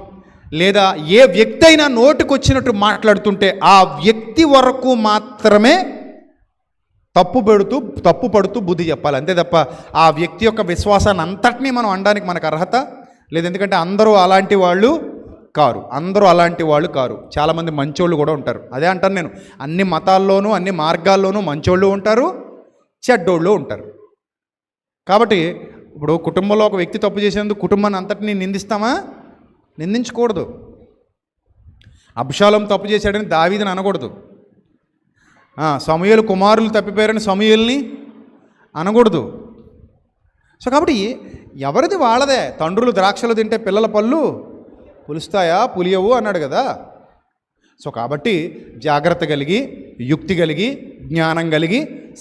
లేదా ఏ వ్యక్తి అయినా నోటికొచ్చినట్టు మాట్లాడుతుంటే ఆ వ్యక్తి వరకు మాత్రమే తప్పు పడుతూ బుద్ధి చెప్పాలి. అంతే తప్ప ఆ వ్యక్తి యొక్క విశ్వాసాన్ని అంతటినీ మనం అనడానికి మనకు అర్హత లేదు. ఎందుకంటే అందరూ అలాంటి వాళ్ళు కారు. చాలామంది మంచోళ్ళు కూడా ఉంటారు. అదే అంటాను నేను, అన్ని మతాల్లోనూ అన్ని మార్గాల్లోనూ మంచోళ్ళు ఉంటారు, చెడ్డోళ్ళు ఉంటారు. కాబట్టి ఇప్పుడు కుటుంబంలో ఒక వ్యక్తి తప్పు చేసేందుకు కుటుంబాన్ని అంతటినీ నిందిస్తామా? నిందించకూడదు. అబ్షాలోము తప్పు చేశాడని దావీదుని అనకూడదు. సమూయేలు కుమారులు తప్పిపోయారని సమూయేలుని అనకూడదు. సో కాబట్టి ఎవరిది వాళ్ళదే. తండ్రులు ద్రాక్షలు తింటే పిల్లల పళ్ళు పులుస్తాయా పులియవు అన్నాడు కదా. సో కాబట్టి జాగ్రత్త కలిగి, యుక్తి కలిగి, జ్ఞానం కలిగి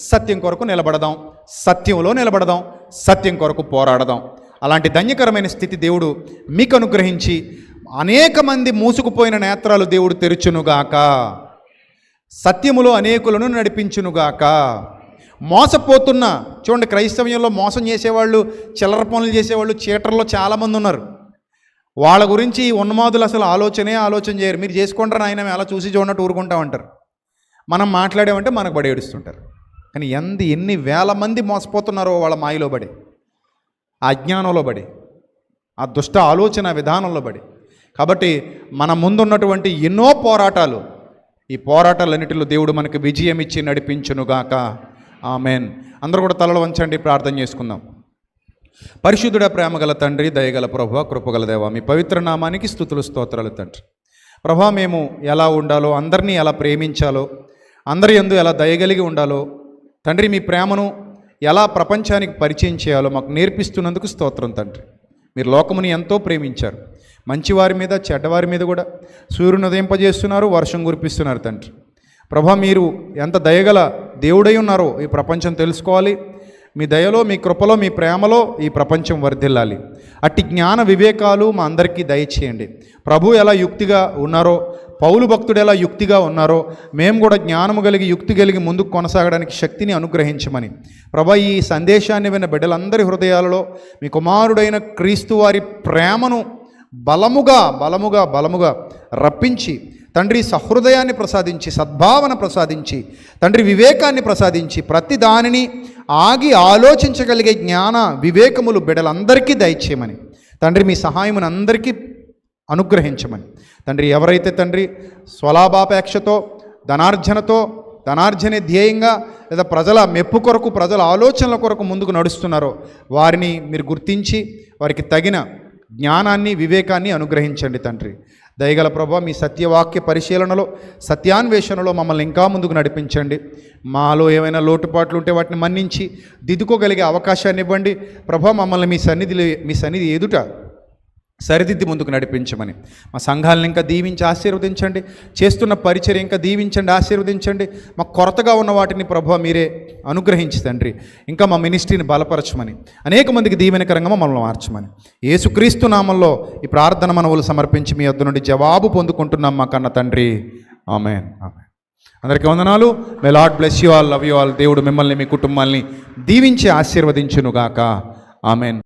సత్యం కొరకు నిలబడదాం, సత్యంలో నిలబడదాం, సత్యం కొరకు పోరాడదాం. అలాంటి ధన్యకరమైన స్థితి దేవుడు మీకు అనుగ్రహించి అనేక మంది మూసుకుపోయిన నేత్రాలు దేవుడు తెరుచునుగాక, సత్యములో అనేకులను నడిపించునుగాక. మోసపోతున్న చూడండి, క్రైస్తవ్యంలో మోసం చేసేవాళ్ళు, చిల్లర పనులు చేసేవాళ్ళు, చీటర్లో చాలామంది ఉన్నారు. వాళ్ళ గురించి ఉన్మాదులు అసలు ఆలోచన చేయరు. మీరు చేసుకుంటారు ఆయన, మేము అలా చూసి చూడనట్టు ఊరుకుంటామంటారు. మనం మాట్లాడామంటే మనకు బడి ఏడుస్తుంటారు. కానీ ఎన్ని వేల మంది మోసపోతున్నారో వాళ్ళ మాయలో పడి, ఆ అజ్ఞానంలో పడి, ఆ దుష్ట ఆలోచన విధానంలో పడి. కాబట్టి మన ముందున్నటువంటి ఎన్నో పోరాటాలు, ఈ పోరాటాలన్నిటిలో దేవుడు మనకు విజయం ఇచ్చి నడిపించునుగాక. ఆమెన్. అందరూ కూడా తలలు వంచండి, ప్రార్థన చేసుకుందాం. పరిశుద్ధుడ, ప్రేమగల తండ్రి, దయగల ప్రభువా, కృపగల దేవా, మీ పవిత్ర నామానికి స్తుతులు స్తోత్రాలు తండ్రి. ప్రభా, మేము ఎలా ఉండాలో, అందరినీ ఎలా ప్రేమించాలో, అందరి యందు ఎలా దయగలిగి ఉండాలో తండ్రి, మీ ప్రేమను ఎలా ప్రపంచానికి పరిచయం చేయాలో మాకు నేర్పిస్తున్నందుకు స్తోత్రం తండ్రి. మీరు లోకముని ఎంతో ప్రేమించారు. మంచివారి మీద చెడ్డవారి మీద కూడా సూర్యుని ఉదయింపజేస్తున్నారు, వర్షం కురిపిస్తున్నారు తండ్రి. ప్రభా, మీరు ఎంత దయగల దేవుడై ఉన్నారో ఈ ప్రపంచం తెలుసుకోవాలి. మీ దయలో, మీ కృపలో, మీ ప్రేమలో ఈ ప్రపంచం వర్ధిల్లాలి. అట్టి జ్ఞాన వివేకాలు మా అందరికీ దయచేయండి. ప్రభు ఎలా యుక్తిగా ఉన్నారో, పౌలు భక్తుడు ఎలా యుక్తిగా ఉన్నారో, మేము కూడా జ్ఞానము కలిగి, యుక్తి కలిగి ముందుకు కొనసాగడానికి శక్తిని అనుగ్రహించమని ప్రభా, ఈ సందేశాన్ని విన్న బిడ్డలందరి హృదయాలలో మీ కుమారుడైన క్రీస్తు వారి ప్రేమను బలముగా రప్పించి తండ్రి, సహృదయాన్ని ప్రసాదించి, సద్భావన ప్రసాదించి తండ్రి, వివేకాన్ని ప్రసాదించి, ప్రతి దానిని ఆగి ఆలోచించగలిగే జ్ఞాన వివేకములు బిడ్డలందరికీ దయచేయమని తండ్రి, మీ సహాయమును అందరికీ అనుగ్రహించమని తండ్రి. ఎవరైతే తండ్రి స్వలాభాపేక్షతో, ధనార్జనే ధ్యేయంగా లేదా ప్రజల మెప్పు కొరకు, ప్రజల ఆలోచనల కొరకు ముందుకు నడుస్తున్నారో వారిని మీరు గుర్తించి వారికి తగిన జ్ఞానాన్ని, వివేకాన్ని అనుగ్రహించండి తండ్రి. దయగల ప్రభా, మీ సత్యవాక్య పరిశీలనలో, సత్యాన్వేషణలో మమ్మల్ని ఇంకా ముందుకు నడిపించండి. మాలో ఏమైనా లోటుపాట్లు ఉంటే వాటిని మన్నించి దిద్దుకోగలిగే అవకాశాన్ని ఇవ్వండి ప్రభా. మమ్మల్ని మీ సన్నిధి ఎదుట సరిదిద్ది ముందుకు నడిపించమని మా సంఘాలను ఇంకా దీవించి ఆశీర్వదించండి. చేస్తున్న పరిచర్య ఇంకా దీవించండి, ఆశీర్వదించండి. మాకు కొరతగా ఉన్న వాటిని ప్రభు మీరే అనుగ్రహించి తండ్రి, ఇంకా మా మినిస్ట్రీని బలపరచమని, అనేక మందికి దీవెనకరంగా మమ్మల్ని మార్చమని యేసుక్రీస్తు నామంలో ఈ ప్రార్థన మనవులు సమర్పించి మీ వద్ద నుండి జవాబు పొందుకుంటున్నాం మా కన్న తండ్రి. ఆమెన్. ఆమెన్. అందరికీ వందనాలు. May Lord bless you all, love you all. దేవుడు మిమ్మల్ని, మీ కుటుంబాల్ని దీవించి ఆశీర్వదించునుగాక. ఆమెన్.